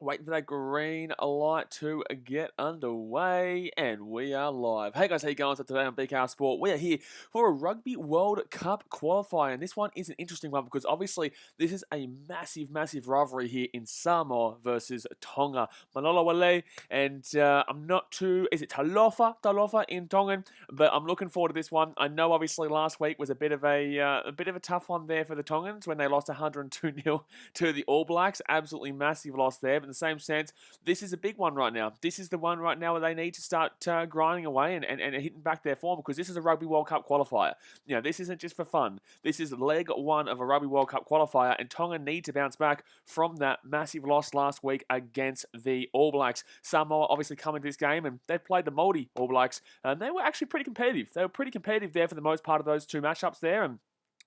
Waiting for that green light to get underway, and we are live. Hey guys, how you going? So today on BKR Sport, we are here for a Rugby World Cup qualifier, and this one is an interesting one because obviously this is a massive rivalry here in Samoa versus Tonga. Manolo Wale, and I'm not too. Is it Talofa in Tongan? But I'm looking forward to this one. I know obviously last week was a bit of a tough one there for the Tongans when they lost 102-0 to the All Blacks. Absolutely massive loss there. But in the same sense, this is a big one right now. This is the one right now where they need to start grinding away and hitting back their form because this is a Rugby World Cup qualifier. You know, this isn't just for fun. This is leg one of a Rugby World Cup qualifier, and Tonga need to bounce back from that massive loss last week against the All Blacks. Samoa obviously coming to this game, and they played the Māori All Blacks, and they were actually pretty competitive. They were pretty competitive there for the most part of those two matchups there, and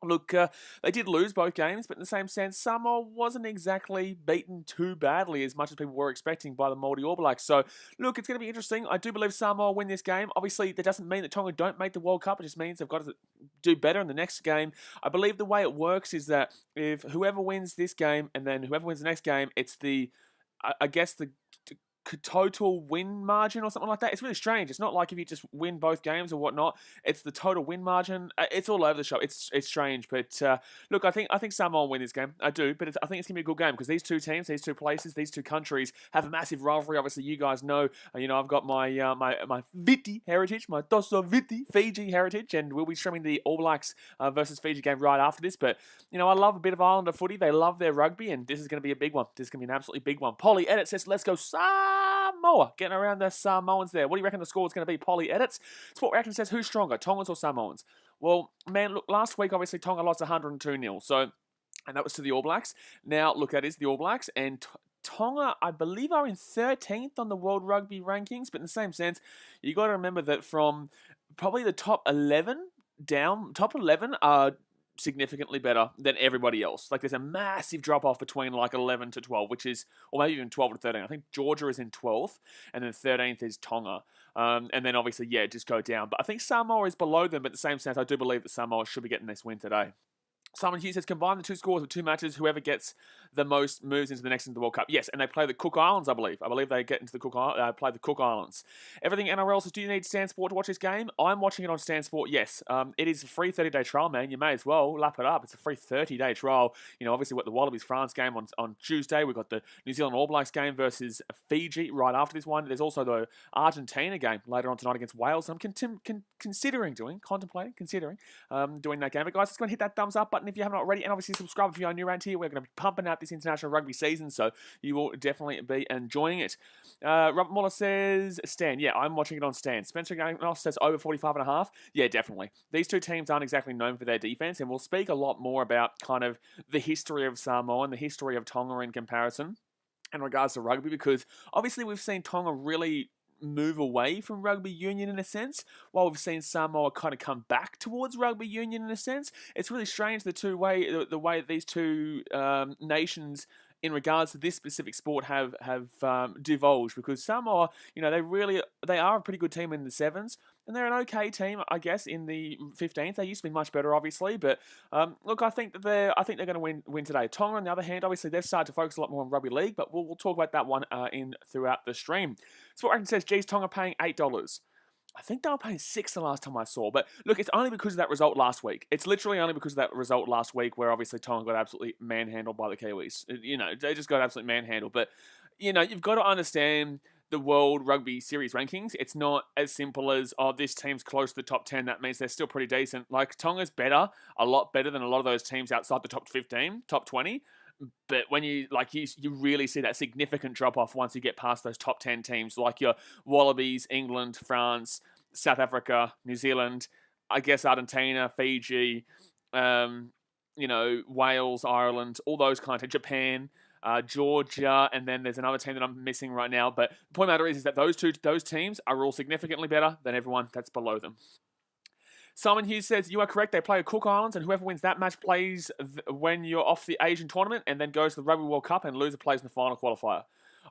look, they did lose both games, but in the same sense, Samoa wasn't exactly beaten too badly as much as people were expecting by the Māori All Blacks. So, look, it's going to be interesting. I do believe Samoa win this game. Obviously, that doesn't mean that Tonga don't make the World Cup. It just means they've got to do better in the next game. I believe the way it works is that if whoever wins this game and then whoever wins the next game, it's the total win margin or something like that. It's really strange. It's not like if you just win both games or whatnot. It's the total win margin. It's all over the shop. It's strange, but look, I think Samoa will win this game. I do, but I think it's gonna be a good game because these two teams, these two places, these two countries have a massive rivalry. Obviously, you guys know. I've got my my Viti heritage, my Tosa Viti Fiji heritage, and we'll be streaming the All Blacks versus Fiji game right after this. But I love a bit of Islander footy. They love their rugby, and this is going to be a big one. This is going to be an absolutely big one. Polly Edit says, "Let's go Samoa." Getting around the Samoans there. What do you reckon the score is going to be? Polly Edits. Sport Reaction says, "Who's stronger, Tongans or Samoans?" Well, man, look, last week obviously Tonga lost 102-0, and that was to the All Blacks. Now, look, that is the All Blacks, and Tonga, I believe, are in 13th on the World Rugby rankings, but in the same sense, you got to remember that from probably the top 11 down, top 11 are significantly better than everybody else. Like there's a massive drop off between like 11 to 12, which is, or maybe even 12 to 13. I think Georgia is in 12th, and then 13th is Tonga. And then obviously, just go down. But I think Samoa is below them, but in the same sense, I do believe that Samoa should be getting this win today. Simon Hughes says, combine the two scores of two matches, whoever gets the most moves into the next into the World Cup. Yes, and they play the Cook Islands, I believe. I believe they get into the play the Cook Islands. Everything NRL says, do you need Stan Sport to watch this game? I'm watching it on Stan Sport, yes. It is a free 30-day trial, man. You may as well lap it up. It's a free 30-day trial. Obviously, we've got the Wallabies France game on Tuesday. We've got the New Zealand All Blacks game versus Fiji right after this one. There's also the Argentina game later on tonight against Wales. I'm considering doing that game. But guys, just go and hit that thumbs up button if you haven't already, and obviously subscribe if you are new around here. We're going to be pumping out this international rugby season, so you will definitely be enjoying it. Robert Muller says, Stan, yeah, I'm watching it on Stan. Spencer Gagnos says over 45.5. Yeah, definitely. These two teams aren't exactly known for their defense, and we'll speak a lot more about kind of the history of Samoa and the history of Tonga in comparison in regards to rugby, because obviously we've seen Tonga really move away from rugby union in a sense, while we've seen Samoa kind of come back towards rugby union in a sense. It's really strange the way these two nations in regards to this specific sport have divulged, because Samoa, they are a pretty good team in the sevens, and they're an okay team, I guess, in the 15th. They used to be much better, obviously, but look, I think they're going to win today. Tonga, on the other hand, obviously they've started to focus a lot more on rugby league, but we'll talk about that one throughout the stream. Sport Reckon says, geez, Tonga paying $8. I think they were paying $6 the last time I saw. But look, it's only because of that result last week. It's literally only because of that result last week where obviously Tonga got absolutely manhandled by the Kiwis. They just got absolutely manhandled. But, you've got to understand the World Rugby Series rankings. It's not as simple as, this team's close to the top 10. That means they're still pretty decent. Like, Tonga's better, a lot better than a lot of those teams outside the top 15, top 20. But when you really see that significant drop-off once you get past those top 10 teams, like your Wallabies, England, France, South Africa, New Zealand, I guess Argentina, Fiji, Wales, Ireland, all those kind of, Japan, Georgia, and then there's another team that I'm missing right now. But the point of the matter is that those teams are all significantly better than everyone that's below them. Simon Hughes says, you are correct. They play at Cook Islands, and whoever wins that match plays when you're off the Asian tournament and then goes to the Rugby World Cup, and loser plays in the final qualifier.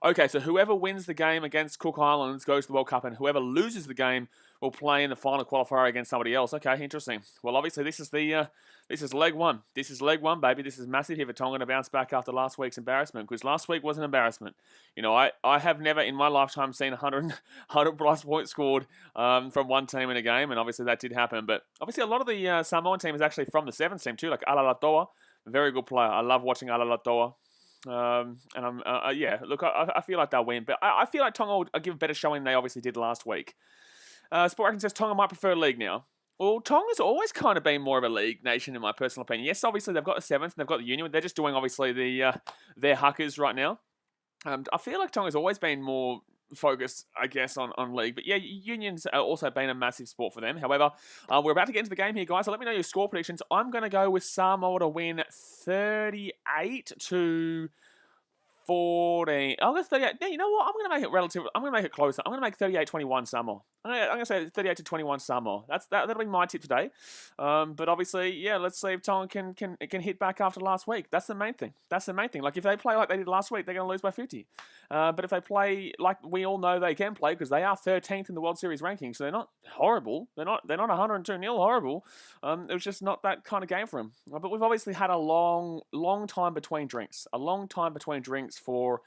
Okay, so whoever wins the game against Cook Islands goes to the World Cup, and whoever loses the game will play in the final qualifier against somebody else. Okay, interesting. Well, obviously this is this is leg one. This is leg one, baby. This is massive here for Tonga to bounce back after last week's embarrassment, because last week was an embarrassment. You know, I have never in my lifetime seen 100 plus points scored from one team in a game, and obviously that did happen. But obviously a lot of the Samoan team is actually from the sevens team too, like Alalatoa, very good player. I love watching Alalatoa. And I'm, yeah, look, I feel like they'll win, but I feel like Tonga will give a better showing than they obviously did last week. Sport says Tonga might prefer league now. Well, Tonga's always kind of been more of a league nation, in my personal opinion. Yes, obviously they've got the sevens and they've got the union. They're just doing obviously their huckers right now. I feel like Tonga's always been more focused, I guess, on league. But yeah, union's also been a massive sport for them. However, we're about to get into the game here, guys. So let me know your score predictions. I'm going to go with Samoa to win 38 to 14. Oh, that's 38. Yeah, you know what? I'm going to make it relative. I'm going to make it closer. I'm going to make 38-21 Samoa. I'm going to say 38-21 Samoa. That'll be my tip today. But obviously, yeah, let's see if Tonga can hit back after last week. That's the main thing. That's the main thing. Like if they play like they did last week, they're going to lose by 50. But if they play like we all know they can play, because they are 13th in the World Series ranking, so they're not horrible. They're not 102-0 horrible. It was just not that kind of game for them. But we've obviously had a long time between drinks. A long time between drinks for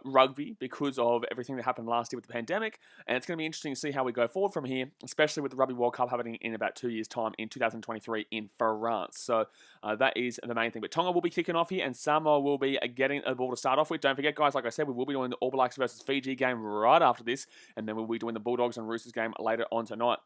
rugby because of everything that happened last year with the pandemic, and it's going to be interesting to see how we go forward from here, especially with the Rugby World Cup happening in about 2 years' time in 2023 in France. So that is the main thing. But Tonga will be kicking off here, and Samoa will be getting a ball to start off with. Don't forget, guys, like I said, we will be doing the All Blacks versus Fiji game right after this, and then we'll be doing the Bulldogs and Roosters game later on tonight.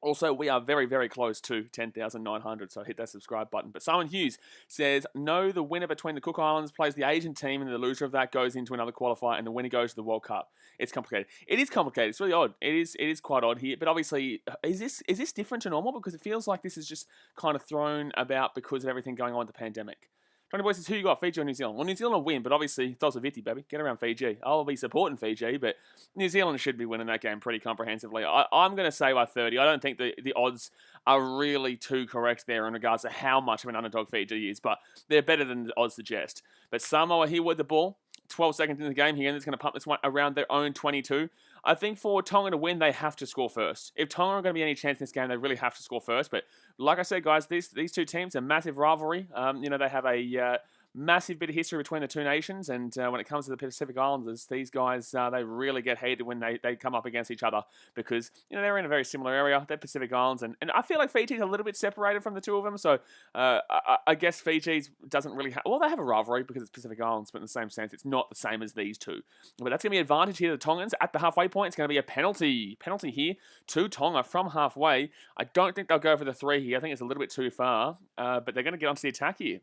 Also, we are very, very close to 10,900, so hit that subscribe button. But Simon Hughes says, no, the winner between the Cook Islands plays the Asian team, and the loser of that goes into another qualifier, and the winner goes to the World Cup. It's complicated. It is complicated. It's really odd. It is quite odd here. But obviously, is this different to normal? Because it feels like this is just kind of thrown about because of everything going on with the pandemic. Tony Boy says, who you got, Fiji or New Zealand? Well, New Zealand will win, but obviously, Viti, baby. Get around Fiji. I'll be supporting Fiji, but New Zealand should be winning that game pretty comprehensively. I'm going to say by 30. I don't think the odds are really too correct there in regards to how much of an underdog Fiji is, but they're better than the odds suggest. But Samoa here with the ball. 12 seconds in the game here, and it's going to pump this one around their own 22. I think for Tonga to win, they have to score first. If Tonga are going to be any chance in this game, they really have to score first. But like I said, guys, these two teams are massive rivalry. You know, they have a massive bit of history between the two nations, and when it comes to the Pacific Islanders, these guys, they really get heated when they come up against each other because, you know, they're in a very similar area. They're Pacific Islands, and I feel like Fiji's a little bit separated from the two of them, so I guess Fiji's doesn't really have... Well, they have a rivalry because it's Pacific Islands, but in the same sense, it's not the same as these two. But that's going to be an advantage here to the Tongans. At the halfway point, it's going to be a penalty. Penalty here to Tonga from halfway. I don't think they'll go for the 3 here. I think it's a little bit too far, but they're going to get onto the attack here.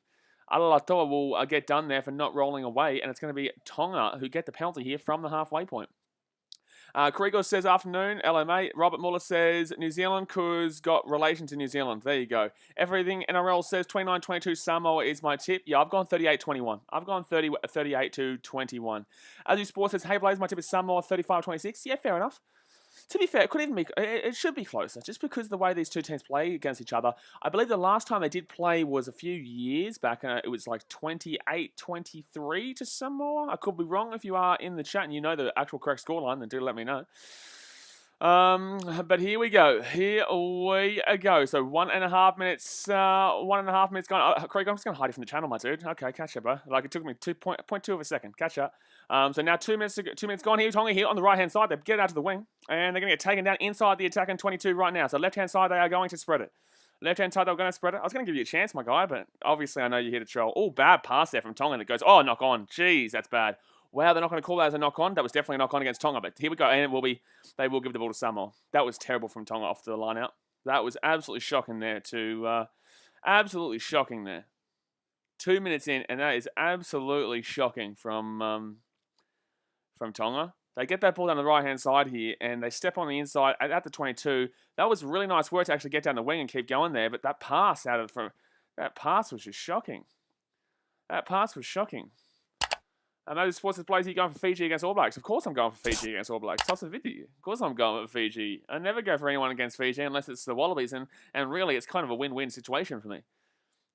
Alalatoa will get done there for not rolling away, and it's going to be Tonga who get the penalty here from the halfway point. Krigo says, afternoon, hello mate. Robert Muller says, New Zealand cause got relation to New Zealand. There you go. Everything NRL says 29-22 Samoa is my tip. Yeah, I've gone 38-21. I've gone 38-21. As Sports says, hey Blaze, my tip is Samoa 35-26. Yeah, fair enough. To be fair, it could even be. It should be closer, just because of the way these two teams play against each other. I believe the last time they did play was a few years back. It was like 28-23 to Samoa. I could be wrong. If you are in the chat and you know the actual correct scoreline, then do let me know. But here we go. Here we go. So 1.5 minutes. 1.5 minutes gone. Craig, I'm just gonna hide you from the channel, my dude. Okay, catch up, bro. Like it took me 2.2 of a second. Catch up. So now 2 minutes. 2 minutes gone here. Tonga here on the right hand side. They get out to the wing, and they're gonna get taken down inside the attacking 22 right now. So left hand side, they are going to spread it. Left hand side, they're going to spread it. I was going to give you a chance, my guy, but obviously I know you're here to troll. Oh, bad pass there from Tonga. That goes, oh, knock on. Jeez, that's bad. Wow, they're not going to call that as a knock-on. That was definitely a knock-on against Tonga, but here we go, and they will give the ball to Samoa. That was terrible from Tonga off to the line out. That was absolutely shocking there absolutely shocking there. 2 minutes in, and that is absolutely shocking from Tonga. They get that ball down the right-hand side here, and they step on the inside at the 22. That was really nice work to actually get down the wing and keep going there, but that pass was just shocking. That pass was shocking. And those sports players, you going for Fiji against All Blacks. Of course I'm going for Fiji against All Blacks. Of course I'm going for Fiji. I never go for anyone against Fiji unless it's the Wallabies. And really, it's kind of a win-win situation for me.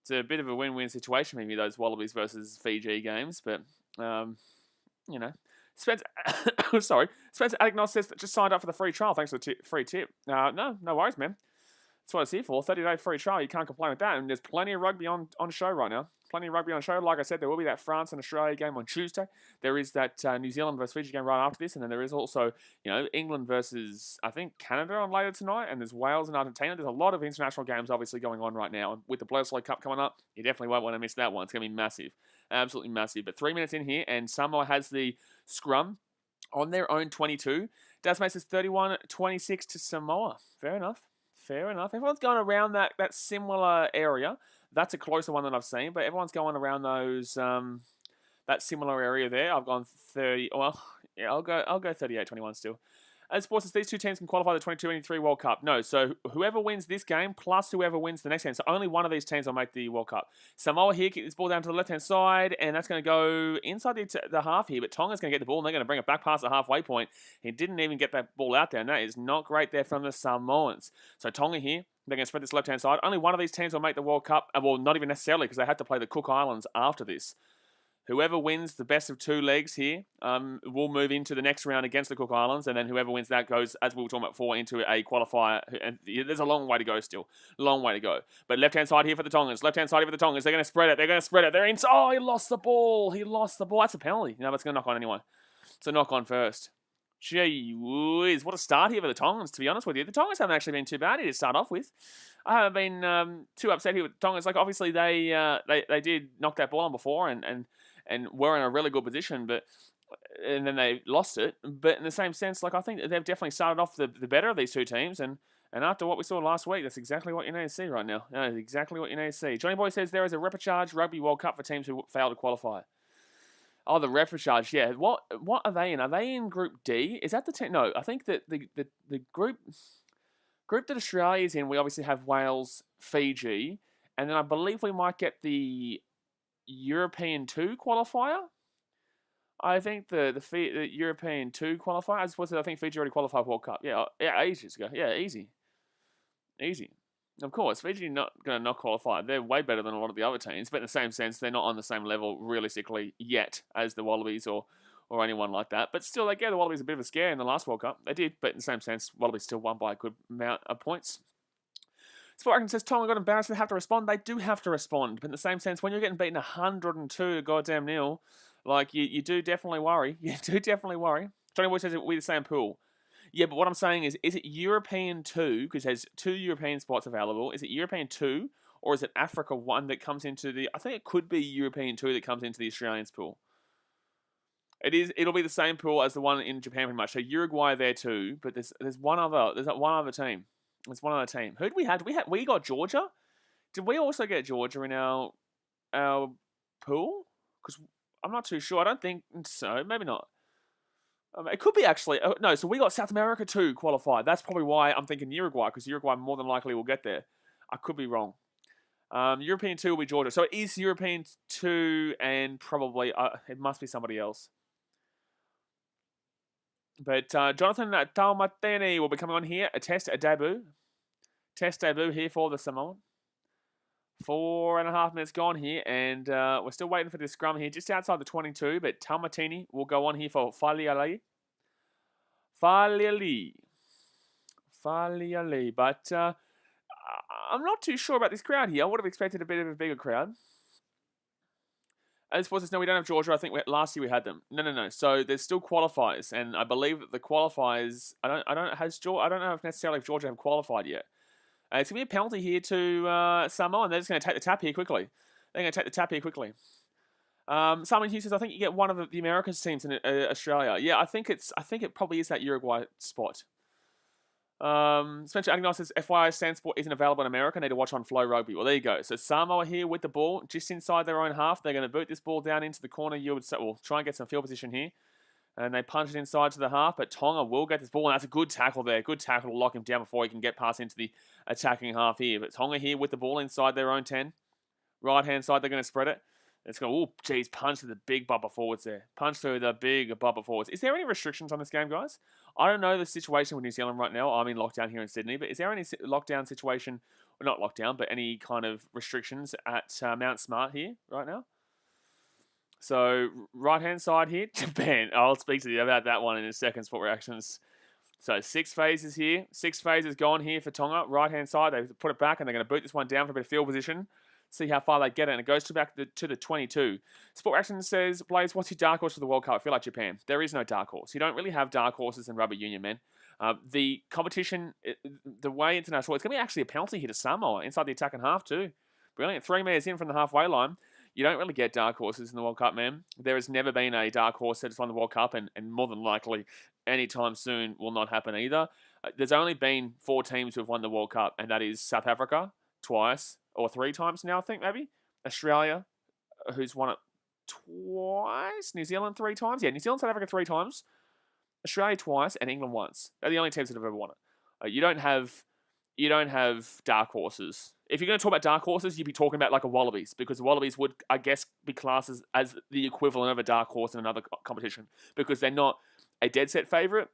It's a bit of a win-win situation for me, those Wallabies versus Fiji games. But, you know. Spencer, sorry, Spencer Agnos says that just signed up for the free trial. Thanks for the free tip. No worries, man. That's what it's here for. 30-day free trial. You can't complain with that. And there's plenty of rugby on show right now. Plenty of rugby on show. Like I said, there will be that France and Australia game on Tuesday. There is that New Zealand versus Fiji game right after this. And then there is also, England versus, I think, Canada on later tonight. And there's Wales and Argentina. There's a lot of international games obviously going on right now. And with the Bledisloe Cup coming up, you definitely won't want to miss that one. It's going to be massive. Absolutely massive. But 3 minutes in here, and Samoa has the scrum on their own 22. Dasmate says 31-26 to Samoa. Fair enough. Everyone's going around that similar area. That's a closer one than I've seen, but everyone's going around those that similar area there. I've gone 30. Well, yeah, I'll go 38-21 still. As sports says, these two teams can qualify the 22-23 World Cup. No, so whoever wins this game plus whoever wins the next game. So only one of these teams will make the World Cup. Samoa here kick this ball down to the left-hand side, and that's going to go inside the half here. But Tonga's going to get the ball, and they're going to bring it back past the halfway point. He didn't even get that ball out there, and that is not great there from the Samoans. So Tonga here, they're going to spread this left-hand side. Only one of these teams will make the World Cup. Well, not even necessarily, because they have to play the Cook Islands after this. Whoever wins the best of two legs here will move into the next round against the Cook Islands, and then whoever wins that goes, as we were talking about before, into a qualifier. And there's a long way to go still. Long way to go. But left-hand side here for the Tongans. They're going to spread it. They're in. Oh, he lost the ball. That's a penalty. No, but it's going to knock on anyway. So knock on first. Gee whiz, what a start here for the Tongans, to be honest with you. The Tongans haven't actually been too bad here to start off with. I haven't been too upset here with the Tongans. Like, obviously, they did knock that ball on before and were in a really good position, and then they lost it. But in the same sense, like, I think they've definitely started off the better of these two teams, and after what we saw last week, that's exactly what you need to see right now. That is exactly what you need to see. Johnny Boy says there is a repechage Rugby World Cup for teams who fail to qualify. Oh, the repechage, yeah. What are they in? Are they in Group D? Is that the team? No, I think that the group that Australia is in, we obviously have Wales, Fiji, and then I believe we might get the European 2 qualifier. I think the European 2 qualifier. I think Fiji already qualified for World Cup. Yeah, ages ago. Yeah, easy. Of course, Fiji not going to not qualify. They're way better than a lot of the other teams, but in the same sense, they're not on the same level realistically yet as the Wallabies or anyone like that. But still, they gave the Wallabies a bit of a scare in the last World Cup. They did, but in the same sense, Wallabies still won by a good amount of points. Sporting says, Tonga got embarrassed, they have to respond. They do have to respond, but in the same sense, when you're getting beaten 102 to goddamn nil, like, you do definitely worry. You do definitely worry. Johnny Boy says we're the same pool. Yeah, but what I'm saying is it European 2, because there's 2 European spots available, is it European 2, or is it Africa 1 that comes into the... I think it could be European 2 that comes into the Australians pool. It'll be the same pool as the one in Japan pretty much. So Uruguay there too, but there's one other team. There's one other team. Who did we have? We got Georgia? Did we also get Georgia in our pool? Because I'm not too sure. I don't think so. Maybe not. It could be actually. No, so we got South America too qualified. That's probably why I'm thinking Uruguay, because Uruguay more than likely will get there. I could be wrong. European 2 will be Georgia. So it is European 2 and probably it must be somebody else. But Jonathan Taumateni will be coming on here. A debut here for the Samoan. 4.5 minutes gone here, and we're still waiting for this scrum here, just outside the 22, but Taumatini will go on here for Faliali. But I'm not too sure about this crowd here. I would have expected a bit of a bigger crowd. As far as no, we don't have Georgia. I think last year we had them. No. So there's still qualifiers, and I believe that the qualifiers. I don't know if necessarily if Georgia have qualified yet. It's going to be a penalty here to Samoa, and they're just going to take the tap here quickly. Simon Hughes says, I think you get one of the Americas teams in Australia. Yeah, I think it probably is that Uruguay spot. Spencer Agnos says, FYI, Sandsport isn't available in America. Need to watch on Flow Rugby. Well, there you go. So Samoa here with the ball, just inside their own half. They're going to boot this ball down into the corner. You would say, well, try and get some field position here. And they punch it inside to the half, but Tonga will get this ball, and that's a good tackle there. Good tackle to lock him down before he can get past into the attacking half here. But Tonga here with the ball inside their own 10. Right-hand side, they're going to spread it. It's going to, oh, geez, punch to the big bubba forwards there. Punch through the big bubba forwards. Is there any restrictions on this game, guys? I don't know the situation with New Zealand right now. I'm in lockdown here in Sydney, but is there any lockdown situation, well, not lockdown, but any kind of restrictions at Mount Smart here right now? So right-hand side here, Japan. I'll speak to you about that one in a second, Sport Reactions. So 6 phases here. 6 phases gone here for Tonga. Right-hand side, they put it back, and they're going to boot this one down for a bit of field position. See how far they get it, and it goes back to the 22. Sport Reaction says, Blaze, what's your dark horse for the World Cup? I feel like Japan. There is no dark horse. You don't really have dark horses in rugby union, man. The competition, the way international, it's going to be actually a penalty here to Samoa inside the attack and half too. Brilliant. 3 meters in from the halfway line. You don't really get dark horses in the World Cup, man. There has never been a dark horse that has won the World Cup, and more than likely, anytime soon will not happen either. There's only been 4 teams who have won the World Cup, and that is South Africa twice, or 3 times now, I think, maybe. Australia, who's won it twice. New Zealand 3 times. Yeah, New Zealand, South Africa 3 times. Australia twice, and England once. They're the only teams that have ever won it. You don't have dark horses. If you're going to talk about dark horses, you'd be talking about like a Wallabies, because the Wallabies would, I guess, be classed as the equivalent of a dark horse in another competition, because they're not a dead set favourite,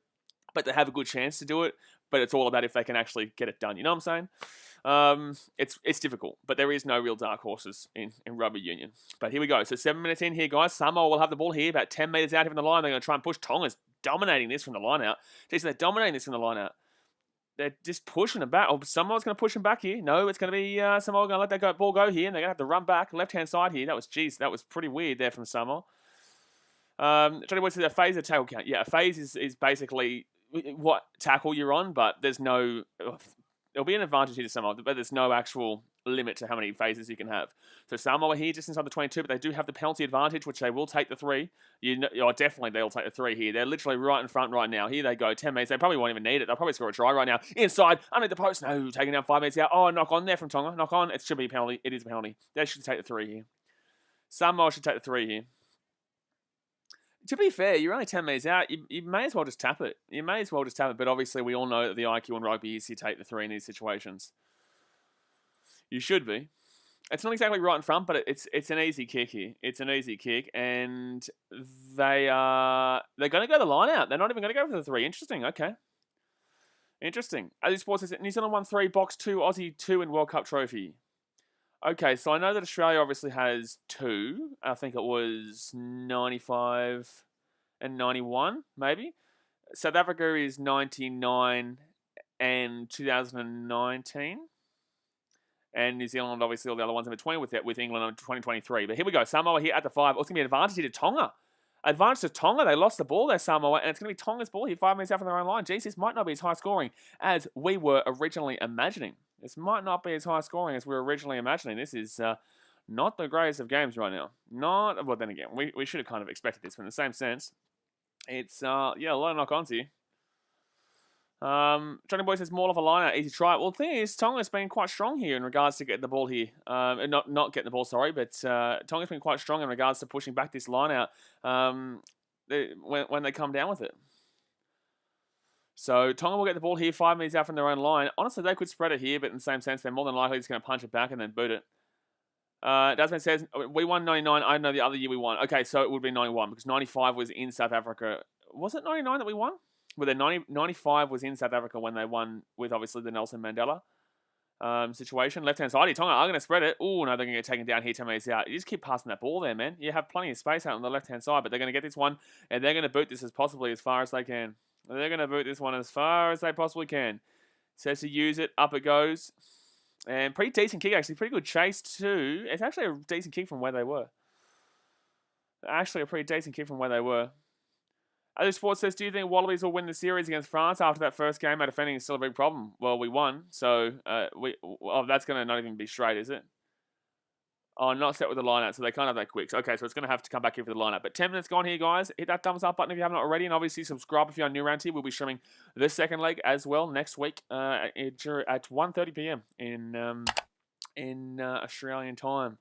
but they have a good chance to do it. But it's all about if they can actually get it done. You know what I'm saying? It's difficult, but there is no real dark horses in rugby union. But here we go. So 7 minutes in here, guys. Samoa will have the ball here, about 10 metres out from the line. They're going to try and push. Tonga's dominating this from the line out. Jeez, they're dominating this from the line out. They're just pushing them back. Oh, Samoa's going to push them back here. No, it's going to be Samoa going to let that ball go here, and they're going to have to run back left-hand side here. That was pretty weird there from Samoa. Johnny Wood says a phase of tackle count. Yeah, a phase is basically what tackle you're on, but there's no... There'll be an advantage here to Samoa, but there's no actual limit to how many phases you can have. So Samoa here just inside the 22, but they do have the penalty advantage, which they will take the 3. Definitely they'll take the 3 here. They're literally right in front right now. Here they go, 10 metres. They probably won't even need it. They'll probably score a try right now. Inside, underneath the post. No, taking down 5 metres out. Oh, knock on there from Tonga. Knock on. It should be a penalty. It is a penalty. They should take the 3 here. Samoa should take the 3 here. To be fair, you're only 10 metres out. You may as well just tap it. But obviously we all know that the IQ in rugby is you take the 3 in these situations. You should be. It's not exactly right in front, but it's an easy kick here. It's an easy kick, and they're going to go the line out. They're not even going to go for the 3. Interesting. Okay. Interesting. As Sports says, New Zealand won 3, box 2, Aussie 2 in World Cup trophy. Okay, so I know that Australia obviously has 2. I think it was 95 and 91, maybe. South Africa is 99 and 2019. And New Zealand, obviously, all the other ones in between with England in 2023. But here we go. Samoa here at the 5. It's going to be an advantage here to Tonga. Advantage to Tonga. They lost the ball there, Samoa. And it's going to be Tonga's ball here, 5 minutes out from their own line. Jeez, this might not be as high scoring as we were originally imagining. This might not be as high scoring as we were originally imagining. This is not the greatest of games right now. Well, then again, we should have kind of expected this, but in the same sense, it's, a lot of knock-ons here. Johnny Boy says more of a line out, easy try. Well, the thing is, Tonga's been quite strong here in regards to getting the ball here. Not getting the ball, sorry, but Tonga's been quite strong in regards to pushing back this line out when they come down with it. So Tonga will get the ball here, 5 metres out from their own line. Honestly, they could spread it here, but in the same sense, they're more than likely just going to punch it back and then boot it. Desmond says, we won 99. I know the other year we won. Okay, so it would be 91 because 95 was in South Africa. Was it 99 that we won? Well, then 95 was in South Africa when they won with, obviously, the Nelson Mandela situation. Left-hand side here, Tonga are going to spread it. Oh, no, they're going to get taken down here 10 metres out. You just keep passing that ball there, man. You have plenty of space out on the left-hand side, but they're going to get this one, and they're going to boot this as possibly as far as they can. They're going to boot this one as far as they possibly can. Says to use it. Up it goes. And pretty decent kick, actually. Pretty good chase, too. It's actually a decent kick from where they were. Actually, a pretty decent kick from where they were. Other Sports says, do you think Wallabies will win the series against France after that first game? Our defending is still a big problem. Well, we won. So, that's going to not even be straight, is it? Oh, not set with the lineup, so they can't have that quick. Okay, so it's going to have to come back here for the lineup. But 10 minutes gone here, guys. Hit that thumbs up button if you haven't already. And obviously, subscribe if you're new around here. We'll be streaming this second leg as well next week at 1:30 p.m. in Australian time.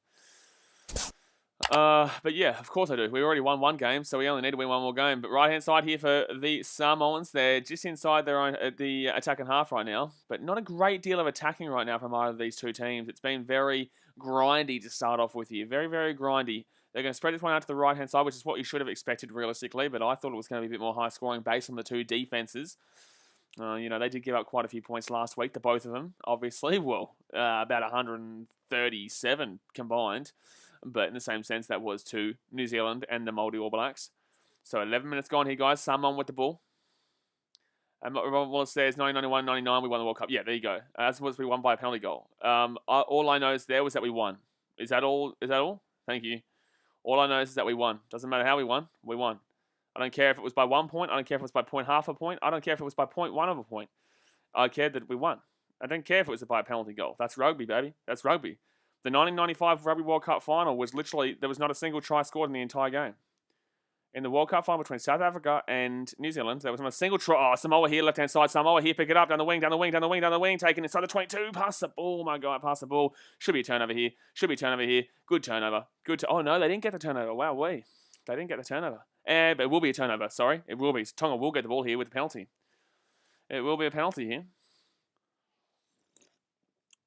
But yeah, of course I do. We already won 1 game, so we only need to win 1 more game. But right-hand side here for the Samoans. They're just inside their own the attack and half right now. But not a great deal of attacking right now from either of these two teams. It's been very grindy to start off with here. Very, very grindy. They're going to spread this one out to the right-hand side, which is what you should have expected realistically. But I thought it was going to be a bit more high-scoring based on the two defenses. They did give up quite a few points last week, to both of them, obviously. Well, about 137 combined. but in the same sense, that was to New Zealand and the Māori All Blacks. So 11 minutes gone here, guys. Samoan with the ball. Robert Wallace says 1991, 99, we won the World Cup. Yeah, there you go. As was we won by a penalty goal. All I know is there was that we won. Is that all? Is that all? Thank you. All I know is that we won. Doesn't matter how we won. We won. I don't care if it was by 1 point. I don't care if it was by half a point. I don't care if it was by 0.1 of a point. I cared that we won. I don't care if it was by a penalty goal. That's rugby, baby. That's rugby. The 1995 Rugby World Cup final was literally, there was not a single try scored in the entire game. In the World Cup final between South Africa and New Zealand, there was not a single try. Oh, Samoa here, left-hand side. Samoa here, pick it up, down the wing, taking inside the 22. Pass the ball, my God, pass the ball. Should be a turnover here. Good turnover. Oh, no, they didn't get the turnover. Wow, they didn't get the turnover. But it will be a turnover, sorry. It will be. Tonga will get the ball here with the penalty. It will be a penalty here.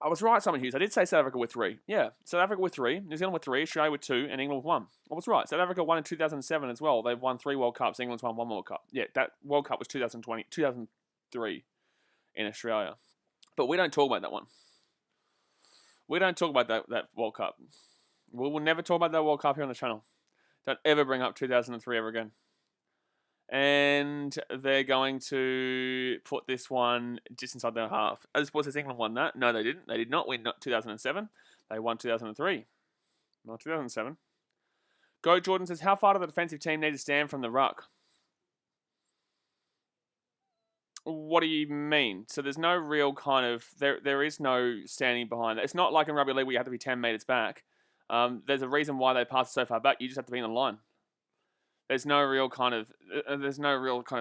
I was right, Simon Hughes. I did say South Africa with 3. Yeah, South Africa with 3, New Zealand with 3, Australia with 2, and England with 1. I was right. South Africa won in 2007 as well. They've won 3 World Cups. England's won 1 World Cup. Yeah, that World Cup was 2003 in Australia. But we don't talk about that one. We don't talk about that World Cup. We will never talk about that World Cup here on the channel. Don't ever bring up 2003 ever again. And they're going to put this one just inside their half. As was, England won that? No, they didn't. They did not win 2007. They won 2003. Not 2007. Go Jordan says, how far do the defensive team need to stand from the ruck? What do you mean? So there's no real kind of... There is no standing behind that. It's not like in rugby league where you have to be 10 metres back. There's a reason why they pass so far back. You just have to be in the line. There's no real kind of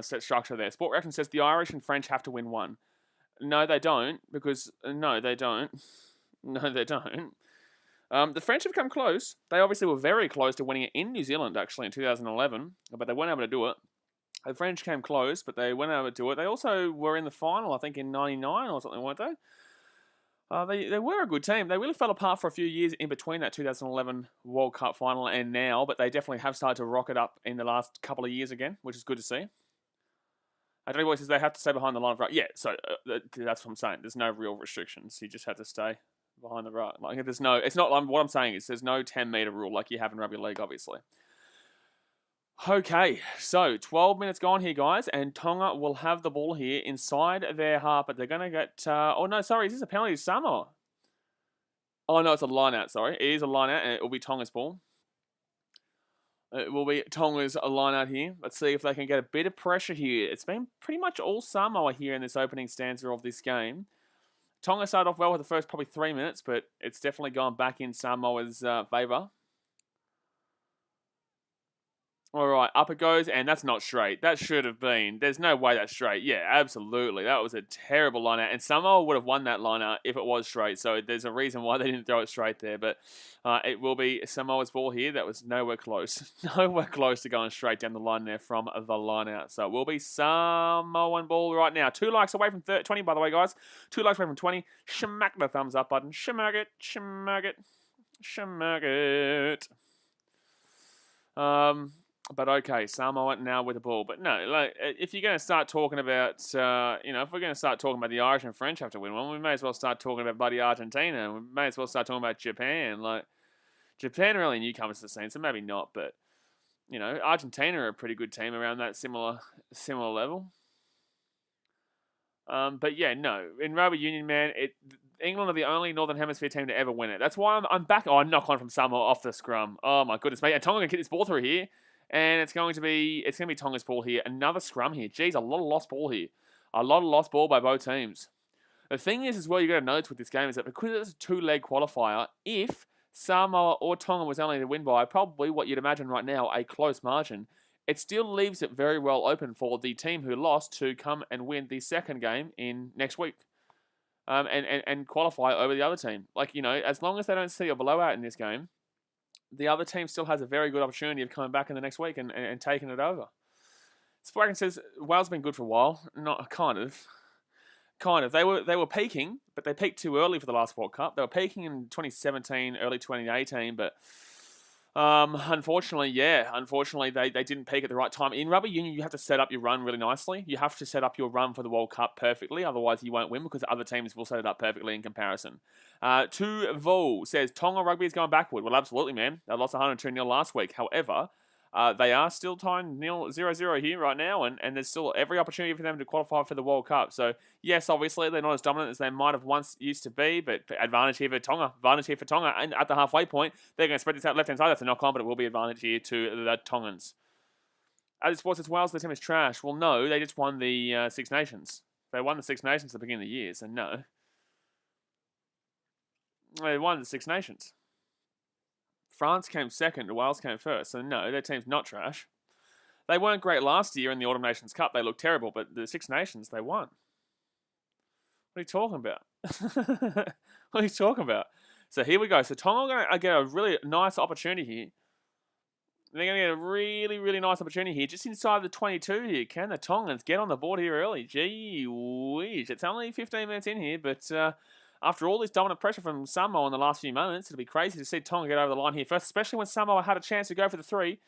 set structure there. Sport Reaction says the Irish and French have to win 1. No, they don't, because no, they don't. The French have come close. They obviously were very close to winning it in New Zealand actually in 2011, but they weren't able to do it. The French came close, but they weren't able to do it. They also were in the final, I think, in '99 or something, weren't they? They were a good team. They really fell apart for a few years in between that 2011 World Cup final and now, but they definitely have started to rocket up in the last couple of years again, which is good to see. Johnny Boy says they have to stay behind the line of ruck. Yeah, so that's what I'm saying. There's no real restrictions. You just have to stay behind the ruck. Like there's no. It's not. What I'm saying is there's no 10-meter rule like you have in rugby league, obviously. Okay, so 12 minutes gone here, guys, and Tonga will have the ball here inside their half, but they're going to get... oh, no, sorry, is this a penalty to Samoa? Oh, no, it's a line-out, sorry. It is a line-out, and it will be Tonga's ball. It will be Tonga's line-out here. Let's see if they can get a bit of pressure here. It's been pretty much all Samoa here in this opening stanza of this game. Tonga started off well with the first probably 3 minutes, but it's definitely gone back in Samoa's favour. All right, up it goes, and that's not straight. That should have been. There's no way that's straight. Yeah, absolutely. That was a terrible line-out, and Samoa would have won that line-out if it was straight, so there's a reason why they didn't throw it straight there, but it will be Samoa's ball here. That was nowhere close. Nowhere close to going straight down the line there from the line-out, so it will be Samoan ball right now. 2 likes away from 20, by the way, guys. 2 likes away from 20. Smack the thumbs up button. Smack it, smack it, smack it. But okay, Samoa now with the ball. But no, like if you're going to start talking about, if we're going to start talking about the Irish and French have to win one, we may as well start talking about bloody Argentina. We may as well start talking about Japan. Like Japan are really newcomers to the scene, so maybe not. But Argentina are a pretty good team around that similar level. But yeah, no, in rugby union, man, England are the only Northern Hemisphere team to ever win it. That's why I'm back. Oh, knock on from Samoa off the scrum. Oh my goodness, mate. And Tonga can get this ball through here. And it's going to be Tonga's ball here. Another scrum here. Jeez, a lot of lost ball here. A lot of lost ball by both teams. The thing is, as well, you got to notice with this game is that because it's a 2-leg qualifier, if Samoa or Tonga was only to win by probably what you'd imagine right now, a close margin, it still leaves it very well open for the team who lost to come and win the second game in next week. And qualify over the other team. Like, as long as they don't see a blowout in this game, the other team still has a very good opportunity of coming back in the next week and taking it over. Sparkin says Wales have been good for a while. Not kind of. They were peaking, but they peaked too early for the last World Cup. They were peaking in 2017, early 2018, but Unfortunately, yeah. Unfortunately, they didn't peak at the right time. In rugby union, you have to set up your run really nicely. You have to set up your run for the World Cup perfectly. Otherwise, you won't win because other teams will set it up perfectly in comparison. To Vol says, Tonga rugby is going backward. Well, absolutely, man. They lost 102-0 last week. However, they are still tying 0-0 here right now, and there's still every opportunity for them to qualify for the World Cup. So, yes, obviously, they're not as dominant as they might have once used to be, but advantage here for Tonga. Advantage here for Tonga. And at the halfway point, they're going to spread this out left-hand side. That's a knock-on, but it will be advantage here to the Tongans. As Sports says, Wales, the team is trash. Well, no, they just won the Six Nations. They won the Six Nations at the beginning of the year, so no. They won the Six Nations. France came second, Wales came first, so no, their team's not trash. They weren't great last year in the Autumn Nations Cup. They looked terrible, but the Six Nations, they won. What are you talking about? What are you talking about? So here we go. So Tonga are going to get a really nice opportunity here. They're going to get a really, really nice opportunity here. Just inside the 22 here. Can the Tongans get on the board here early? Gee whiz. It's only 15 minutes in here, but after all this dominant pressure from Samoa in the last few moments, it'll be crazy to see Tonga get over the line here first, especially when Samoa had a chance to go for the 3.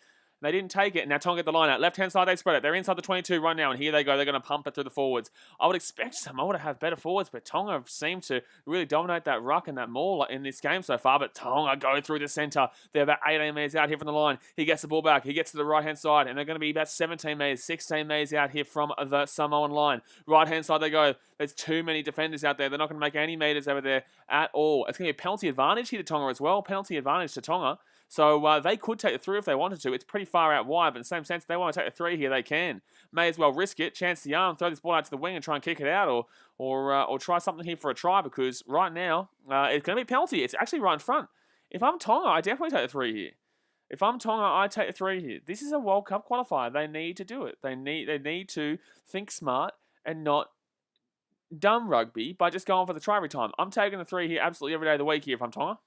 They didn't take it. Now Tonga get the line out. Left-hand side, they spread it. They're inside the 22 right now, and here they go. They're going to pump it through the forwards. I would expect Samoa to have better forwards, but Tonga seem to really dominate that ruck and that maul in this game so far. But Tonga go through the centre. They're about 18 metres out here from the line. He gets the ball back. He gets to the right-hand side, and they're going to be about 17 metres, 16 metres out here from the Samoan line. Right-hand side they go. There's too many defenders out there. They're not going to make any metres over there at all. It's going to be a penalty advantage here to Tonga as well. Penalty advantage to Tonga. So they could take the 3 if they wanted to. It's pretty far out wide, but in the same sense, if they want to take the 3 here, they can. May as well risk it, chance the arm, throw this ball out to the wing and try and kick it out, or try something here for a try, because right now, it's going to be a penalty. It's actually right in front. If I'm Tonga, I definitely take the 3 here. If I'm Tonga, I take the 3 here. This is a World Cup qualifier. They need to do it. They need to think smart and not dumb rugby by just going for the try every time. I'm taking the 3 here absolutely every day of the week here if I'm Tonga.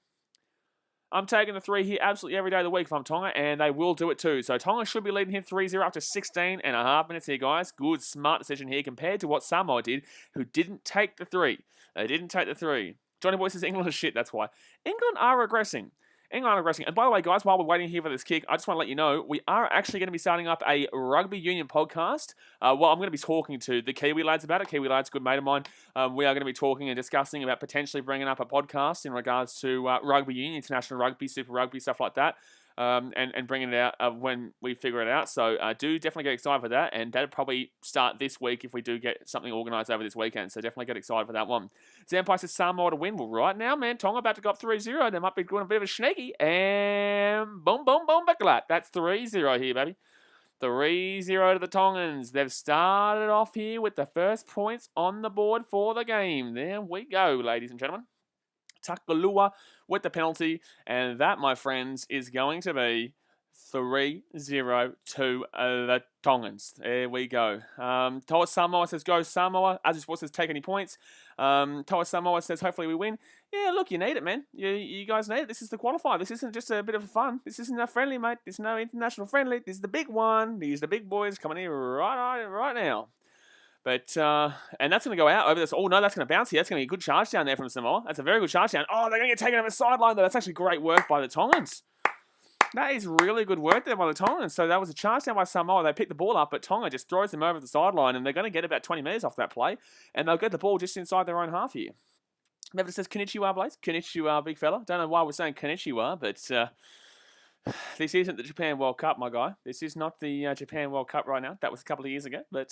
I'm taking the 3 here absolutely every day of the week if I'm Tonga, and they will do it too. So Tonga should be leading here 3-0 after 16 and a half minutes here, guys. Good, smart decision here compared to what Samoa did, who didn't take the 3. They didn't take the 3. Johnny Boy says England is shit, that's why. England are regressing. England are regressing. And by the way, guys, while we're waiting here for this kick, I just want to let you know, we are actually going to be starting up a rugby union podcast. Well, I'm going to be talking to the Kiwi lads about it. Kiwi lads, good mate of mine. We are going to be talking and discussing about potentially bringing up a podcast in regards to rugby union, international rugby, super rugby, stuff like that. And bringing it out when we figure it out. So do definitely get excited for that. And that'll probably start this week if we do get something organised over this weekend. So definitely get excited for that one. Zampai says Samoa to win. Well, right now, man, Tonga about to go up 3-0. They might be doing a bit of a sneaky. And boom, boom, boom, bacalat. That's 3-0 here, baby. 3-0 to the Tongans. They've started off here with the first points on the board for the game. There we go, ladies and gentlemen. Takalua with the penalty, and that, my friends, is going to be 3-0 to the Tongans. There we go. Toa Samoa says, go Samoa. As Sports says, take any points. Toa Samoa says, hopefully we win. Yeah, look, you need it, man. You guys need it. This is the qualifier. This isn't just a bit of fun. This isn't a friendly, mate. This is no international friendly. This is the big one. These are the big boys coming here right now. But, and that's going to go out over this. Oh, no, that's going to bounce here. That's going to be a good charge down there from Samoa. That's a very good charge down. Oh, they're going to get taken over the sideline, though. That's actually great work by the Tongans. That is really good work there by the Tongans. So that was a charge down by Samoa. They picked the ball up, but Tonga just throws them over the sideline, and they're going to get about 20 metres off that play, and they'll get the ball just inside their own half here. Never says Konnichiwa, Blaze. Konnichiwa, big fella. Don't know why we're saying Konnichiwa, but this isn't the Japan World Cup, my guy. This is not the Japan World Cup right now. That was a couple of years ago. But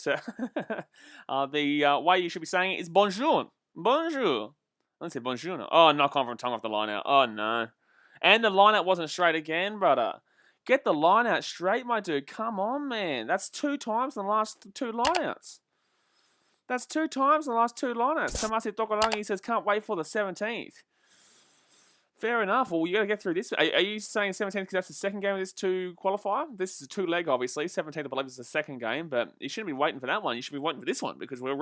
the way you should be saying it is bonjour. Bonjour. Let's say bonjour. Oh, knock on from Tonga off the line out. Oh, no. And the line out wasn't straight again, brother. Get the line out straight, my dude. Come on, man. That's 2 times in the last 2 line outs. That's 2 times in the last 2 line outs. Tamasi Tokarangi says, can't wait for the 17th. Fair enough. Well, you got to get through this. Are you saying 17th because that's the second game of this 2 qualifier? This is a 2-leg, obviously. 17th, I believe, is the second game, but you shouldn't be waiting for that one. You should be waiting for this one because we're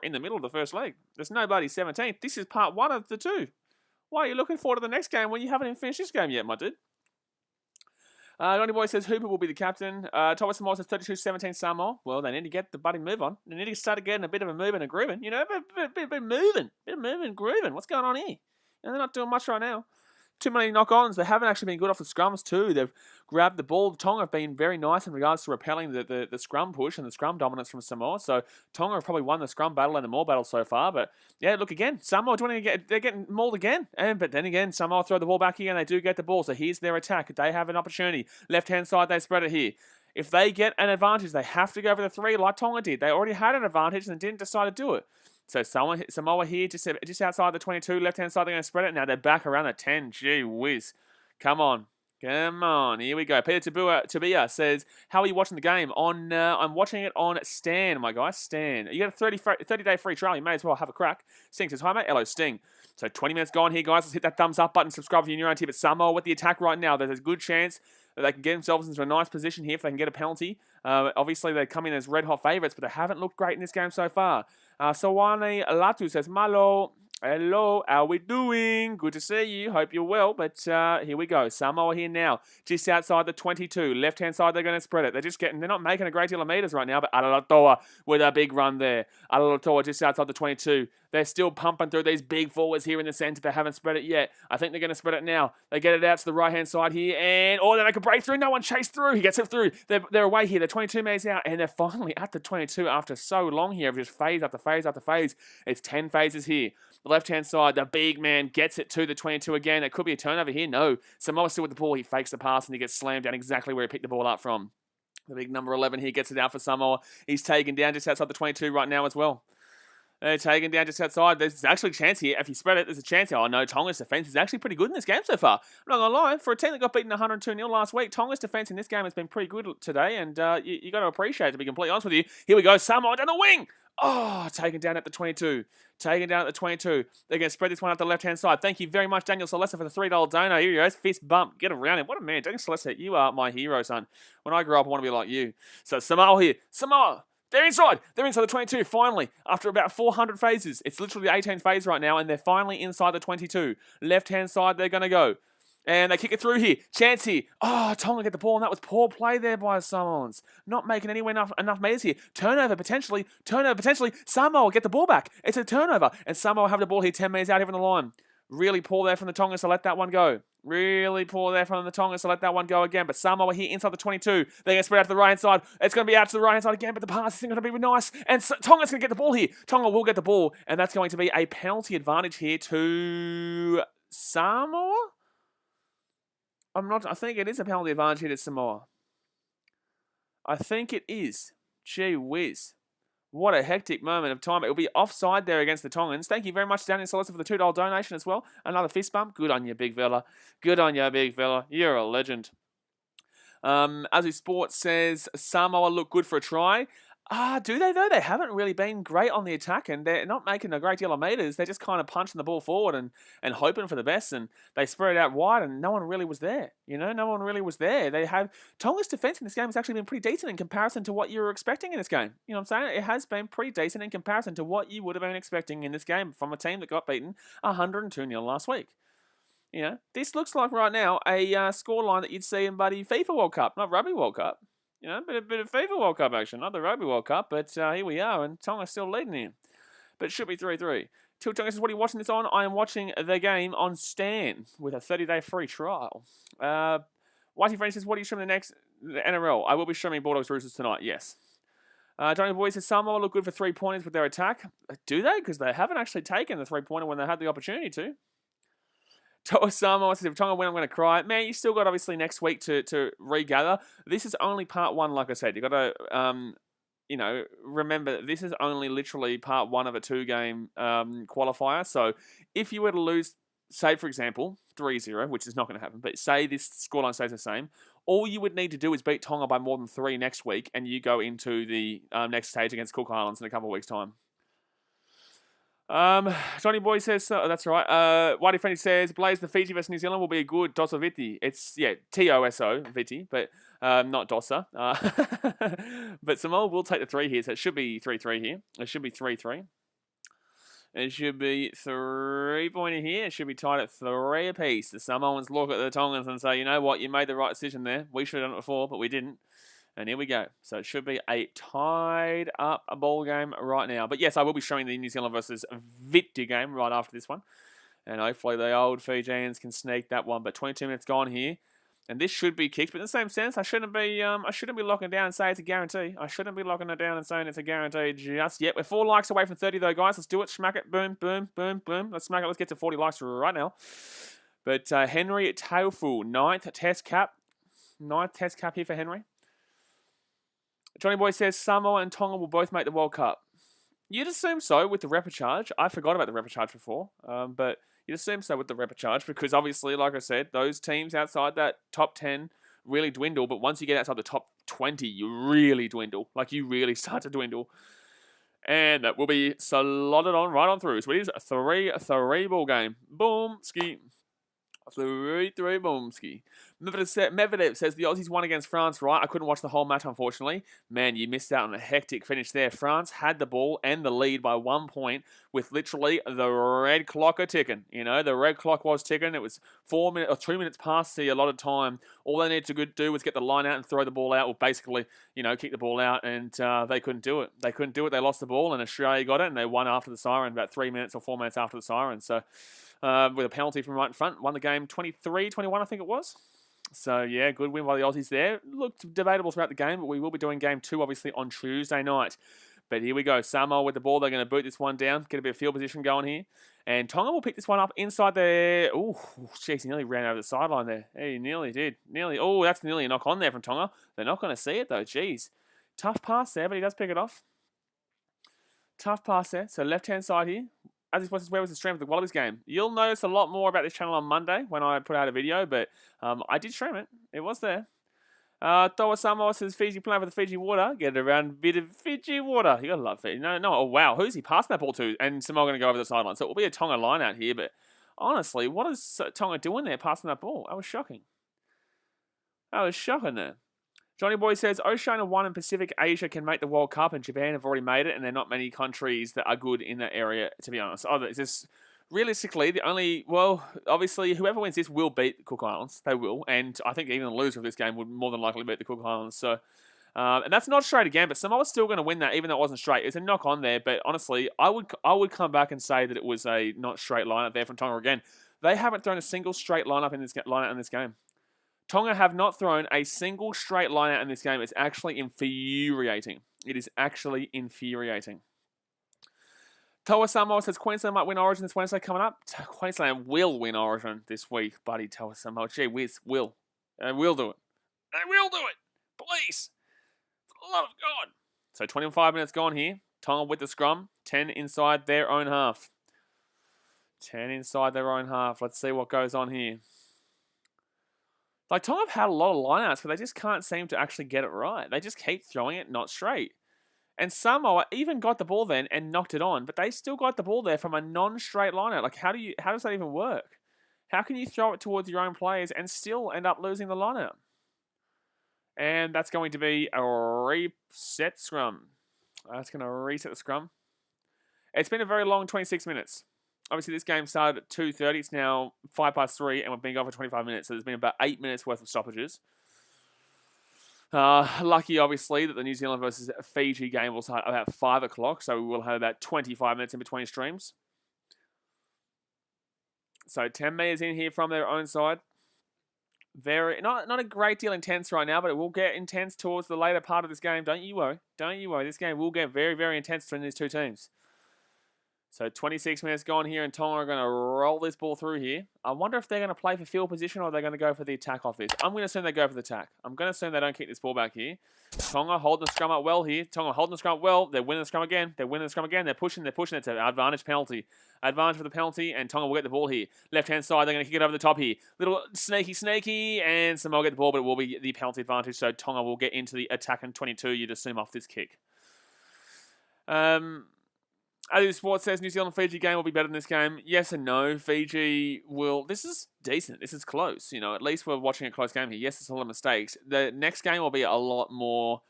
in the middle of the first leg. There's no bloody 17th. This is part 1 of the 2. Why are you looking forward to the next game when you haven't even finished this game yet, my dude? Johnny Boy says Hooper will be the captain. Thomas Samoa says 32-17 Samoa. Well, they need to get the bloody move on. They need to start getting a bit of a move and a grooving. You know, a bit moving. Bit of moving, grooving. What's going on here? And they're not doing much right now. too many knock-ons. They haven't actually been good off the scrums too. They've grabbed the ball. Tonga have been very nice in regards to repelling the scrum push and the scrum dominance from Samoa. So Tonga have probably won the scrum battle and the maul battle so far. But yeah, look again, Samoa they're getting mauled again. But then again, Samoa throw the ball back here and they do get the ball. So here's their attack. They have an opportunity. Left-hand side, they spread it here. If they get an advantage, they have to go for the 3 like Tonga did. They already had an advantage and didn't decide to do it. So Samoa here, just outside the 22, left-hand side, they're going to spread it. Now they're back around the 10. Gee whiz. Come on. Come on. Here we go. Peter Tabia says, how are you watching the game? I'm watching it on Stan, my guy. Stan. You got a 30-day free trial. You may as well have a crack. Sting says, hi, mate. Hello, Sting. So 20 minutes gone here, guys. Let's hit that thumbs up button. Subscribe if you're new around here. But Samoa with the attack right now. There's a good chance that they can get themselves into a nice position here if they can get a penalty. Obviously, they come in as red-hot favourites, but they haven't looked great in this game so far. Sawane Latu says, Malo, hello, how we doing? Good to see you. Hope you're well. But here we go. Samoa here now, just outside the 22. Left-hand side, they're going to spread it. They're not making a great deal of meters right now, but Alalotoa with a big run there. Alalotoa just outside the 22. They're still pumping through these big forwards here in the centre. They haven't spread it yet. I think they're going to spread it now. They get it out to the right-hand side here, and they make a breakthrough. No one chased through. He gets it through. They're away here. They're 22 metres out, and they're finally at the 22 after so long here of just phase after phase after phase. It's 10 phases here. The left-hand side, the big man gets it to the 22 again. It could be a turnover here. No. Samoa still with the ball. He fakes the pass, and he gets slammed down exactly where he picked the ball up from. The big number 11 here gets it out for Samoa. He's taken down just outside the 22 right now as well. They're taken down just outside. There's actually a chance here. If you spread it, there's a chance here. Oh, no, Tonga's defence is actually pretty good in this game so far. I'm not going to lie. For a team that got beaten 102-0 last week, Tonga's defence in this game has been pretty good today, and you got to appreciate it, to be completely honest with you. Here we go. Samoa down the wing. Oh, taken down at the 22. Taken down at the 22. They're going to spread this one up the left-hand side. Thank you very much, Daniel Celeste, for the $3 donor. Here he goes. Fist bump. Get around him. What a man. Daniel Celeste, you are my hero, son. When I grow up, I want to be like you. So Samoa here. Samoa. They're inside. They're inside the 22, finally. After about 400 phases. It's literally the 18th phase right now, and they're finally inside the 22. Left-hand side, they're going to go. And they kick it through here. Chance here. Oh, Tonga get the ball, and that was poor play there by the Samoans. Not making enough meters here. Turnover potentially. Samoa get the ball back. It's a turnover. And Samoa have the ball here 10 meters out here from the line. Really poor there from the Tonga, so let that one go. Really poor there from the Tonga, so let that one go again. But Samoa here inside the 22. They're going to spread out to the right-hand side. It's going to be out to the right-hand side again, but the pass isn't going to be nice. And Tonga's going to get the ball here. Tonga will get the ball, and that's going to be a penalty advantage here to Samoa? I think it is a penalty advantage here to Samoa. I think it is. Gee whiz. What a hectic moment of time. It will be offside there against the Tongans. Thank you very much, Daniel Solisa, for the $2 donation as well. Another fist bump. Good on you, big fella. Good on you, big fella. You're a legend. Azu Sports says, Samoa look good for a try. Do they though? They haven't really been great on the attack, and they're not making a great deal of meters. They're just kind of punching the ball forward and hoping for the best, and they spread it out wide, and no one really was there. No one really was there. Tonga's defense in this game has actually been pretty decent in comparison to what you were expecting in this game. You know what I'm saying? It has been pretty decent in comparison to what you would have been expecting in this game from a team that got beaten 102-0 last week. This looks like right now a scoreline that you'd see in bloody FIFA World Cup, not Rugby World Cup. A bit of FIFA World Cup action, not the Rugby World Cup, but here we are, and Tonga's still leading here. But it should be 3-3. Till Tonga says, what are you watching this on? I am watching the game on Stan with a 30-day free trial. Whitey Friend says, what are you streaming the NRL? I will be streaming Bulldogs Roosters tonight, yes. Johnny Boy says, Samoa look good for 3-pointers with their attack. Do they? Because they haven't actually taken the 3-pointer when they had the opportunity to. Samoa says, if Tonga win, I'm going to cry. Man, you still got obviously next week to regather. This is only part one, like I said. You got to, remember this is only literally part one of a 2-game qualifier. So if you were to lose, say for example, 3-0, which is not going to happen, but say this scoreline stays the same, all you would need to do is beat Tonga by more than 3 next week, and you go into the next stage against Cook Islands in a couple of weeks' time. Johnny Boy says, that's right. Whitey Friendly says, Blaze, the Fiji versus New Zealand will be a good Dosa Viti. It's, Toso Viti, but not Dosa. But Samoa will take the 3 here, so it should be 3-3 here. It should be 3-3. It should be 3-pointer here. It should be tied at 3 apiece. The Samoans look at the Tongans and say, you know what, you made the right decision there. We should have done it before, but we didn't. And here we go. So it should be a tied up ball game right now. But yes, I will be showing the New Zealand versus Viti game right after this one. And hopefully the old Fijians can sneak that one. But 22 minutes gone here. And this should be kicked, but in the same sense, I shouldn't be locking it down and saying it's a guarantee. I shouldn't be locking it down and saying it's a guarantee just yet. We're 4 likes away from 30 though, guys. Let's do it. Smack it. Boom, boom, boom, boom. Let's smack it. Let's get to 40 likes right now. But Henry Taofu, 9th test cap. 9th test cap here for Henry. Johnny Boy says Samoa and Tonga will both make the World Cup. You'd assume so with the repechage. I forgot about the repechage before, but you'd assume so with the repechage because obviously, like I said, those teams outside that top 10 really dwindle. But once you get outside the top 20, you really dwindle. Like you really start to dwindle. And that will be slotted on right on through. So it is a 3-3 ball game. Boom, ski. 3-3 boom ski. Medvedev says the Aussies won against France, right? I couldn't watch the whole match, unfortunately. Man, you missed out on a hectic finish there. France had the ball and the lead by 1 point with literally the red clock ticking. You know, the red clock was ticking. It was 4 minutes or 2 minutes past the allotted time. All they needed to do was get the line out and throw the ball out, or basically, you know, kick the ball out, and they couldn't do it. They couldn't do it. They lost the ball, and Australia got it, and they won after the siren, about 3 minutes or 4 minutes after the siren. So, with a penalty from right in front, won the game 23-21, I think it was. So, yeah, good win by the Aussies there. Looked debatable throughout the game, but we will be doing game 2, obviously, on Tuesday night. But here we go. Samoa with the ball. They're going to boot this one down, get a bit of field position going here. And Tonga will pick this one up inside there. Oh, jeez, he nearly ran over the sideline there. He nearly did. Nearly. Oh, that's nearly a knock on there from Tonga. They're not going to see it, though. Jeez. Tough pass there, but he does pick it off. Tough pass there. So, left-hand side here. As this was, where was the stream of the Wallabies game? You'll notice a lot more about this channel on Monday when I put out a video, but I did stream it. It was there. Toa Samoa says Fiji playing for the Fiji water. Get around a bit of Fiji water. You gotta love Fiji. No. Oh wow, who's he passing that ball to? And Samoa going to go over the sideline. So it will be a Tonga line out here. But honestly, what is Tonga doing there, passing that ball? That was shocking. That was shocking there. Johnny Boy says Oceania 1 and Pacific Asia can make the World Cup, and Japan have already made it, and there are not many countries that are good in that area, to be honest. It's just realistically the only, well, obviously whoever wins this will beat the Cook Islands. They will, and I think even the loser of this game would more than likely beat the Cook Islands. So, and that's not straight again, but Samoa's still going to win that, even though it wasn't straight. It's a knock on there, but honestly, I would come back and say that it was a not straight lineup there from Tonga again. They haven't thrown a single straight lineup in this game. Tonga have not thrown a single straight line out in this game. It's actually infuriating. It is actually infuriating. Toa Samoa says Queensland might win Origin this Wednesday coming up. Queensland will win Origin this week, buddy. Toa Samoa. Gee whiz, will. They will do it. They will do it. Please. For the love of God. So 25 minutes gone here. Tonga with the scrum. 10 inside their own half. 10 inside their own half. Let's see what goes on here. Like, Tonga have had a lot of lineouts, but they just can't seem to actually get it right. They just keep throwing it not straight. And Samoa even got the ball then and knocked it on, but they still got the ball there from a non-straight lineout. Like, how does that even work? How can you throw it towards your own players and still end up losing the lineout? And that's going to be a reset scrum. That's going to reset the scrum. It's been a very long 26 minutes. Obviously, this game started at 2:30. It's now 3:05, and we've been going for 25 minutes. So there's been about 8 minutes worth of stoppages. Lucky, obviously, that the New Zealand versus Fiji game will start about 5 o'clock. So we will have about 25 minutes in between streams. So 10 meters in here from their own side. Very not a great deal intense right now, but it will get intense towards the later part of this game. Don't you worry. Don't you worry. This game will get very, very intense between these two teams. So 26 minutes gone here, and Tonga are going to roll this ball through here. I wonder if they're going to play for field position or they're going to go for the attack off this. I'm going to assume they go for the attack. I'm going to assume they don't kick this ball back here. Tonga holding the scrum up well here. Tonga holding the scrum up well. They're winning the scrum again. They're winning the scrum again. They're pushing. It's an advantage penalty. Advantage for the penalty, and Tonga will get the ball here. Left-hand side, they're going to kick it over the top here. Little snaky, and Samoa will get the ball, but it will be the penalty advantage, so Tonga will get into the attack in 22, you'd assume, off this kick. Adu Sports says New Zealand-Fiji game will be better than this game. Yes and no. Fiji will... This is decent. This is close. You know, at least we're watching a close game here. Yes, there's a lot of mistakes. The next game will be a lot more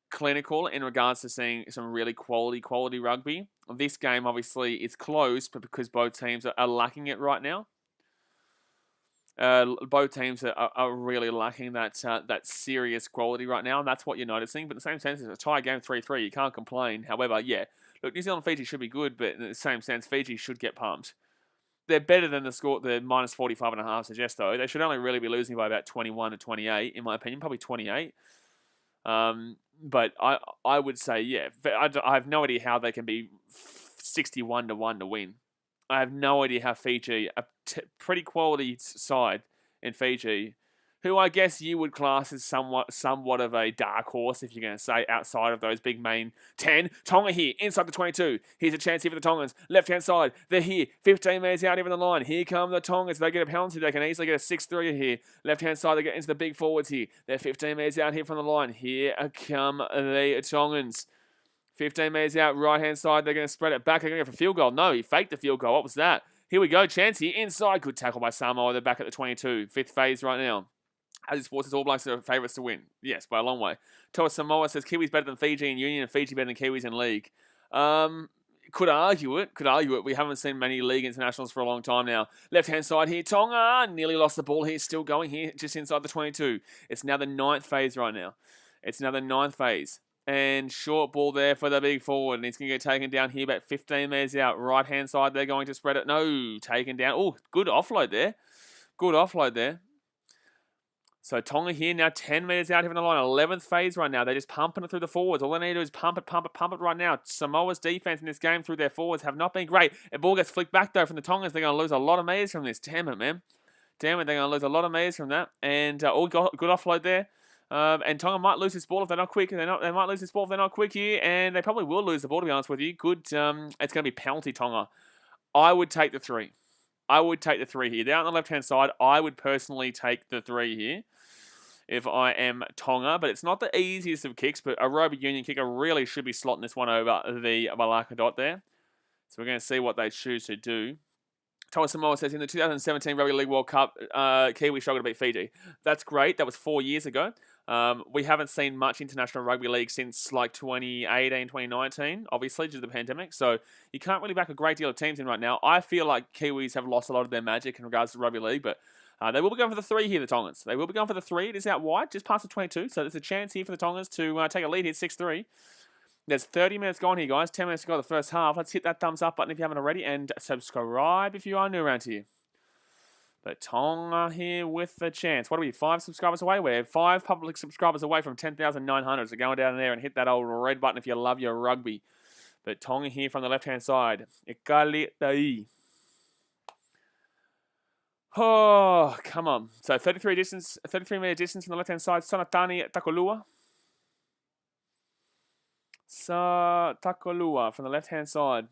clinical in regards to seeing some really quality rugby. This game, obviously, is close, but because both teams are lacking it right now. Both teams are really lacking that serious quality right now, and that's what you're noticing. But in the same sense, it's a tie game 3-3. You can't complain. However, yeah, look, New Zealand Fiji should be good, but in the same sense, Fiji should get pumped. they're better than the score, the minus 45.5 suggests, though. They should only really be losing by about 21 to 28, in my opinion, probably 28. But I would say, yeah, I have no idea how they can be 61 to 1 to win. I have no idea how Fiji, a pretty quality side in Fiji, who I guess you would class as somewhat of a dark horse, if you're going to say, outside of those big main 10. Tonga here, inside the 22. Here's a chance here for the Tongans. Left-hand side, they're here. 15 metres out even the line. Here come the Tongans. They get a penalty. They can easily get a 6-3 here. Left-hand side, they get into the big forwards here. They're 15 metres out here from the line. Here come the Tongans. 15 metres out, right-hand side. They're going to spread it back. They're going to go for field goal. No, he faked the field goal. What was that? Here we go. Chance here. Inside. Good tackle by Samoa. They're back at the 22. Fifth phase right now. As sports, it's All Blacks are favourites to win. Yes, by a long way. Toa Samoa says Kiwis better than Fiji in Union and Fiji better than Kiwis in League. Could argue it. We haven't seen many League internationals for a long time now. Left-hand side here. Tonga nearly lost the ball here. Still going here just inside the 22. It's now the 9th phase right now. And short ball there for the big forward. And he's going to get taken down here about 15 metres out. Right-hand side, they're going to spread it. No, taken down. Oh, good offload there. So Tonga here now 10 metres out here in the line. 11th phase right now. They're just pumping it through the forwards. All they need to do is pump it right now. Samoa's defence in this game through their forwards have not been great. The ball gets flicked back though from the Tongans. They're going to lose a lot of metres from this. Damn it, man. They're going to lose a lot of metres from that. And good offload there. And Tonga might lose this ball if they're not quick. They might lose this ball if they're not quick here. And they probably will lose the ball, to be honest with you. Good. It's going to be penalty Tonga. I would take the 3. Here. They're on the left-hand side. I would personally take the 3 here if I am Tonga. But it's not the easiest of kicks, but a rugby union kicker really should be slotting this one over the Malacca dot there. So we're going to see what they choose to do. Toa Samoa says, in the 2017 Rugby League World Cup, Kiwi struggled to beat Fiji. That's great. That was 4 years ago. We haven't seen much international rugby league since like 2018, 2019, obviously, due to the pandemic. So you can't really back a great deal of teams in right now. I feel like Kiwis have lost a lot of their magic in regards to rugby league, but they will be going for the 3 here, the Tongans. They will be going for the 3. It is out wide, just past the 22. So there's a chance here for the Tongans to take a lead here, 6-3. There's 30 minutes gone here, guys. 10 minutes to go the first half. Let's hit that thumbs up button if you haven't already, and subscribe if you are new around here. But Tonga here with the chance. What are we, 5 subscribers away? We're 5 public subscribers away from 10,900. So go down there and hit that old red button if you love your rugby. But Tonga here from the left-hand side. Equalizes. Oh, come on. So 33 metre distance from the left-hand side. Sonatani Takolua. Takolua from the left-hand side.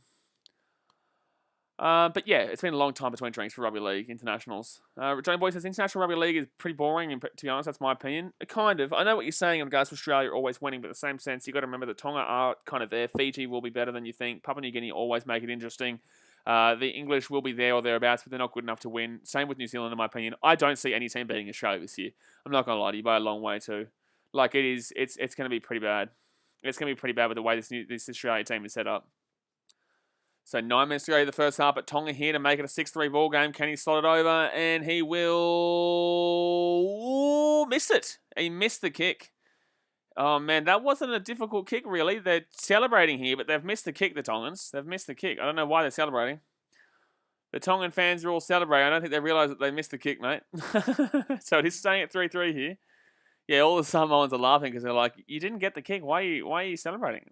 But yeah, it's been a long time between drinks for rugby league internationals. Johnny Boy says international rugby league is pretty boring, and to be honest, that's my opinion. Kind of. I know what you're saying in regards to Australia always winning, but in the same sense, you've got to remember that Tonga are kind of there. Fiji will be better than you think. Papua New Guinea always make it interesting. The English will be there or thereabouts, but they're not good enough to win. Same with New Zealand, in my opinion. I don't see any team beating Australia this year. I'm not going to lie to you, by a long way too. Like it's going to be pretty bad. It's going to be pretty bad with the way this Australia team is set up. So 9 minutes to go the first half, but Tonga here to make it a 6-3 ball game. Can he slot it over? And he will miss it. He missed the kick. Oh, man, that wasn't a difficult kick, really. They're celebrating here, but they've missed the kick, the Tongans. They've missed the kick. I don't know why they're celebrating. The Tongan fans are all celebrating. I don't think they realise that they missed the kick, mate. So it is staying at 3-3 here. Yeah, all the Samoans are laughing because they're like, you didn't get the kick. Why are you celebrating?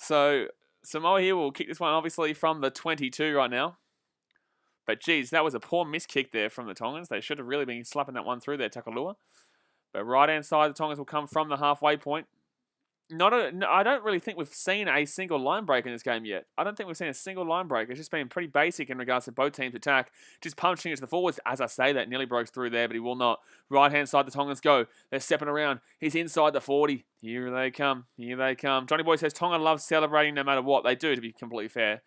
So Samoa here will kick this one, obviously, from the 22 right now. But, geez, that was a poor miss kick there from the Tongans. They should have really been slapping that one through there, Takalua. But right-hand side, the Tongans will come from the halfway point. I don't really think we've seen a single line break in this game yet. I don't think we've seen a single line break. It's just been pretty basic in regards to both teams' attack. Just punching into the forwards. As I say, that nearly broke through there, but he will not. Right-hand side, the Tongans go. They're stepping around. He's inside the 40. Here they come. Johnny Boy says Tonga loves celebrating no matter what. They do, to be completely fair.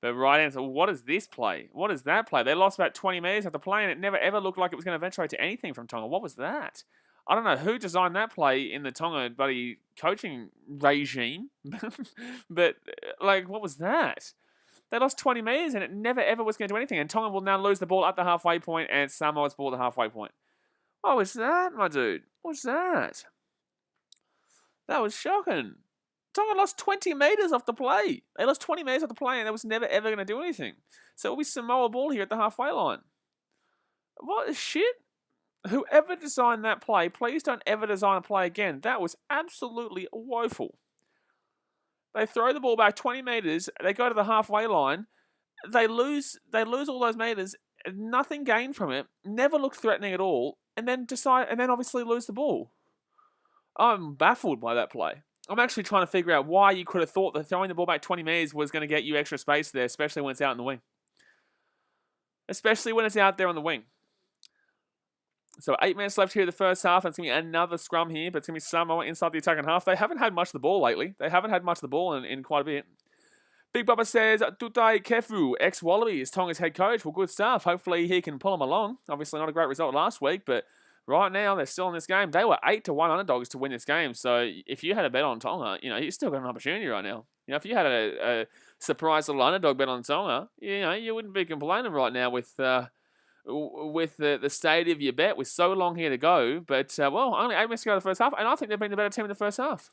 But right-hand side, what is this play? What is that play? They lost about 20 metres after play, and it never ever looked like it was going to eventuate to anything from Tonga. What was that? I don't know who designed that play in the Tonga buddy coaching regime, but like, what was that? They lost 20 metres and it never ever was going to do anything. And Tonga will now lose the ball at the halfway point and Samoa's ball at the halfway point. What was that, my dude? What was that? That was shocking. Tonga lost 20 metres off the play. They lost 20 metres off the play, and they was never, ever going to do anything. So it'll be Samoa ball here at the halfway line. What the shit? Whoever designed that play, please don't ever design a play again. That was absolutely woeful. They throw the ball back 20 metres. They go to the halfway line. They lose all those metres. Nothing gained from it. Never looked threatening at all. And then obviously lose the ball. I'm baffled by that play. I'm actually trying to figure out why you could have thought that throwing the ball back 20 metres was going to get you extra space there, especially when it's out in the wing. Especially when it's out there on the wing. So 8 minutes left here in the first half, and it's going to be another scrum here, but it's going to be Samoa inside the attacking half. They haven't had much of the ball lately. They haven't had much of the ball in quite a bit. Big Bubba says, Tutai Kefu, ex-Wallaby, is Tonga's head coach. Well, good stuff. Hopefully he can pull them along. Obviously not a great result last week, but right now they're still in this game. They were 8-1 underdogs to win this game. So if you had a bet on Tonga, you still got an opportunity right now. If you had a surprise little underdog bet on Tonga, you wouldn't be complaining right now with the state of your bet with so long here to go. But, only 8 minutes to go in the first half, and I think they've been the better team in the first half.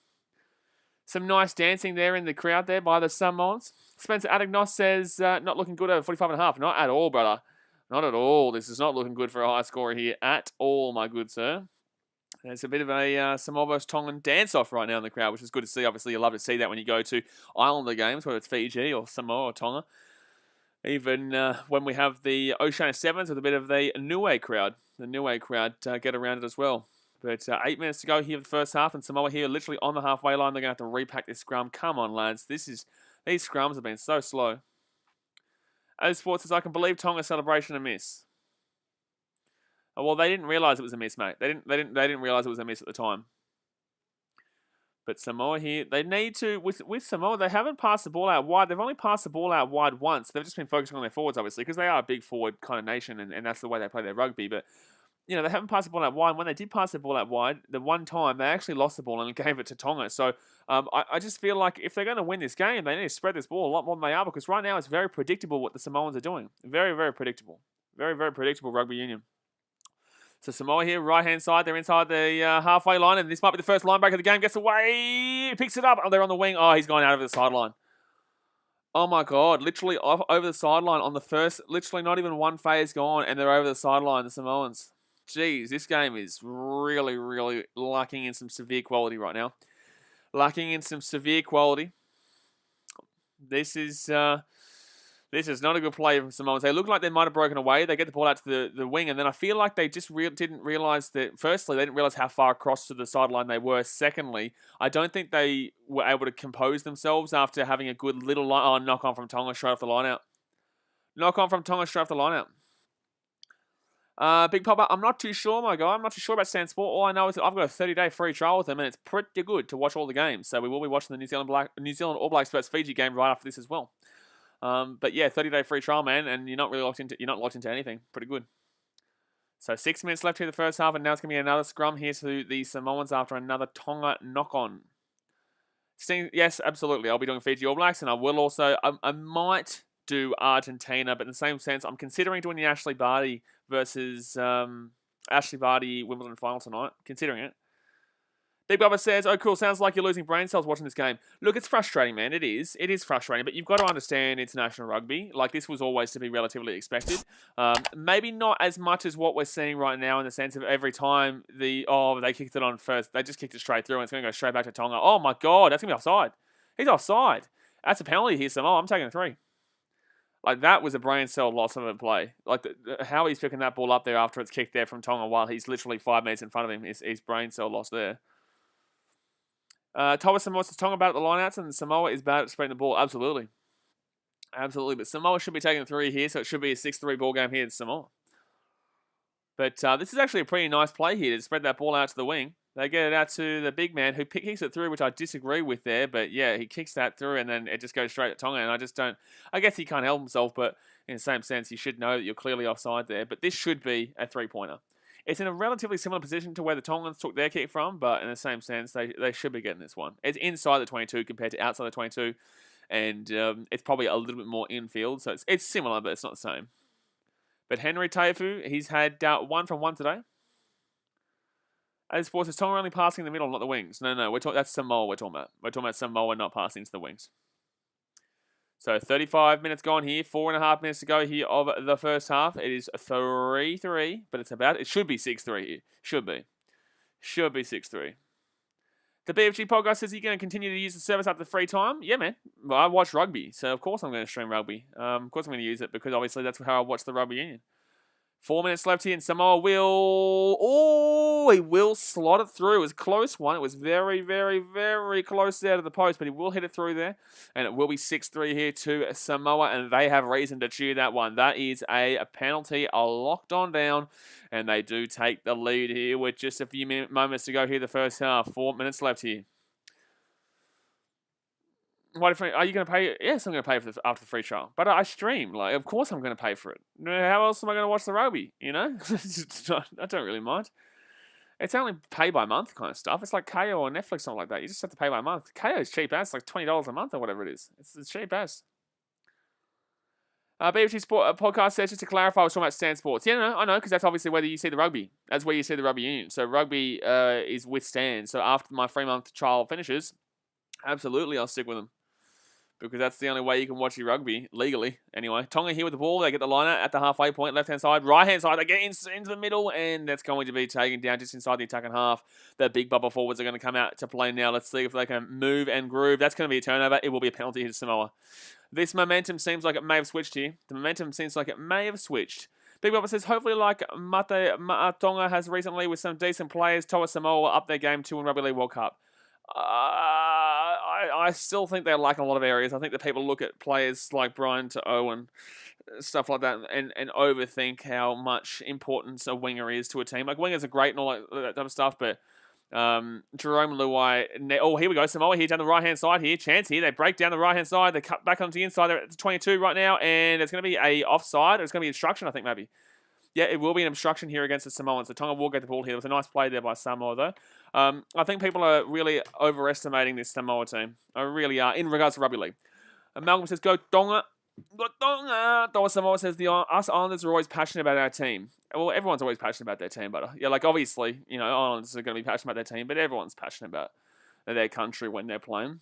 Some nice dancing there in the crowd there by the Samoans. Spencer Adagnos says, not looking good over 45.5. Not at all, brother. Not at all. This is not looking good for a high scorer here at all, my good sir. There's a bit of a Samoa vs Tongan dance-off right now in the crowd, which is good to see. Obviously, you love to see that when you go to Islander games, whether it's Fiji or Samoa or Tonga. Even when we have the Oceania Sevens with a bit of the Niue crowd. The Niue crowd get around it as well. But 8 minutes to go here for the first half, and Samoa here literally on the halfway line. They're going to have to repack this scrum. Come on, lads. These scrums have been so slow. As Sports says, I can believe Tonga's celebration a miss. Oh, well, they didn't realise it was a miss, mate. They didn't realise it was a miss at the time. But Samoa here, they need to, with Samoa, they haven't passed the ball out wide. They've only passed the ball out wide once. They've just been focusing on their forwards, obviously, because they are a big forward kind of nation, and that's the way they play their rugby. But they haven't passed the ball out wide. When they did pass the ball out wide, the one time, they actually lost the ball and gave it to Tonga. So I just feel like if they're going to win this game, they need to spread this ball a lot more than they are, because right now it's very predictable what the Samoans are doing. Very, very predictable. Very, very predictable rugby union. So Samoa here, right-hand side. They're inside the halfway line, and this might be the first line break of the game. Gets away, picks it up. Oh, they're on the wing. Oh, he's gone out over the sideline. Oh, my God. Literally over the sideline on the first, literally not even one phase gone, and they're over the sideline, the Samoans. Jeez, this game is really, really lacking in some severe quality right now. Lacking in some severe quality. This is not a good play from Samoans. They look like they might have broken away. They get the ball out to the wing, and then I feel like they just didn't realise that, firstly, they didn't realise how far across to the sideline they were. Secondly, I don't think they were able to compose themselves after having a good little knock on from Tonga straight off the line out. Knock on from Tonga straight off the line out. Big Papa, I'm not too sure, my guy. I'm not too sure about Sand Sport. All I know is that I've got a 30-day free trial with them, and it's pretty good to watch all the games. So we will be watching the New Zealand All Blacks vs Fiji game right after this as well. But yeah, 30-day free trial, man, and you're not locked into anything. Pretty good. So 6 minutes left here in the first half, and now it's going to be another scrum here to the Samoans after another Tonga knock-on. Yes, absolutely. I'll be doing Fiji All Blacks, and I will also, I might do Argentina, but in the same sense, I'm considering doing the Ashley Barty versus Ashley Barty Wimbledon final tonight. Considering it. Big Bubba says, oh, cool. Sounds like you're losing brain cells watching this game. Look, it's frustrating, man. It is. It is frustrating. But you've got to understand international rugby. Like, this was always to be relatively expected. Maybe not as much as what we're seeing right now in the sense of every time they kicked it on first. They just kicked it straight through and it's going to go straight back to Tonga. Oh, my God. That's going to be offside. He's offside. That's a penalty here, Samoa. I'm taking a 3. Like, that was a brain cell loss of a play. Like, how he's picking that ball up there after it's kicked there from Tonga while he's literally 5 meters in front of him is brain cell loss there. Thomas Samoa says Tonga bad at the lineouts and Samoa is bad at spreading the ball. Absolutely. Absolutely. But Samoa should be taking the 3 here, so it should be a 6-3 ball game here in Samoa. But this is actually a pretty nice play here to spread that ball out to the wing. They get it out to the big man who kicks it through, which I disagree with there. But yeah, he kicks that through and then it just goes straight at Tonga. And I guess he can't help himself, but in the same sense, you should know that you're clearly offside there. But this should be a 3-pointer. It's in a relatively similar position to where the Tongans took their kick from, but in the same sense, they should be getting this one. It's inside the 22 compared to outside the 22, and it's probably a little bit more infield, so it's similar, but it's not the same. But Henry Taifu, he's had 1 from 1 today. As sports is Tonga only passing in the middle, not the wings. No. That's Samoa we're talking about. We're talking about Samoa not passing to the wings. So 35 minutes gone here. 4.5 minutes to go here of the first half. It is 3-3, but it should be 6-3 here. Should be 6-3. The BFG podcast says you're going to continue to use the service after the free time. Yeah, man. Well, I watch rugby, so of course I'm going to stream rugby. Of course I'm going to use it because obviously that's how I watch the rugby union. 4 minutes left here, and Samoa will... Oh, he will slot it through. It was a close one. It was very, very, very close there to the post, but he will hit it through there. And it will be 6-3 here to Samoa, and they have reason to cheer that one. That is a penalty, locked on down, and they do take the lead here with just a few moments to go here the first half. 4 minutes left here. Are you going to pay? Yes, I'm going to pay for this after the free trial. But I stream. Of course I'm going to pay for it. How else am I going to watch the rugby? I don't really mind. It's only pay by month kind of stuff. It's like KO or Netflix, something like that. You just have to pay by month. KO is cheap as. It's like $20 a month or whatever it is. It's cheap as. BFG Sport podcast says, just to clarify, I was talking about Stand Sports. Yeah, no, I know, because that's obviously where you see the rugby. That's where you see the rugby union. So rugby is with Stand. So after my 3-month trial finishes, absolutely I'll stick with them. Because that's the only way you can watch your rugby, legally. Anyway, Tonga here with the ball. They get the line out at the halfway point, left-hand side, right-hand side. They get into the middle, and that's going to be taken down just inside the attacking half. The big bubble forwards are going to come out to play now. Let's see if they can move and groove. That's going to be a turnover. It will be a penalty to Samoa. This momentum seems like it may have switched here. The momentum seems like it may have switched. Big Bubba says, hopefully like Tonga has recently with some decent players, Toa Samoa will up their game to win Rugby League World Cup. I still think they lack in a lot of areas. I think that people look at players like Brian To'o and stuff like that and overthink how much importance a winger is to a team. Like, wingers are great and all that type of stuff, but Jerome Luai... Oh, here we go. Samoa here down the right-hand side here. Chance here. They break down the right-hand side. They cut back onto the inside. They're at the 22 right now, and it's going to be a offside. It's going to be obstruction, I think, maybe. Yeah, it will be an obstruction here against the Samoans. So Tonga will get the ball here. It was a nice play there by Samoa, though. I think people are really overestimating this Samoa team. I really are, in regards to Rugby League. Malcolm says, go Tonga. Go Tonga. Toa Samoa says, us Islanders are always passionate about our team. Well, everyone's always passionate about their team, but yeah, like obviously, Islanders are going to be passionate about their team, but everyone's passionate about their country when they're playing.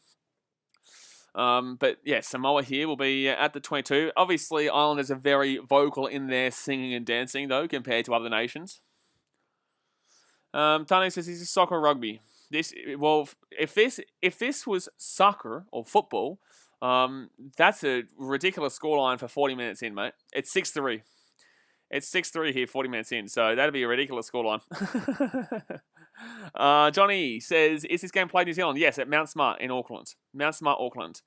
But yeah, Samoa here will be at the 22. Obviously, Islanders are very vocal in their singing and dancing, though, compared to other nations. Tane says, is this soccer or rugby? If this was soccer or football, that's a ridiculous scoreline for 40 minutes in, mate. It's 6-3. It's 6-3 here, 40 minutes in, so that'd be a ridiculous scoreline. Johnny says, is this game played in New Zealand? Yes, at Mount Smart in Auckland. Mount Smart, Auckland.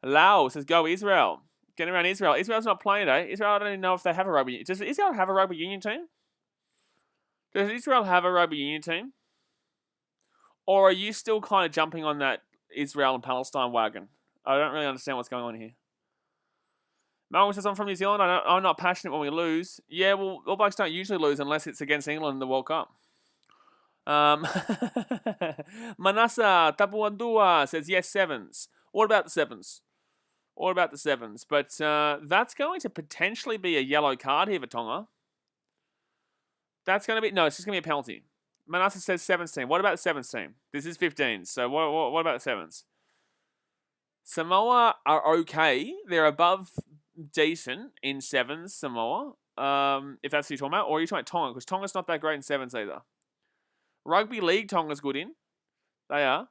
Lau says, go Israel. Getting around Israel. Israel's not playing today. Israel, I don't even know if they have a rugby. Does Israel have a rugby union team? Does Israel have a rugby union team? Or are you still kind of jumping on that Israel and Palestine wagon? I don't really understand what's going on here. Malcolm says, I'm from New Zealand. I'm not passionate when we lose. Yeah, well, All Blacks don't usually lose unless it's against England in the World Cup. Manasa Tapuandua says, yes, sevens. What about the sevens? What about the sevens? But that's going to potentially be a yellow card here for Tonga. That's going to be... No, it's just going to be a penalty. Manasa says 17. What about the sevens team? This is 15. So what about the sevens? Samoa are okay. They're above decent in sevens, Samoa. If that's what you're talking about. Or are you talking about Tonga? Because Tonga's not that great in sevens either. Rugby League, Tonga's good in. They are.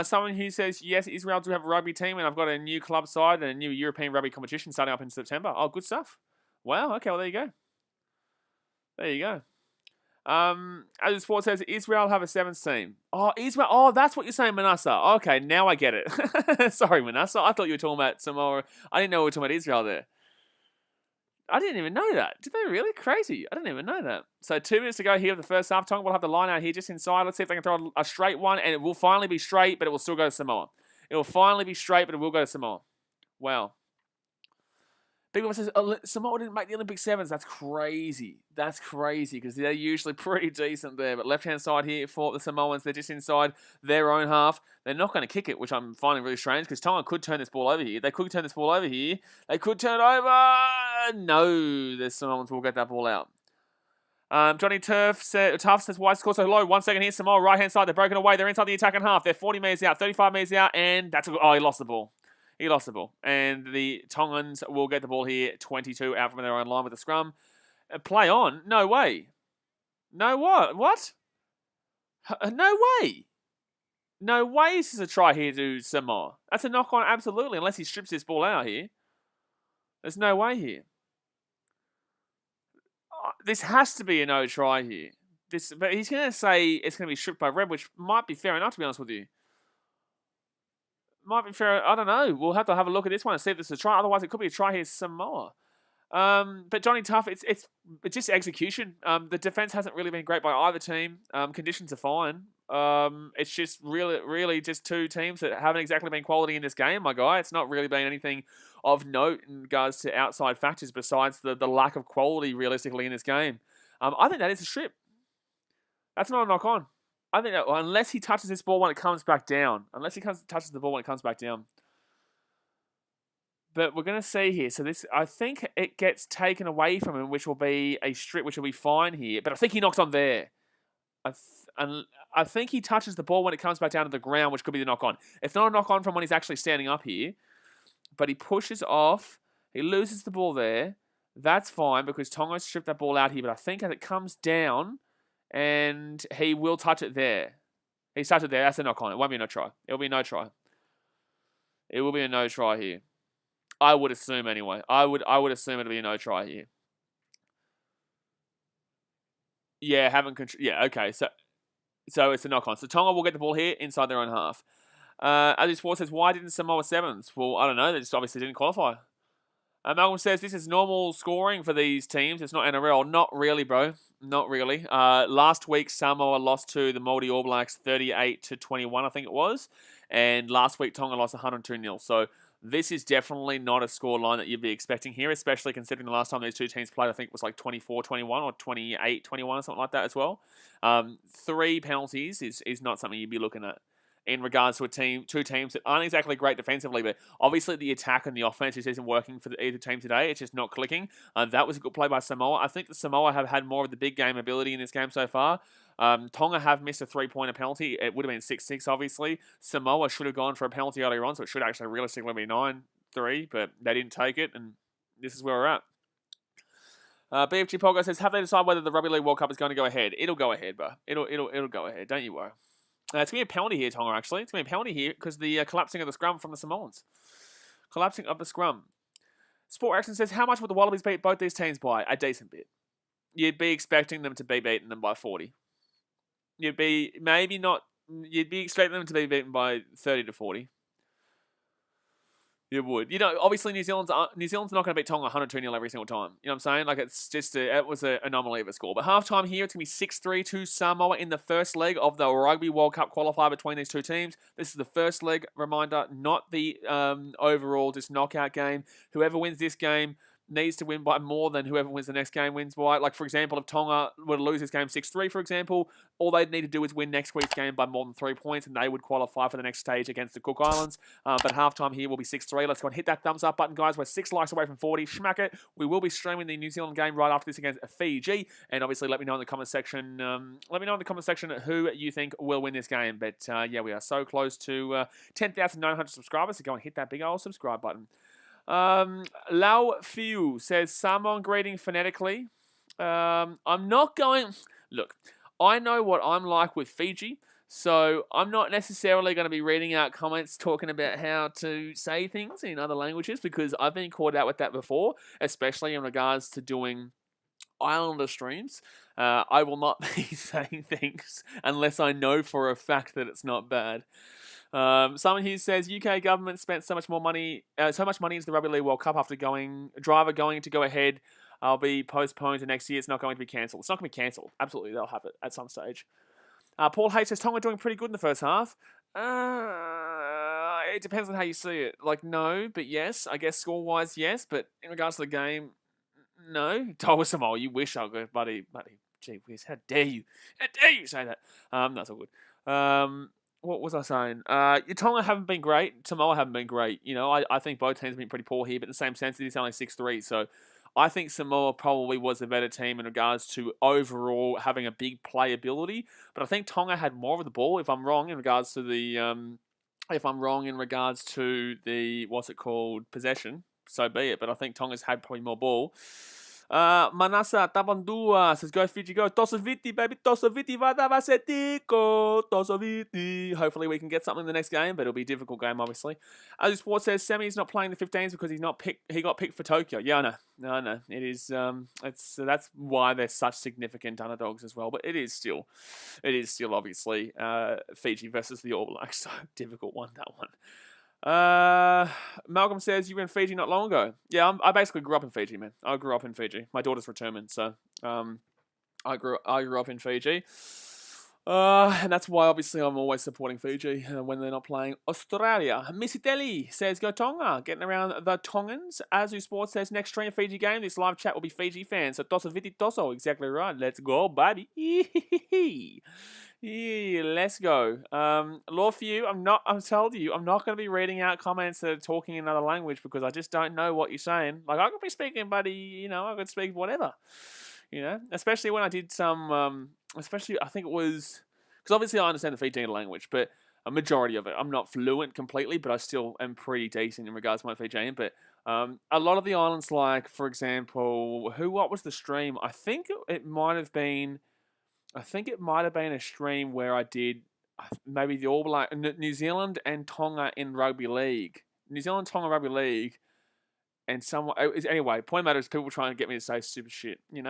Someone who says, yes, Israel do have a rugby team, and I've got a new club side and a new European rugby competition starting up in September. Oh, good stuff. Wow, okay, well, there you go. There you go. As the sport says, Israel have a sevens team. Oh, Israel. Oh, that's what you're saying, Manasa. Okay, now I get it. Sorry, Manasa. I thought you were talking about Samoa. I didn't know we were talking about Israel there. I didn't even know that. Did they really? Crazy. I didn't even know that. So 2 minutes to go here of the first half. Tonga will have the line out here just inside. Let's see if they can throw a straight one. And it will finally be straight, but it will still go to Samoa. It will finally be straight, but it will go to Samoa. Wow. Big One says, Samoa didn't make the Olympic sevens. That's crazy. That's crazy because they're usually pretty decent there. But left-hand side here for the Samoans, they're just inside their own half. They're not going to kick it, which I'm finding really strange because Tonga could turn this ball over here. They could turn this ball over here. They could turn it over. No, the Samoans will get that ball out. Johnny Tough says, why is the score so low? 1 second here, Samoa, right-hand side. They're broken away. They're inside the attacking half. They're 40 metres out, 35 metres out, and that's... he lost the ball. He lost the ball. And the Tongans will get the ball here, 22 out from their own line with the scrum. Play on? No way. No what? What? No way. No way this is a try here to Samoa. That's a knock-on, absolutely, unless he strips this ball out here. There's no way here. This has to be a no try here. But he's going to say it's going to be stripped by red, which might be fair enough, to be honest with you. Might be fair. I don't know. We'll have to have a look at this one and see if this is a try. Otherwise, it could be a try here, Samoa. But Johnny Tough, it's just execution. The defense hasn't really been great by either team. Conditions are fine. It's just really just two teams that haven't exactly been quality in this game, my guy. It's not really been anything of note in regards to outside factors besides the lack of quality realistically in this game. I think that is a strip. That's not a knock on. I think that unless he touches this ball when it comes back down. Unless he touches the ball when it comes back down. But we're going to see here. So this, I think it gets taken away from him, which will be a strip, which will be fine here. But I think he knocks on there. I think he touches the ball when it comes back down to the ground, which could be the knock on. It's not a knock on from when he's actually standing up here. But he pushes off. He loses the ball there. That's fine because Tonga stripped that ball out here. But I think as it comes down, and he will touch it there. He's touched it there. That's a knock on. It won't be a no try. It'll be a no try. It will be a no try here. I would assume anyway. I would assume it'll be a no try here. Yeah, okay. So it's a knock on. So Tonga will get the ball here inside their own half. Adi Sports says, why didn't Samoa sevens? Well, I don't know. They just obviously didn't qualify. Malcolm says, this is normal scoring for these teams. It's not NRL. Not really, bro. Not really. Last week, Samoa lost to the Māori All Blacks 38-21, I think it was. And last week, Tonga lost 102-0. So this is definitely not a scoreline that you'd be expecting here, especially considering the last time these two teams played, I think it was like 24-21 or 28-21 or something like that as well. 3 penalties is not something you'd be looking at in regards to two teams that aren't exactly great defensively, but obviously the attack and the offense just isn't working for either team today. It's just not clicking. That was a good play by Samoa. I think the Samoa have had more of the big game ability in this game so far. Tonga have missed a 3-pointer penalty. It would have been 6-6, obviously. Samoa should have gone for a penalty earlier on, so it should actually realistically be 9-3, but they didn't take it, and this is where we're at. BFG Pogo says, have they decided whether the Rugby League World Cup is going to go ahead? It'll go ahead, bro. It'll go ahead. Don't you worry. It's going to be a penalty here, Tonga, actually. It's going to be a penalty here because the collapsing of the scrum from the Samoans. Collapsing of the scrum. Sport Action says, how much would the Wallabies beat both these teams by? A decent bit. You'd be expecting them to be beating them by 40. You'd be expecting them to be beaten by 30-40. You would. Obviously New Zealand's not going to beat Tonga 102-0 every single time. You know what I'm saying? Like, it's just it was an anomaly of a score. But halftime here, it's going to be 6-3 to Samoa in the first leg of the Rugby World Cup qualifier between these two teams. This is the first leg, reminder, not the overall just knockout game. Whoever wins this game needs to win by more than whoever wins the next game wins by. Like, for example, if Tonga were to lose this game 6-3, for example, all they'd need to do is win next week's game by more than 3 points, and they would qualify for the next stage against the Cook Islands. But halftime here will be 6-3. Let's go and hit that thumbs up button, guys. We're 6 likes away from 40. Smack it. We will be streaming the New Zealand game right after this against Fiji. And obviously, let me know in the comment section. Who you think will win this game. But yeah, we are so close to 10,900 subscribers. So go and hit that big old subscribe button. Lau Fiu says, Samoan greeting phonetically. I'm not going... Look, I know what I'm like with Fiji, so I'm not necessarily going to be reading out comments talking about how to say things in other languages because I've been caught out with that before, especially in regards to doing Islander streams. I will not be saying things unless I know for a fact that it's not bad. Someone here says UK government spent so much money into the Rugby League World Cup after driver going to go ahead. I'll be postponed to next year. It's not going to be cancelled. It's not going to be cancelled. Absolutely, they'll have it at some stage. Paul H says Tonga doing pretty good in the first half. It depends on how you see it. Like, no, but yes. I guess score-wise, yes. But in regards to the game, no. Tonga Samoa, you wish I could, buddy. Gee whiz, how dare you? How dare you say that? That's all good. What was I saying? Tonga haven't been great. Samoa haven't been great. I think both teams have been pretty poor here, but in the same sense, it's only 6-3. So I think Samoa probably was a better team in regards to overall having a big playability, but I think Tonga had more of the ball. If I'm wrong in regards to what's it called, possession, so be it. But I think Tonga's had probably more ball. Manasa Tabandua says, go Fiji, go. Tosaviti, baby. Tosaviti, Vadavasetico. Tosaviti. Hopefully we can get something in the next game, but it'll be a difficult game, obviously. As Sports says, Semi's not playing the 15s because he got picked for Tokyo. Yeah, I know. It is, that's why they're such significant underdogs as well. But it is still obviously Fiji versus the All Blacks. So difficult one, that one. Malcolm says you were in Fiji not long ago. Yeah, I basically grew up in Fiji, man. I grew up in Fiji. My daughter's returning, so I grew up in Fiji. And that's why obviously I'm always supporting Fiji when they're not playing Australia. Missitelli says go Tonga, getting around the Tongans. Azu Sports says next stream Fiji game. This live chat will be Fiji fans. So Tosa Viti Toso, exactly right. Let's go, baby. Yeah, let's go. Law for you, I'm telling you, I'm not going to be reading out comments that are talking in another language because I just don't know what you're saying. Like, I could be speaking, buddy, I could speak whatever, especially when I did some, especially, I think it was, because obviously I understand the Fijian language, but a majority of it, I'm not fluent completely, but I still am pretty decent in regards to my Fijian, but a lot of the islands, like, for example, what was the stream? I think it might have been a stream where I did maybe the All Black, New Zealand and Tonga in rugby league. New Zealand, Tonga rugby league. And anyway, point of matter is people trying to get me to say stupid shit, Big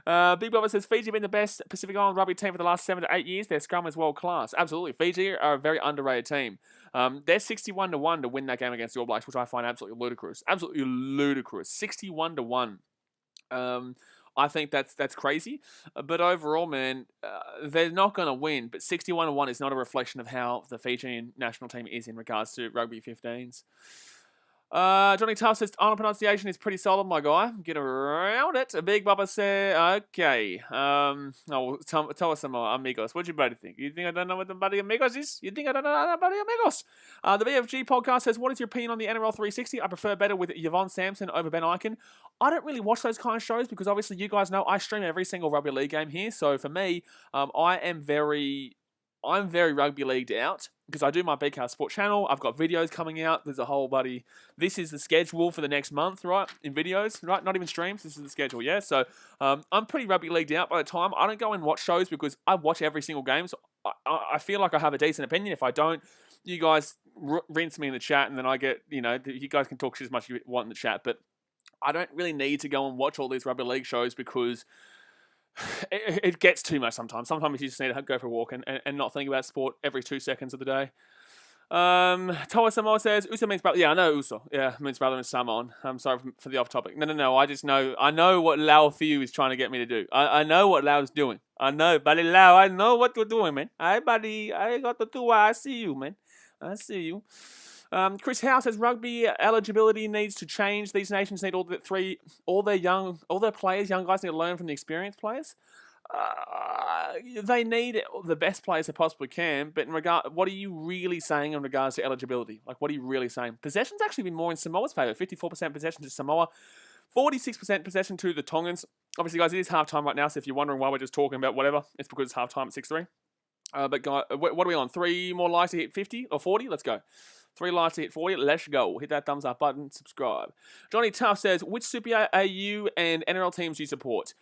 Bubba says, Fiji have been the best Pacific Island rugby team for the last 7 to 8 years. Their scrum is world class. Absolutely. Fiji are a very underrated team. They're 61-1 to win that game against the All Blacks, which I find absolutely ludicrous. Absolutely ludicrous. 61-1. I think that's crazy. But overall, man, they're not going to win. But 61-1 is not a reflection of how the Fijian national team is in regards to rugby 15s. Johnny Tuff says, Island pronunciation is pretty solid, my guy. Get around it. Big Bubba said, okay. Tell us some more, amigos. What do you buddy think? You think I don't know what the buddy amigos is? You think I don't know what the buddy amigos? The BFG podcast says, what is your opinion on the NRL 360? I prefer better with Yvonne Sampson over Ben Eichen. I don't really watch those kind of shows because obviously you guys know I stream every single rugby league game here. So for me, I'm very rugby leagued out because I do my BKR Sport channel. I've got videos coming out. There's a whole buddy. This is the schedule for the next month, right? In videos, right? Not even streams. This is the schedule, yeah? So I'm pretty rugby leagued out by the time. I don't go and watch shows because I watch every single game. So I feel like I have a decent opinion. If I don't, you guys rinse me in the chat and then I get, you guys can talk shit as much as you want in the chat. But I don't really need to go and watch all these rugby league shows because it gets too much sometimes. Sometimes you just need to go for a walk and not think about sport every 2 seconds of the day. Toa Samoa says, Uso means brother. Yeah, I know Uso. Yeah, means brother in Samoan. I'm sorry for the off topic. No. I know what Lau Fiu is trying to get me to do. I know what Lau's doing. I know, buddy Lau. I know what you're doing, man. Hi, buddy. I got to do. I see you, man. I see you. Chris Howe says rugby eligibility needs to change. These nations need all their players, young guys need to learn from the experienced players. They need the best players they possibly can, but what are you really saying in regards to eligibility? Like, what are you really saying? Possession's actually been more in Samoa's favour. 54% possession to Samoa, 46% possession to the Tongans. Obviously, guys, it is half-time right now, so if you're wondering why we're just talking about whatever, it's because it's half-time at 6-3. But guys, what are we on? 3 more likes to hit 50 or 40? Let's go. 3 likes to hit 40. Let's go. Hit that thumbs up button. Subscribe. Johnny Tuff says, which Super AU and NRL teams do you support?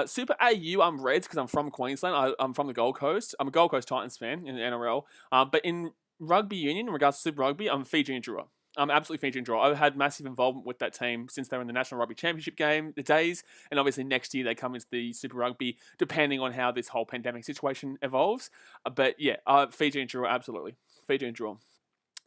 Super AU, I'm Reds because I'm from Queensland. I'm from the Gold Coast. I'm a Gold Coast Titans fan in the NRL. But in rugby union, in regards to Super Rugby, I'm Fiji and Drua. I'm absolutely Fiji and Drua. I've had massive involvement with that team since they were in the National Rugby Championship game, the days, and obviously next year they come into the Super Rugby, depending on how this whole pandemic situation evolves. But yeah, Fiji and Drua, absolutely. Fiji and Drua.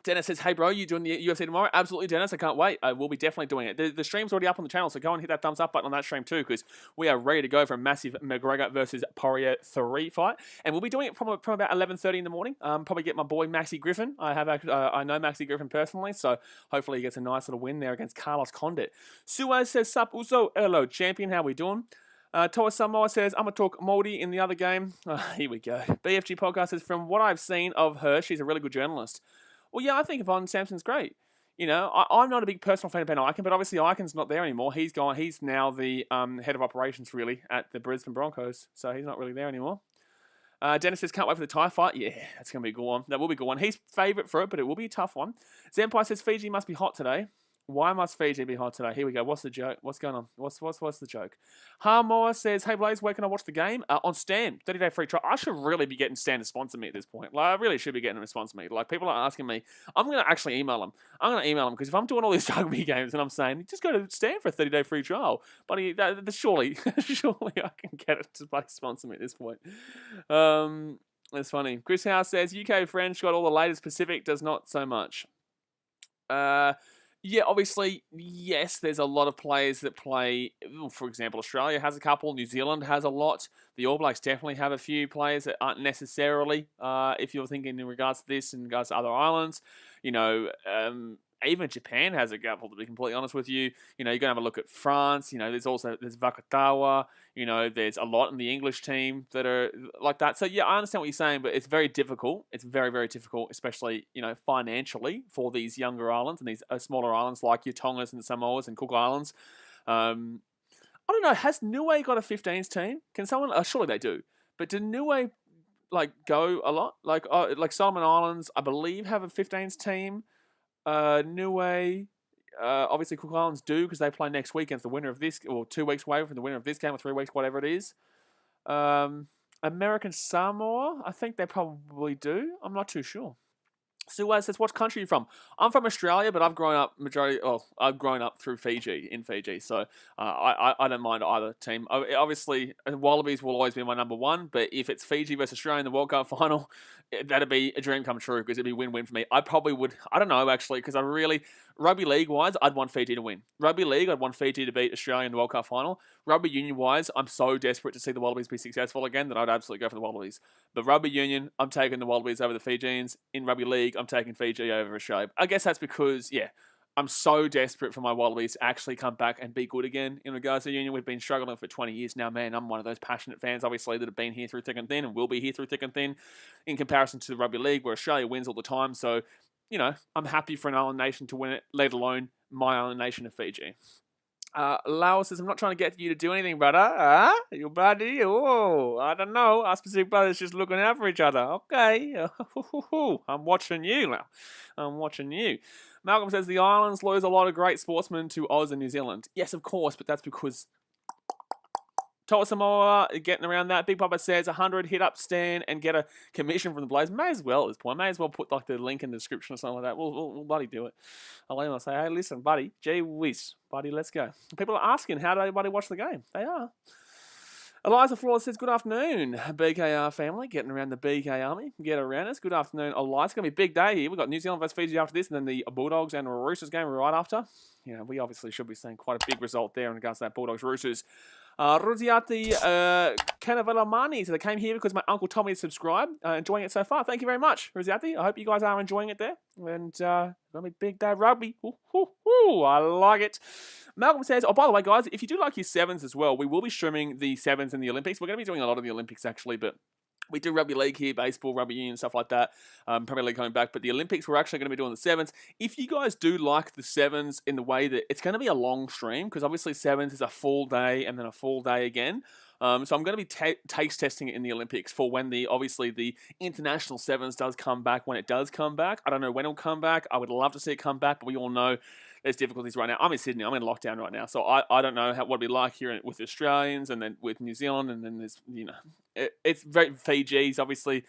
Dennis says, hey bro, you doing the UFC tomorrow? Absolutely, Dennis. I can't wait. I will be definitely doing it. The stream's already up on the channel, so go and hit that thumbs up button on that stream too, because we are ready to go for a massive McGregor versus Poirier 3 fight. And we'll be doing it from about 11:30 in the morning. Probably get my boy Maxi Griffin. I know Maxi Griffin personally, so hopefully he gets a nice little win there against Carlos Condit. Suez says, sup Uso, hello champion, how we doing? Toa Samoa says, I'm going to talk Moldy in the other game. Here we go. BFG podcast says, from what I've seen of her, she's a really good journalist. Well, yeah, I think Yvonne Sampson's great. I'm not a big personal fan of Ben Ikin, but obviously Ikin's not there anymore. He's gone. He's now the head of operations, really, at the Brisbane Broncos. So he's not really there anymore. Dennis says, can't wait for the Thai fight. Yeah, that's going to be a good one. That will be a good one. He's favourite for it, but it will be a tough one. Zempai says, Fiji must be hot today. Why must Fiji be hot today? Here we go. What's the joke? What's going on? What's the joke? Harmoa says, hey Blaze, where can I watch the game? On Stan, 30-day free trial. I should really be getting Stan to sponsor me at this point. Like, I really should be getting them to sponsor me. Like, people are asking me. I'm going to actually email them. I'm going to email them because if I'm doing all these rugby games and I'm saying, just go to Stan for a 30-day free trial, buddy, surely I can get it to sponsor me at this point. That's funny. Chris House says, UK French got all the latest. Pacific does not so much. Yeah, obviously, yes, there's a lot of players that play. For example, Australia has a couple. New Zealand has a lot. The All Blacks definitely have a few players that aren't necessarily, if you're thinking in regards to this, in regards to other islands, even Japan has a couple, to be completely honest with you. You're going to have a look at France. There's Vakatawa. There's a lot in the English team that are like that. So, yeah, I understand what you're saying, but it's very difficult. It's very, very difficult, especially, financially for these younger islands and these smaller islands like your Tongas and Samoas and Cook Islands. I don't know. Has Niue got a 15s team? Can someone... surely they do. But do Niue, go a lot? Like Solomon Islands, I believe, have a 15s team. Niue, obviously Cook Islands do because they play next week against the winner of this, or 2 weeks away from the winner of this game, or 3 weeks, whatever it is. American Samoa, I think they probably do. I'm not too sure. Suez says, what country are you from? I'm from Australia, but I've grown up through Fiji, in Fiji, so I don't mind either team. Obviously, Wallabies will always be my number one, but if it's Fiji versus Australia in the World Cup final, that'd be a dream come true, because it'd be win-win for me. I probably would, I don't know, actually, because Rugby League-wise, I'd want Fiji to win. Rugby League, I'd want Fiji to beat Australia in the World Cup final. Rugby Union-wise, I'm so desperate to see the Wallabies be successful again that I'd absolutely go for the Wallabies. But Rugby Union, I'm taking the Wallabies over the Fijians. In Rugby League, I'm taking Fiji over Australia. I guess that's because, I'm so desperate for my Wallabies to actually come back and be good again. In regards to Union, we've been struggling for 20 years now, man. I'm one of those passionate fans, obviously, that have been here through thick and thin and will be here through thick and thin in comparison to the Rugby League, where Australia wins all the time. So, I'm happy for an island nation to win it, let alone my island nation of Fiji. Lau says, I'm not trying to get you to do anything, brother. You buddy? Oh, I don't know. Our specific brothers just looking out for each other. Okay. I'm watching you, Lau. I'm watching you. Malcolm says, the islands lose a lot of great sportsmen to Oz and New Zealand. Yes, of course, but that's because Toa Samoa getting around that. Big Papa says 100, hit up Stan and get a commission from the Blaze. May as well at this point. May as well put the link in the description or something like that. We'll buddy do it. I'll let him say, hey, listen, buddy, gee whiz, buddy, let's go. People are asking, how do everybody watch the game? They are. Eliza Flores says, good afternoon, BKR family. Getting around the BKRmy. Get around us. Good afternoon, Eliza. It's going to be a big day here. We've got New Zealand versus Fiji after this, and then the Bulldogs and Roosters game right after. We obviously should be seeing quite a big result there in regards to that Bulldogs-Roosters. Ruziati Kanavalamani. So they came here because my uncle told me to subscribe. Enjoying it so far. Thank you very much, Ruziati. I hope you guys are enjoying it there. And gonna be big day rugby. I like it. Malcolm says, oh, by the way, guys, if you do like your sevens as well, we will be streaming the sevens in the Olympics. We're going to be doing a lot of the Olympics, actually, but we do rugby league here, baseball, rugby union, stuff like that. Premier League coming back. But the Olympics, we're actually going to be doing the sevens. If you guys do like the sevens in the way that it's going to be a long stream, because obviously sevens is a full day and then a full day again. So I'm going to be taste testing it in the Olympics for when the international sevens does come back, when it does come back. I don't know when it'll come back. I would love to see it come back, but we all know there's difficulties right now. I'm in Sydney. I'm in lockdown right now. So I don't know what it'll be like here with the Australians and then with New Zealand. And then there's, it's very Fiji's obviously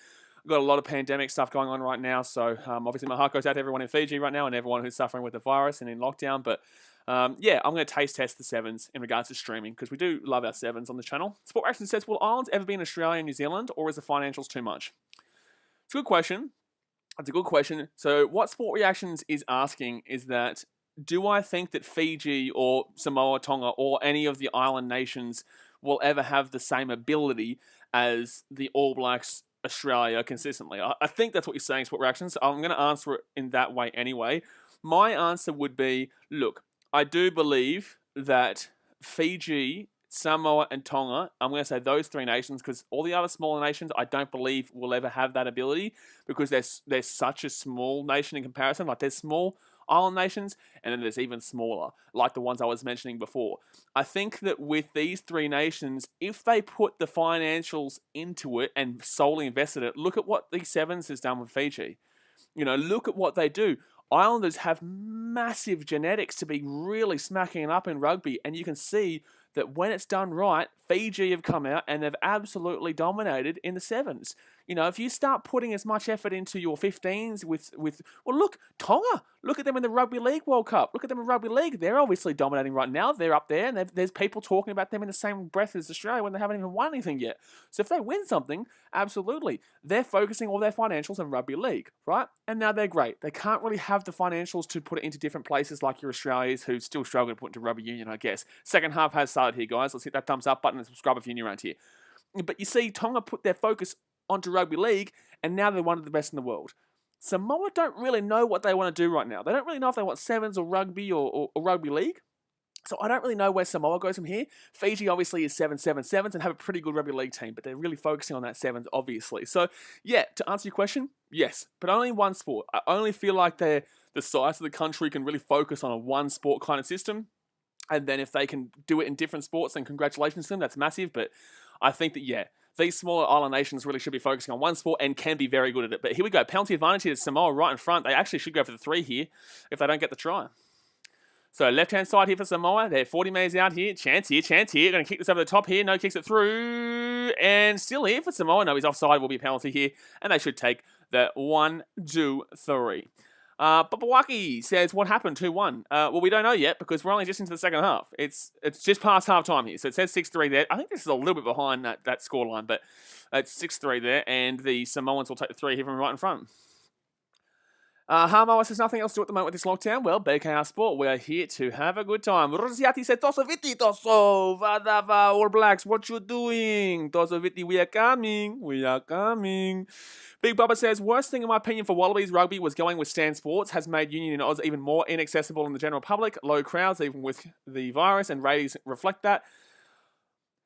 got a lot of pandemic stuff going on right now. So obviously my heart goes out to everyone in Fiji right now and everyone who's suffering with the virus and in lockdown. But I'm going to taste test the sevens in regards to streaming because we do love our sevens on the channel. Sport Action says, will islands ever be in Australia and New Zealand, or is the financials too much? It's a good question. It's a good question. So what Sport Reactions is asking is that, do I think that Fiji or Samoa, Tonga, or any of the island nations will ever have the same ability as the All Blacks Australia consistently? I think that's what you're saying, Sport Reactions. I'm going to answer it in that way anyway. My answer would be, look, I do believe that Fiji Samoa, and Tonga. I'm going to say those three nations because all the other smaller nations, I don't believe will ever have that ability because they're such a small nation in comparison. Like there's small island nations, and then there's even smaller, like the ones I was mentioning before. I think that with these three nations, if they put the financials into it and solely invested it, look at what the Sevens has done with Fiji. Look at what they do. Islanders have massive genetics to be really smacking it up in rugby, and you can see that when it's done right, Fiji have come out and they've absolutely dominated in the Sevens. If you start putting as much effort into your 15s well, look, Tonga, look at them in the Rugby League World Cup. Look at them in Rugby League. They're obviously dominating right now. They're up there, and there's people talking about them in the same breath as Australia when they haven't even won anything yet. So if they win something, absolutely. They're focusing all their financials on Rugby League, right? And now they're great. They can't really have the financials to put it into different places like your Australians who still struggle to put into Rugby Union, I guess. Second half has started here, guys. Let's hit that thumbs up button and subscribe if you're new around here. But you see, Tonga put their focus onto Rugby League, and now they're one of the best in the world. Samoa don't really know what they want to do right now. They don't really know if they want Sevens or Rugby or Rugby League. So I don't really know where Samoa goes from here. Fiji obviously is 7-7-7s and have a pretty good Rugby League team, but they're really focusing on that Sevens, obviously. So yeah, to answer your question, yes, but only one sport. I only feel like the size of the country can really focus on a one sport kind of system. And then if they can do it in different sports, then congratulations to them. That's massive. But I think that, yeah, these smaller island nations really should be focusing on one sport and can be very good at it. But here we go. Penalty advantage here to Samoa right in front. They actually should go for the 3 here if they don't get the try. So left-hand side here for Samoa. They're 40 metres out here. Chance here. Going to kick this over the top here. No, kicks it through. And still here for Samoa. No, he's offside. Will be a penalty here. And they should take the 1, 2, 3. Papawaki says, what happened? 2-1. Well, we don't know yet because we're only just into the second half. It's just past half time here. So it says 6-3 there. I think this is a little bit behind that scoreline, but it's 6-3 there. And the Samoans will take the 3 here from right in front. Harmoa says nothing else to do at the moment with this lockdown. Well, BKR Sport, we are here to have a good time. Rosiati said, Toso Viti, Toso, Vadava, All Blacks, what you doing? Toso Viti, we are coming. Big Bubba says, worst thing in my opinion for Wallabies rugby was going with Stan Sports, has made Union in Oz even more inaccessible in the general public. Low crowds, even with the virus, and ratings reflect that.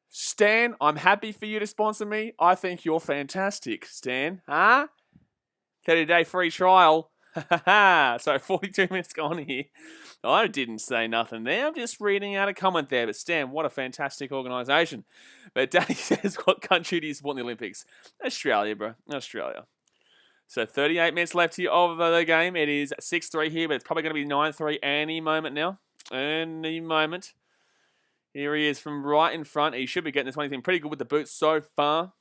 Stan, I'm happy for you to sponsor me. I think you're fantastic, Stan. Huh? 30-day free trial. So 42 minutes gone here. I didn't say nothing there. I'm just reading out a comment there. But Stan, what a fantastic organisation. But Danny says, what country do you support in the Olympics? Australia, bro. Australia. So 38 minutes left here of the game. It is 6-3 here, but it's probably going to be 9-3 any moment now. Any moment. Here he is from right in front. He should be getting this one. He's been pretty good with the boots so far.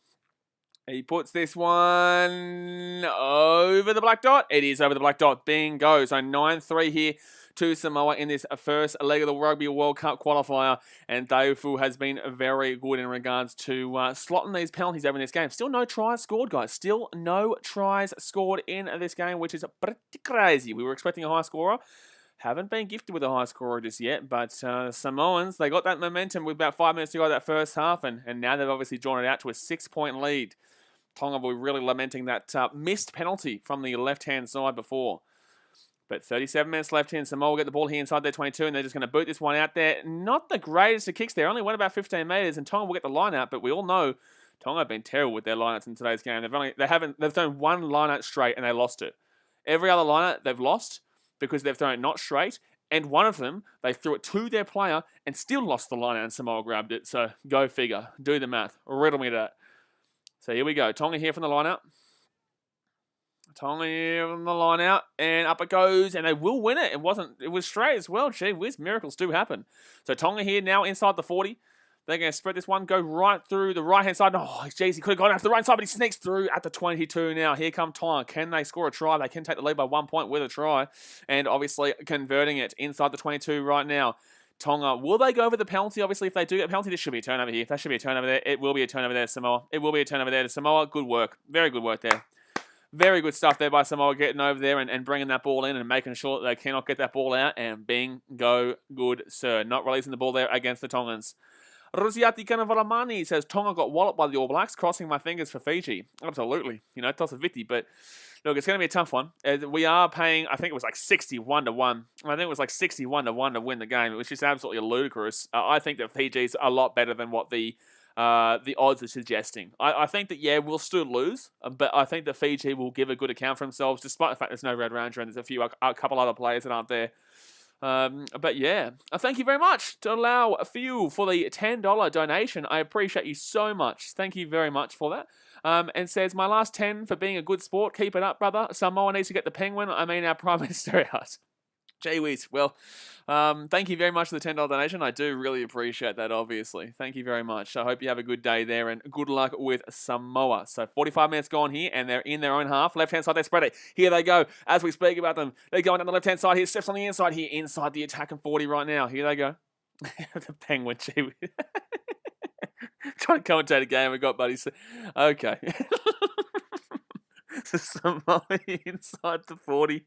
He puts this one over the black dot. It is over the black dot. Bingo. So 9-3 here to Samoa in this first leg of the Rugby World Cup qualifier. And Daifu has been very good in regards to slotting these penalties over in this game. Still no tries scored, guys. Still no tries scored in this game, which is pretty crazy. We were expecting a high scorer. Haven't been gifted with a high scorer just yet, but Samoans, they got that momentum with about 5 minutes to go that first half, and now they've obviously drawn it out to a 6-point lead. Tonga will be really lamenting that missed penalty from the left-hand side before. But 37 minutes left here, and Samoa will get the ball here inside their 22, and they're just going to boot this one out there. Not the greatest of kicks there, only went about 15 metres, and Tonga will get the line out, but we all know Tonga have been terrible with their lineouts in today's game. They've thrown one lineout straight, and they lost it. Every other lineout they've lost because they've thrown it not straight, and one of them, they threw it to their player and still lost the lineout, and Samoa grabbed it. So go figure. Do the math. Riddle me that. So here we go. Tonga here from the line out. Tonga here from the line out. And up it goes. And they will win it. It was straight as well. Gee whiz, miracles do happen. So Tonga here now inside the 40. They're going to spread this one. Go right through the right-hand side. Oh, jeez, he could have gone after the right side, but he sneaks through at the 22 now. Here come Tonga. Can they score a try? They can take the lead by 1 point with a try. And obviously converting it inside the 22 right now. Tonga, will they go over the penalty? Obviously, if they do get a penalty, this should be a turnover here. If that should be a turnover there, it will be a turnover there to Samoa. It will be a turnover there to Samoa. Good work. Very good work there. Very good stuff there by Samoa getting over there and bringing that ball in and making sure that they cannot get that ball out. And bingo, good sir. Not releasing the ball there against the Tongans. Rosiati Kanavaramani says, Tonga got walloped by the All Blacks, crossing my fingers for Fiji. Absolutely. Toss a Viti, but Look, it's going to be a tough one. We are paying, I think it was like 61 to 1. I think it was like 61 to 1 to win the game. It was just absolutely ludicrous. I think that Fiji's a lot better than what the odds are suggesting. I think that, yeah, we'll still lose, but I think that Fiji will give a good account for themselves, despite the fact there's no Red Ranger and there's a couple other players that aren't there. But yeah, thank you very much to allow a few for the $10 donation. I appreciate you so much. Thank you very much for that. And says, my last 10 for being a good sport. Keep it up, brother. Samoa needs to get the penguin. I mean, our Prime Minister out. Gee whiz. Well, thank you very much for the $10 donation. I do really appreciate that, obviously. Thank you very much. I hope you have a good day there and good luck with Samoa. So 45 minutes gone here and they're in their own half. Left-hand side, they spread it. Here they go. As we speak about them, they're going down the left-hand side here. Steps on the inside here. Inside the attacking 40 right now. Here they go. The penguin. Gee whiz. Trying to commentate a game. We got buddies. Okay. Samoa inside the 40.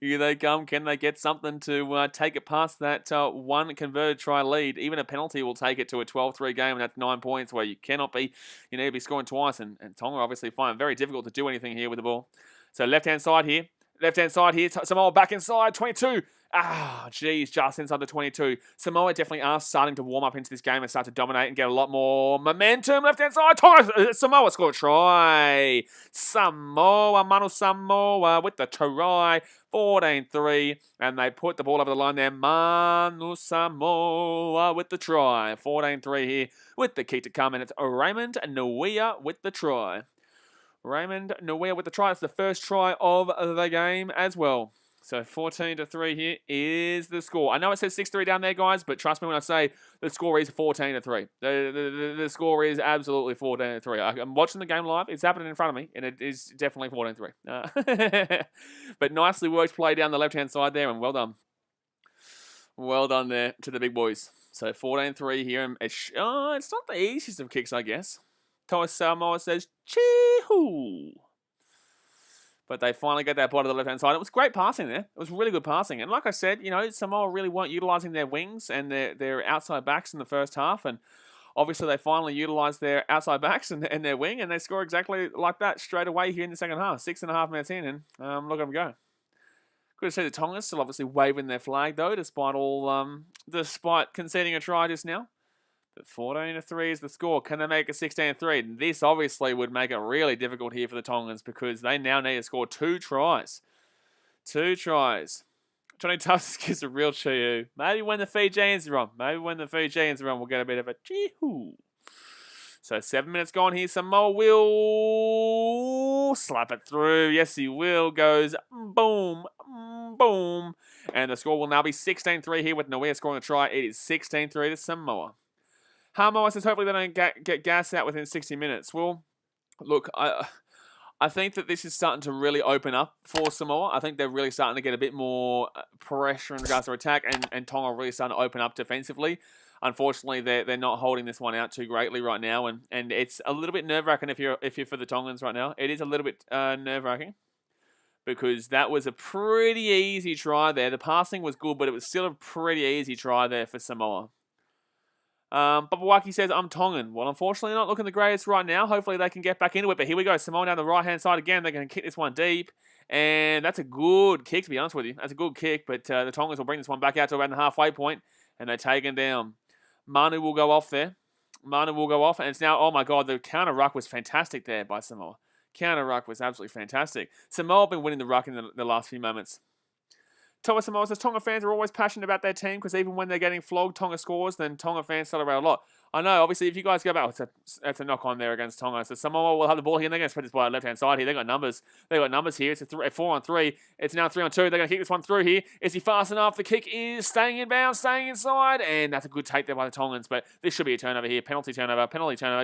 Here they come. Can they get something to take it past that one converted try lead? Even a penalty will take it to a 12-3 game, and that's 9 points where you cannot be, you need to be scoring twice. And Tonga obviously find it very difficult to do anything here with the ball. So left-hand side here. Left-hand side here. Samoa back inside. 22. Geez, just inside the 22. Samoa definitely are starting to warm up into this game and start to dominate and get a lot more momentum. Left-hand side, Samoa scored a try. Samoa, Manu Samoa with the try. 14-3, and they put the ball over the line there. Manu Samoa with the try. 14-3 here with the kick to come, and it's Raymond Nuia with the try. Raymond Nuia with the try. It's the first try of the game as well. So 14-3 here is the score. I know it says 6-3 down there, guys, but trust me when I say the score is 14-3. The score is absolutely 14-3. I'm watching the game live. It's happening in front of me, and it is definitely 14-3. But nicely worked play down the left-hand side there, and well done. Well done there to the big boys. So 14-3 here. And it's not the easiest of kicks, I guess. Toa Samoa says, chee-hoo. But they finally get that ball to the left-hand side. It was great passing there. It was really good passing. And like I said, you know, Samoa really weren't utilising their wings and their outside backs in the first half. And obviously they finally utilised their outside backs and their wing. And they score exactly like that straight away here in the second half. 6.5 minutes in, and look at them go. Good to see the Tongans still obviously waving their flag, though, despite conceding a try just now. But 14-3 is the score. Can they make it 16-3? This obviously would make it really difficult here for the Tongans because they now need to score 2 tries. 2 tries. Johnny Tusk gives a real chee-hoo. Maybe when the Fijians are on. We'll get a bit of a chee-hoo. So 7 minutes gone here. Samoa will slap it through. Yes, he will. Goes boom, boom. And the score will now be 16-3 here with Nuia scoring a try. It is 16-3 to Samoa. Harmoa says hopefully they don't get gas out within 60 minutes. Well, look, I think that this is starting to really open up for Samoa. I think they're really starting to get a bit more pressure in regards to attack, and Tonga are really starting to open up defensively. Unfortunately, they're not holding this one out too greatly right now, and it's a little bit nerve-wracking if you're for the Tongans right now. It is a little bit nerve-wracking because that was a pretty easy try there. The passing was good, but it was still a pretty easy try there for Samoa. Babawaki says, I'm Tongan. Well, unfortunately, not looking the greatest right now. Hopefully, they can get back into it. But here we go. Samoa down the right-hand side again. They're going to kick this one deep. And that's a good kick, to be honest with you. That's a good kick. But the Tongans will bring this one back out to around the halfway point. And they're taken down. Manu will go off there. And it's now, oh my God, the counter ruck was fantastic there by Samoa. Counter ruck was absolutely fantastic. Samoa have been winning the ruck in the last few moments. Toa Samoa says Tonga fans are always passionate about their team because even when they're getting flogged, Tonga scores, then Tonga fans celebrate a lot. I know, obviously, if you guys go back, it's a knock on there against Tonga. So Samoa will have the ball here, and they're going to spread this by the left-hand side here. They've got numbers. Here. It's a 4-on-3. It's now 3-on-2. They're going to kick this one through here. Is he fast enough? The kick is staying inbound, staying inside, and that's a good take there by the Tongans, but this should be a turnover here. Penalty turnover.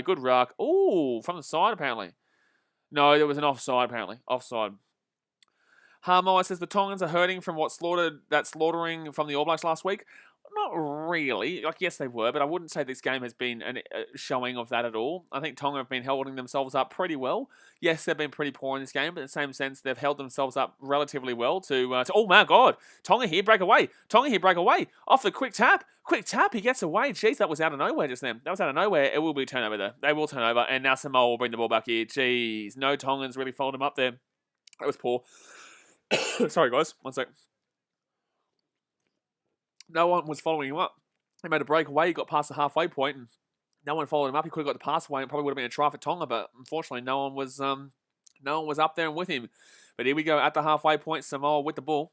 Good ruck. Ooh, from the side, apparently. No, there was an offside, apparently. Offside. Harmoa says the Tongans are hurting from slaughtering from the All Blacks last week. Not really. Like, yes, they were, but I wouldn't say this game has been a showing of that at all. I think Tonga have been holding themselves up pretty well. Yes, they've been pretty poor in this game, but in the same sense, they've held themselves up relatively well to oh my God, Tonga here, break away. Off the quick tap, he gets away. Jeez, that was out of nowhere just then. It will be a turnover though. They will turn over, and now Samoa will bring the ball back here. Jeez, no Tongans really followed him up there. That was poor. Sorry, guys. One sec. No one was following him up. He made a breakaway. He got past the halfway point, and no one followed him up. He could have got the pass away, and probably would have been a try for Tonga. But unfortunately, no one was up there and with him. But here we go at the halfway point. Samoa with the ball.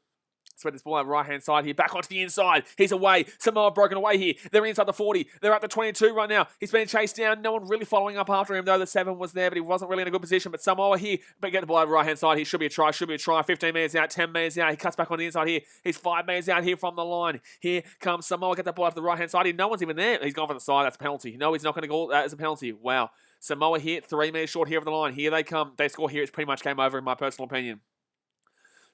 Spread this ball over right-hand side here. Back onto the inside. He's away. Samoa broken away here. They're inside the 40. They're at the 22 right now. He's being chased down. No one really following up after him, though. The 7 was there, but he wasn't really in a good position. But Samoa here. But get the ball over right-hand side. He should be a try. 15 meters out. 10 meters out. He cuts back on the inside here. He's 5 meters out here from the line. Here comes Samoa. Get that ball over the right-hand side here. No one's even there. He's gone for the side. That's a penalty. No, he's not going to go. That is a penalty. Wow. Samoa here. 3 meters short here of the line. Here they come. They score here. It's pretty much game over in my personal opinion.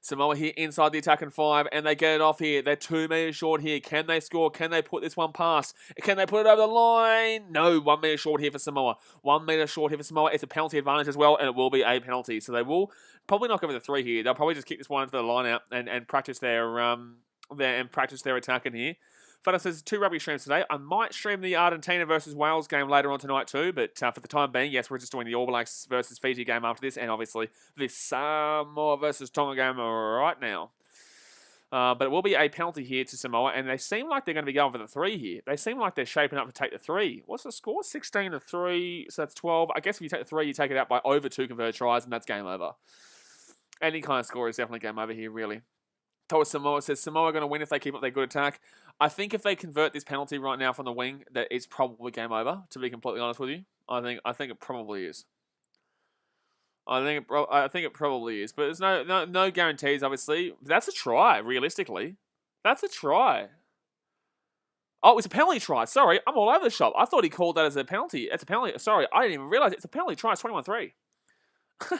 Samoa here inside the attacking 5, and they get it off here. They're 2 meters short here. Can they score? Can they put this one past? Can they put it over the line? No, 1 meter short here for Samoa. 1 meter short here for Samoa. It's a penalty advantage as well, and it will be a penalty. So they will probably not go for the 3 here. They'll probably just kick this one into the line out and practice their attacking here. But there's 2 rugby streams today. I might stream the Argentina versus Wales game later on tonight too, but for the time being, yes, we're just doing the All Blacks versus Fiji game after this, and obviously this Samoa versus Tonga game right now. But it will be a penalty here to Samoa, and they seem like they're going to be going for the 3 here. They seem like they're shaping up to take the 3. What's the score? 16-3, so that's 12. I guess if you take the 3, you take it out by over 2 converted tries, and that's game over. Any kind of score is definitely game over here, really. Towards Samoa says Samoa are going to win if they keep up their good attack. I think if they convert this penalty right now from the wing, that it's probably game over. To be completely honest with you, I think it probably is. I think it probably is, but there's no guarantees. Obviously, that's a try. Realistically, that's a try. Oh, it's a penalty try. Sorry, I'm all over the shop. I thought he called that as a penalty. It's a penalty. Sorry, I didn't even realize it's a penalty try. It's 21-3. I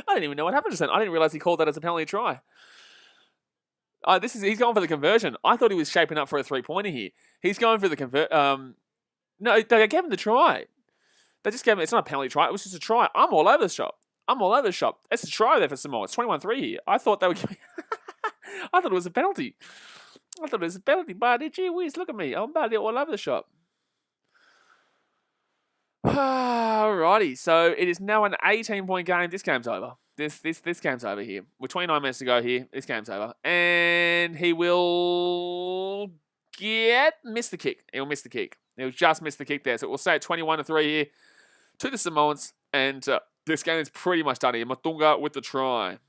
didn't even know what happened just then. I didn't realize he called that as a penalty try. He's going for the conversion. I thought he was shaping up for a 3-pointer here. He's going for the convert. No, they gave him the try. They just gave him. It's not a penalty try. It was just a try. I'm all over the shop. It's a try there for Samoa. It's 21-3 here. I thought they were giving. I thought it was a penalty. But gee whiz, look at me. I'm about to all over the shop. Alrighty, so it is now an 18-point game. This game's over. This game's over here. With 29 minutes to go here, this game's over. And he will miss the kick. He'll miss the kick. He'll just miss the kick there. So we'll say 21-3 here to the Samoans. And this game is pretty much done here. Matunga with the try.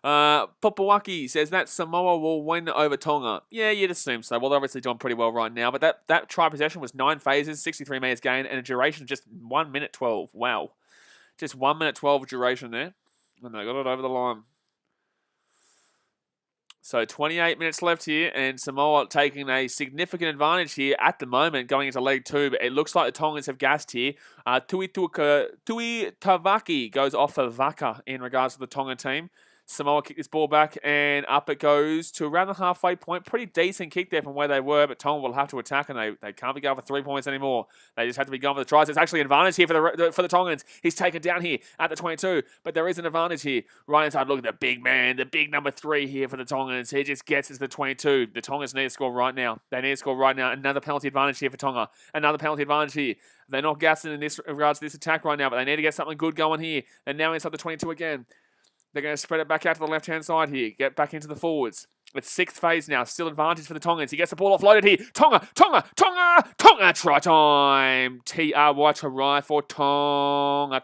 Popawaki says that Samoa will win over Tonga. Yeah, you'd assume so. Well, they're obviously doing pretty well right now. But that try possession was 9 phases, 63 meters gain, and a duration of just 1 minute 12. Wow. Just 1 minute 12 duration there. And they got it over the line. So 28 minutes left here, and Samoa taking a significant advantage here at the moment going into leg 2. But it looks like the Tongans have gassed here. Tui Tavaki goes off for Vaka in regards to the Tongan team. Samoa kick this ball back, and up it goes to around the halfway point. Pretty decent kick there from where they were, but Tonga will have to attack, and they can't be going for 3 points anymore. They just have to be going for the tries. It's actually an advantage here for the Tongans. He's taken down here at the 22, but there is an advantage here. Right inside, look at the big man, the big number 3 here for the Tongans. He just gets it to the 22. The Tongans need to score right now. They need to score right now. Another penalty advantage here for Tonga. Another penalty advantage here. They're not gassing in regards to this attack right now, but they need to get something good going here. And now inside the 22 again. They're going to spread it back out to the left-hand side here. Get back into the forwards. It's 6th phase now. Still advantage for the Tongans. He gets the ball offloaded here. Tonga! Try time! TRY try for Tonga.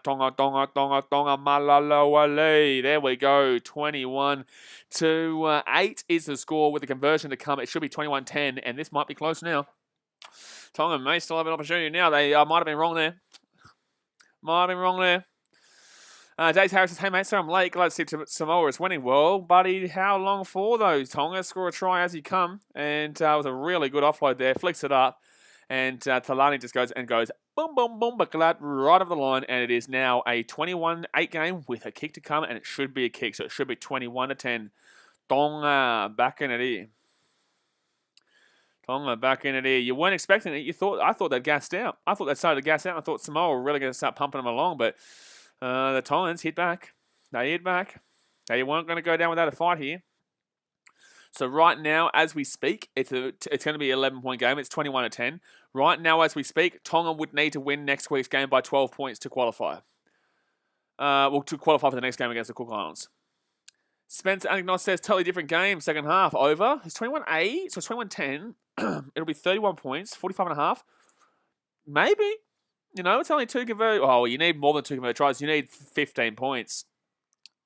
Malalawale. There we go. 21-8 is the score with the conversion to come. It should be 21-10, and this might be close now. Tonga may still have an opportunity now. They might have been wrong there. Jace Harris says, hey mate, so I'm late. Glad to see Samoa is winning. Well, buddy, how long for those? Tonga score a try as you come. And it was a really good offload there. Flicks it up. And Talani just goes boom, boom, boom, glad right over the line. And it is now a 21-8 game with a kick to come. And it should be a kick. So it should be 21-10. Tonga back in it here. You weren't expecting it. I thought they'd gassed out. I thought they started to gas out. I thought Samoa were really going to start pumping them along. But the Tongans hit back. They weren't going to go down without a fight here. So right now, as we speak, it's going to be an 11-point game. It's 21-10. Right now, as we speak, Tonga would need to win next week's game by 12 points to qualify. to qualify for the next game against the Cook Islands. Spencer Anagnos says, totally different game, second half, over. It's 21-8, so it's 21-10. It'll be 31 points, 45.5. Maybe. It's only 2 converted. Oh, you need more than 2 converted tries. You need 15 points.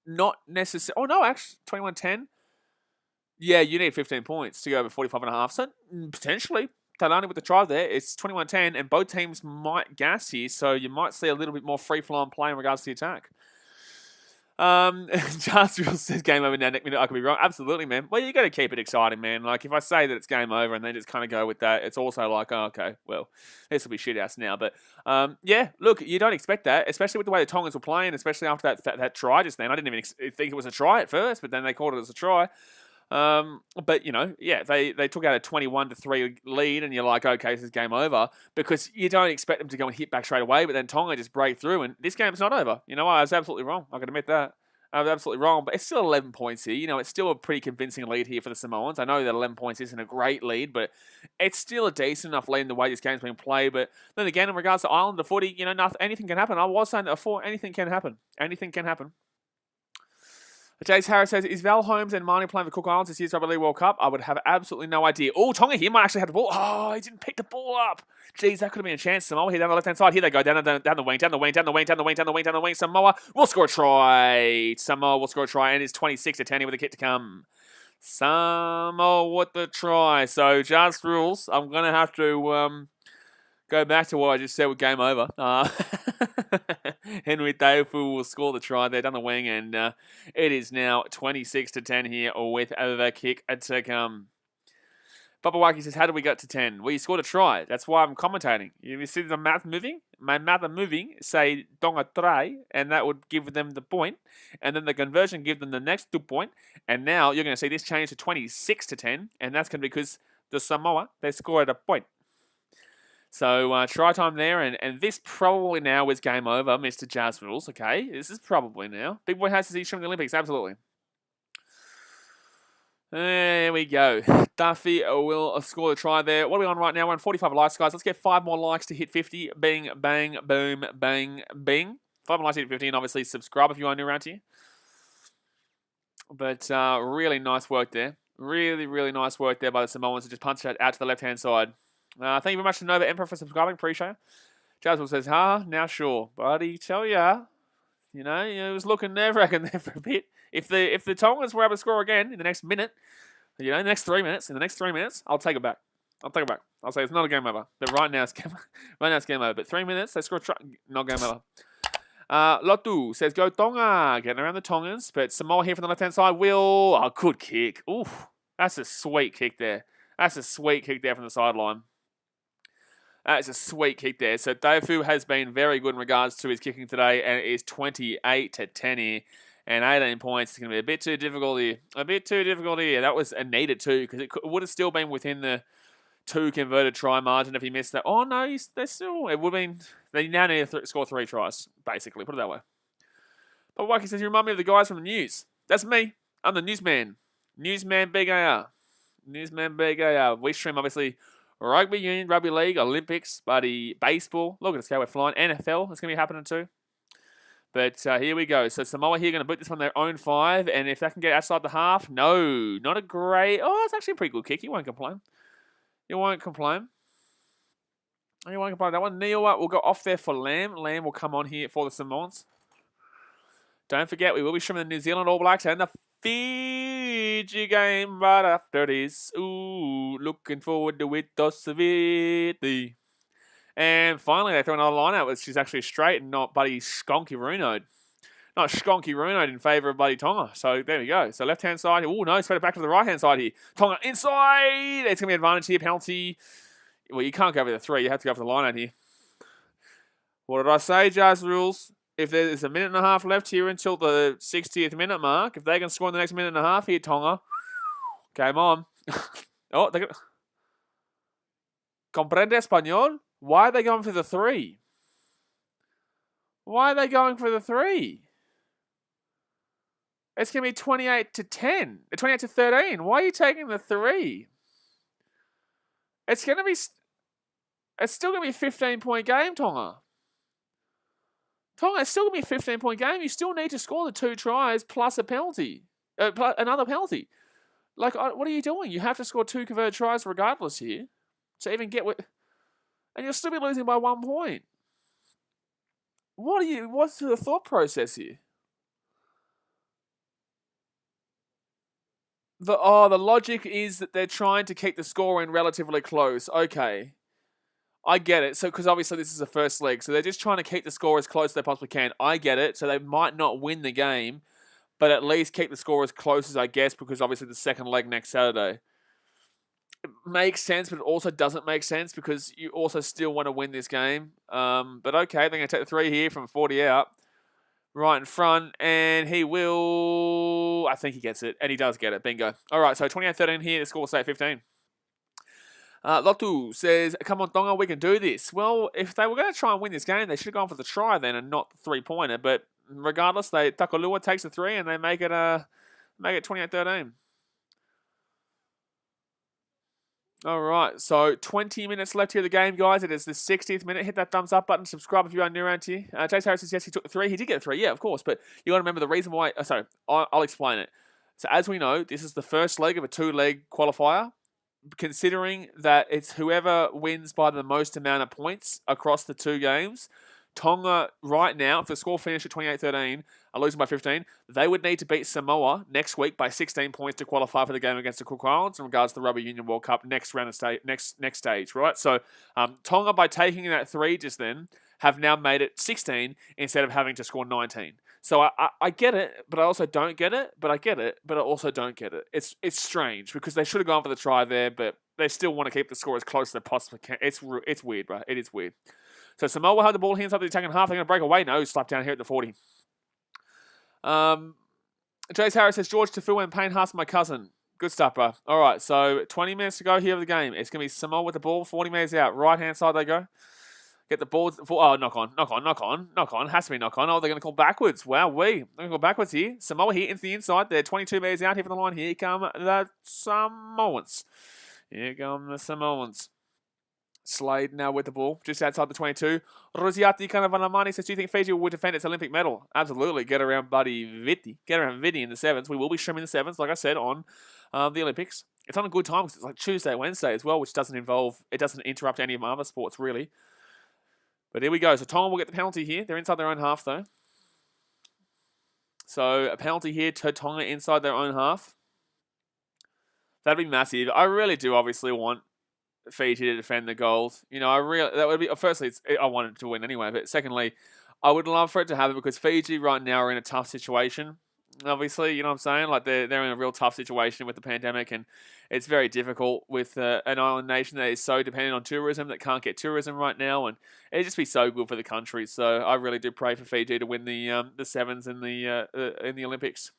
Not necessarily. Oh, no, actually, 21-10. Yeah, you need 15 points to go over 45.5. So, potentially, Tailani with the try there, it's 21-10, and both teams might gas here, so you might see a little bit more free-flowing play in regards to the attack. Jarstrill says game over now, next minute. I could be wrong. Absolutely, man. Well, you got to keep it exciting, man. Like, if I say that it's game over and they just kind of go with that, it's also like, oh, okay, well, this will be shithouse now. But, yeah, look, you don't expect that, especially with the way the Tongans were playing, especially after that try just then. I didn't even think it was a try at first, but then they called it as a try. But yeah, they took out a 21-3 lead, and you're like, okay, this is game over, because you don't expect them to go and hit back straight away. But then Tonga just break through, and this game's not over. I was absolutely wrong. I can admit that. I was absolutely wrong, but it's still 11 points here. It's still a pretty convincing lead here for the Samoans. I know that 11 points isn't a great lead, but it's still a decent enough lead in the way this game's been played. But then again, in regards to Islander footy, anything can happen. I was saying that before, anything can happen. Anything can happen. Jace Harris says, is Val Holmes and Manu playing for Cook Islands this year's Rugby League World Cup? I would have absolutely no idea. Oh, Tonga here might actually have the ball. Oh, he didn't pick the ball up. Jeez, that could have been a chance. Samoa here down the left-hand side. Here they go, down the wing. Samoa will score a try. And it's 26-10 here with a kick to come. Samoa with the try. So, just rules. I'm going to have to go back to what I just said with game over. Henry Teufu will score the try there down the wing, and it is now 26-10 here with the kick to come. Papa Waki says, how did we get to 10? Well, you scored a try. That's why I'm commentating. You see the math moving? My math are moving. Say Tonga try, and that would give them the point. And then the conversion give them the next 2 points. And now you're going to see this change to 26-10, and that's going to be because the Samoa, they scored a point. So, try time there, and this probably now is game over, Mr. Jazz Rules, okay? This is probably now. Big Boy has to see from the Olympics, absolutely. There we go. Duffy will score the try there. What are we on right now? We're on 45 likes, guys. Let's get 5 more likes to hit 50. Bing, bang, boom, bang, bing. 5 more likes to hit 50, and obviously subscribe if you are new around here. But really nice work there. Really, really nice work there by the Samoans to just punch that out to the left-hand side. Thank you very much to Nova Emperor for subscribing. Appreciate it. Jasmine says, now sure. Buddy, tell ya. It was looking nerve-wracking there for a bit. If the Tongans were able to score again in the next minute, in the next 3 minutes, I'll take it back. I'll say it's not a game over. But right now it's game over. But 3 minutes, they score a try. Not game over. Lotu says, go Tonga. Getting around the Tongans. But Samoa here from the left-hand side will... Oh, good kick. Oof. That's a sweet kick there. That's a sweet kick there from the sideline. That's a sweet kick there. So Teufu has been very good in regards to his kicking today, and it is 28-10 here. And 18 points is going to be a bit too difficult here. That was a needed too, because it would have still been within the 2 converted try margin if he missed that. Oh, no, it would have been... They now need to score 3 tries, basically. Put it that way. But Wacky says, you remind me of the guys from the news. That's me. I'm the newsman. Newsman BKR. We stream, obviously, Rugby Union, Rugby League, Olympics, baseball. Look at us go, we're flying. NFL, it's going to be happening too. But here we go. So Samoa here going to boot this from their own 5. And if that can get outside the half, no, not a great... Oh, it's actually a pretty good kick. You won't complain. That one. Neil will go off there for Lamb. Lamb will come on here for the Samoans. Don't forget, we will be streaming the New Zealand All Blacks and the Fiji game right after this. Ooh, looking forward to it, Dosaviti. And finally, they throw another line out, which is actually straight and not Buddy Skonky Runoed. Not Skonky Runoed in favour of Buddy Tonga. So there we go. So left-hand side. Oh, no, straight back to the right-hand side here. Tonga inside. It's going to be an advantage here. Penalty. Well, you can't go over the 3. You have to go for the line out here. What did I say, Jazz Rules? If there's a minute and a half left here until the 60th minute mark, if they can score in the next minute and a half here, Tonga, game on. Oh, they got... Comprende español? Why are they going for the 3? It's going to be 28-10. 28-13. Why are you taking the 3? It's still going to be a 15-point game, Tonga. Tonga, it's still going to be a 15-point game. You still need to score the 2 tries plus a penalty. Plus another penalty. Like, what are you doing? You have to score 2 converted tries regardless here to even get what... And you'll still be losing by 1 point. What's the thought process here? The logic is that they're trying to keep the score in relatively close. Okay. I get it. So, because obviously this is the first leg, so they're just trying to keep the score as close as they possibly can. I get it. So they might not win the game, but at least keep the score as close as I guess, because obviously the second leg next Saturday. It makes sense, but it also doesn't make sense because you also still want to win this game. But okay, they're going to take the 3 here from 40 out. Right in front, and he will... I think he gets it, and he does get it. Bingo. All right, so 28-13 here. The score will stay at 15. Lotu says, come on, Tonga, we can do this. Well, if they were going to try and win this game, they should have gone for the try then and not the 3-pointer. But regardless, Takalua takes the 3 and they make it 28-13. All right, so 20 minutes left here of the game, guys. It is the 60th minute. Hit that thumbs up button. Subscribe if you are new around here. Chase Harris says, yes, he took the 3. He did get a 3, yeah, of course. But you got to remember the reason why... I'll explain it. So as we know, this is the first leg of a 2-leg qualifier. Considering that it's whoever wins by the most amount of points across the 2 games, Tonga right now, if the score finished at 28-13, are losing by 15, they would need to beat Samoa next week by 16 points to qualify for the game against the Cook Islands in regards to the Rugby Union World Cup next stage, right? So Tonga, by taking that 3 just then, have now made it 16 instead of having to score 19. So I get it, but I also don't get it. But I get it, but I also don't get it. It's strange because they should have gone for the try there, but they still want to keep the score as close as they possibly can. It's weird, bro. It is weird. So Samoa will have the ball here inside the attacking half. They're going to break away. No, slap down here at the 40. Jace Harris says, George Tafu and Payne Haas, my cousin. Good stuff, bro. All right, so 20 minutes to go here of the game. It's going to be Samoa with the ball. 40 minutes out. Right-hand side they go. Get the boards. Oh, knock on. Has to be knock on. Oh, they're going to call backwards. Wow, they're going to go backwards here. Samoa here into the inside. They're 22 meters out here from the line. Here come the Samoans. Slade now with the ball, just outside the 22. Rosiati Kanavanamani says, do you think Fiji will defend its Olympic medal? Absolutely. Get around buddy Vitti. Get around Vitti in the 7s. We will be streaming the 7s, like I said, on the Olympics. It's on a good time because it's like Tuesday, Wednesday as well, which doesn't interrupt any of my other sports, really. But here we go. So Tonga will get the penalty here. They're inside their own half, though. So a penalty here to Tonga inside their own half. That'd be massive. I really do obviously want Fiji to defend the goals. You know, that would be... Firstly, I wanted to win anyway. But secondly, I would love for it to happen because Fiji right now are in a tough situation. Obviously, you know what I'm saying? Like, they're in a real tough situation with the pandemic, and it's very difficult with an island nation that is so dependent on tourism that can't get tourism right now, and it'd just be so good for the country. So I really do pray for Fiji to win the 7s in the Olympics.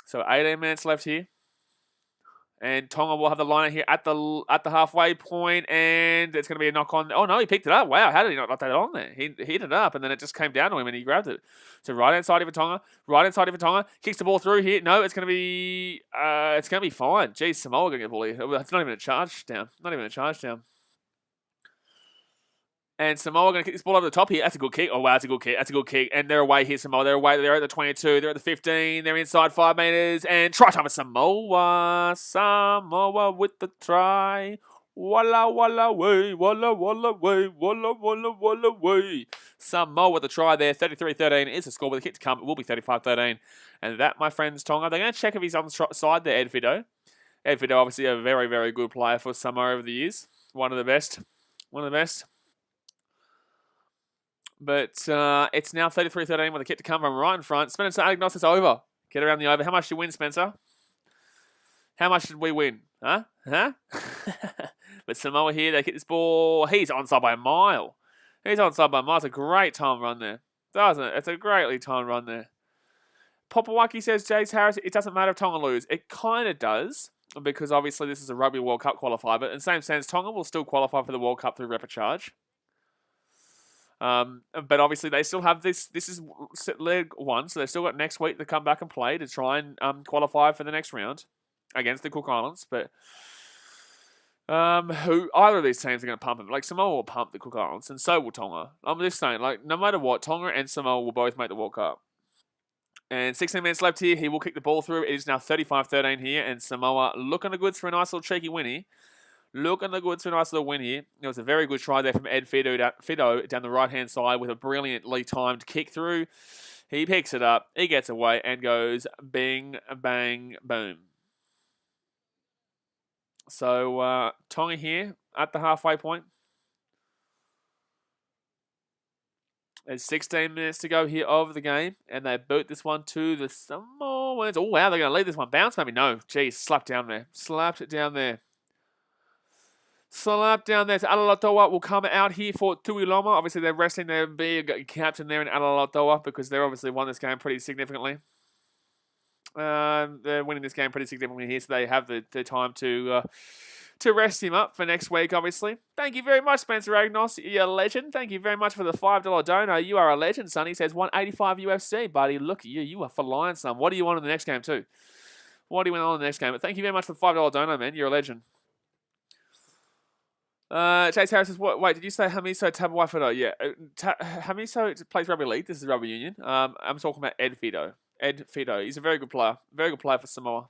So 18 minutes left here. And Tonga will have the line here at the halfway point, and it's going to be a knock on. Oh no, he picked it up. Wow, how did he not knock that on there? He hit it up, and then it just came down to him, and he grabbed it. So right hand side of Tonga, kicks the ball through here. No, it's going to be fine. Jeez, Samoa going to get bullied. It's not even a charge down. And Samoa going to kick this ball over the top here. That's a good kick. Oh, wow, that's a good kick. And they're away here, Samoa. They're away. They're at the 22. They're at the 15. They're inside 5 meters. And try time for Samoa. Samoa with the try. Walla, walla, way. Walla, walla, way. Walla, walla, walla, way. Samoa with the try there. 33-13 is the score with a kick to come. It will be 35-13. And that, my friends, Tonga. They're going to check if he's on the side there, Ed Fido. Ed Fido, obviously a very, very good player for Samoa over the years. One of the best. But it's now 33-13 with a kick to come from right in front. Spencer Agnostic's over. Get around the over. How much did you win, Spencer? How much did we win? Huh? But Samoa here, they kick this ball. He's onside by a mile. It's a great time run there. Doesn't it? It's a greatly timed run there. Popawaki says, Jace Harris, it doesn't matter if Tonga lose. It kind of does, because obviously this is a Rugby World Cup qualifier. But in the same sense, Tonga will still qualify for the World Cup through repechage. But obviously they still have this is leg 1, so they've still got next week to come back and play to try and qualify for the next round against the Cook Islands. But Who either of these teams are going to pump him. Like Samoa will pump the Cook Islands, and so will Tonga. I'm just saying, like no matter what, Tonga and Samoa will both make the World Cup. And 16 minutes left here. He will kick the ball through. It is now 35-13 here, and Samoa looking the goods for a nice little cheeky win here. Looking the goods for a nice little win here. It was a very good try there from Ed Fido down the right-hand side with a brilliantly timed kick through. He picks it up. He gets away and goes bing, bang, boom. So Tonga here at the halfway point. There's 16 minutes to go here over the game, and they boot this one to the Samoans. Oh, wow, they're going to leave this one. Bounce, maybe? No. Jeez, slapped down there. Slapped it down there. Slapped down there. So Alalotoa will come out here for Tuiloma. Obviously, they're resting their big captain there in Alalotoa because they're obviously won this game pretty significantly. They're winning this game pretty significantly here, so they have the time to rest him up for next week, obviously. Thank you very much, Spencer Agnos. You're a legend. Thank you very much for the $5 donor. You are a legend, son. He says 185 UFC, buddy. Look at you. You are for lion, son. What do you want in the next game, too? What do you want on the next game? But thank you very much for the $5 donor, man. You're a legend. Chase Harris says, "What? Wait, did you say Hamiso Tabuai-Fido? Yeah, Hamiso plays rugby league. This is rugby union. I'm talking about Ed Fido. Ed Fido. He's a very good player. Very good player for Samoa.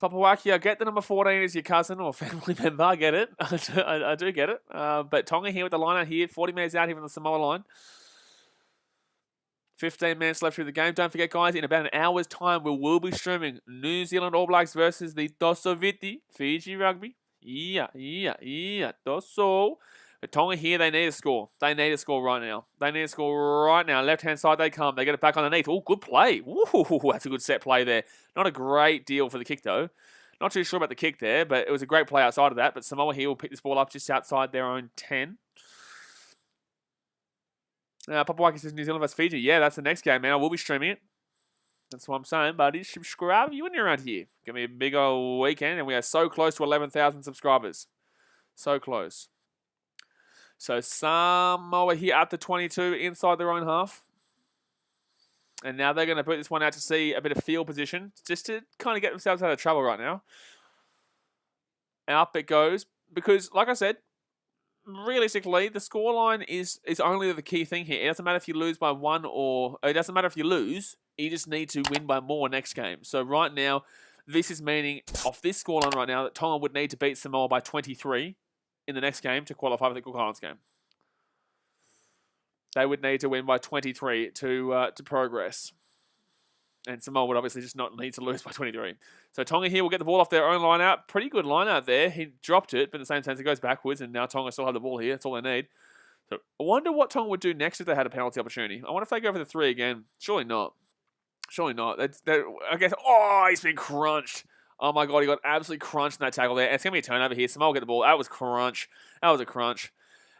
Papawakia, get the number 14 as your cousin or family member. I get it. I do get it. But Tonga here with the line out here. 40 minutes out here from the Samoa line. 15 minutes left through the game. Don't forget, guys, in about an hour's time, we will be streaming New Zealand All Blacks versus the Tosoviti Fiji Rugby. Yeah. Toso. But Tonga here, they need a score. They need a score right now. Left-hand side they come. They get it back underneath. Oh, good play. Ooh, that's a good set play there. Not a great deal for the kick, though. Not too sure about the kick there, but it was a great play outside of that. But Samoa here will pick this ball up just outside their own 10. Papawaki says New Zealand vs Fiji. Yeah, that's the next game, man. I will be streaming it. That's what I'm saying, buddy. Subscribe you when you're around here. Give me a big old weekend, and we are so close to 11,000 subscribers. So close. So Samoa here at the 22 inside their own half. And now they're going to put this one out to see a bit of field position, just to kind of get themselves out of trouble right now. Up it goes. Because, like I said, realistically, the scoreline is only the key thing here. It doesn't matter if you lose by one it doesn't matter if you lose. You just need to win by more next game. So right now, this is meaning, off this scoreline right now, that Tonga would need to beat Samoa by 23 in the next game to qualify for the Cook Islands game. They would need to win by 23 to progress. And Samoa would obviously just not need to lose by 23. So Tonga here will get the ball off their own line out. Pretty good line out there. He dropped it, but in the same sense, it goes backwards, and now Tonga still have the ball here. That's all they need. So I wonder what Tonga would do next if they had a penalty opportunity. I wonder if they go for the 3 again. Surely not. I guess, he's been crunched. Oh my God, he got absolutely crunched in that tackle there. And it's going to be a turnover here. Samoa will get the ball. That was crunch. That was a crunch.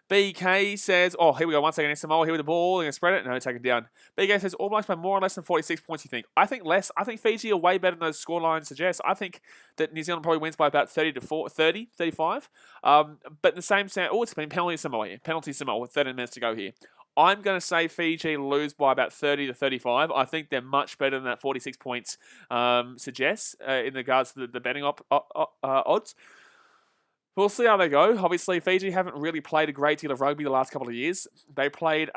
BK says, here we go, 1 second. Samoa here with the ball. They're going to spread it. No, take it down. BK says, All Blacks by more or less than 46 points, you think? I think less. I think Fiji are way better than those scorelines suggest. I think that New Zealand probably wins by about 35. But in the same sense, it's been penalty Samoa here. Penalty Samoa with 13 minutes to go here. I'm going to say Fiji lose by about 30 to 35. I think they're much better than that 46 points suggests in regards to the betting odds. We'll see how they go. Obviously, Fiji haven't really played a great deal of rugby the last couple of years. They played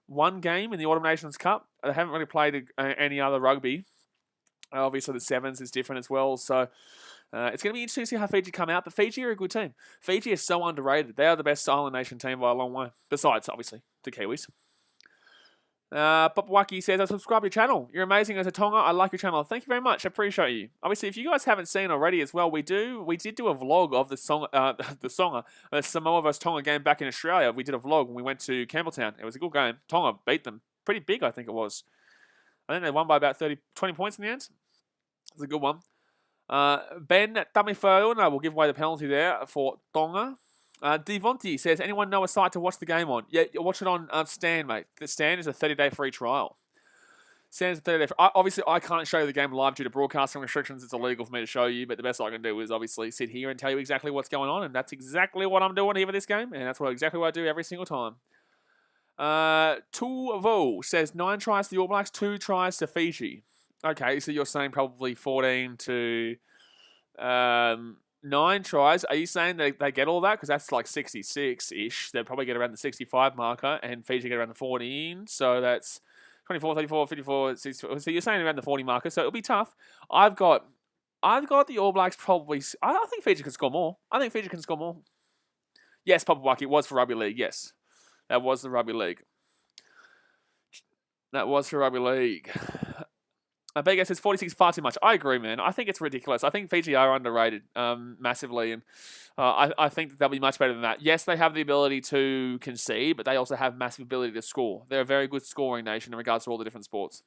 one game in the Autumn Nations Cup. They haven't really played any other rugby. Obviously, the Sevens is different as well. So it's going to be interesting to see how Fiji come out. But Fiji are a good team. Fiji is so underrated. They are the best island nation team by a long way. Besides, obviously, the Kiwis. Papawaki says, I subscribe to your channel. You're amazing as a Tonga. I like your channel. Thank you very much. I appreciate you. Obviously, if you guys haven't seen already as well, we did do a vlog of the Samoa vs Tonga game back in Australia. We did a vlog when we went to Campbelltown. It was a good game. Tonga beat them pretty big, I think it was. I think they won by about 20 points in the end. It's a good one. Ben Tamifauna will give away the penalty there for Tonga. Devonti says, anyone know a site to watch the game on? Yeah, you watch it on Stan, mate. The Stan is a 30-day free trial. Stan's a 30-day obviously, I can't show you the game live due to broadcasting restrictions. It's illegal for me to show you, but the best I can do is obviously sit here and tell you exactly what's going on, and that's exactly what I'm doing here for this game, and that's exactly what I do every single time. Tuvo says, 9 tries to the All Blacks, 2 tries to Fiji. Okay, so you're saying probably 14 to 9 tries. Are you saying they get all that? Because that's like 66-ish. They'll probably get around the 65 marker, and Fiji get around the 14. So that's 24, 34, 54, 64. So you're saying around the 40 marker. So it'll be tough. I've got the All Blacks probably. I think Fiji can score more. I think Fiji can score more. Yes, Papawaki, it was for Rugby League. Yes, that was the Rugby League. That was for Rugby League. BK says 46 far too much. I agree, man. I think it's ridiculous. I think Fiji are underrated massively, and I think they'll be much better than that. Yes, they have the ability to concede, but they also have massive ability to score. They're a very good scoring nation in regards to all the different sports.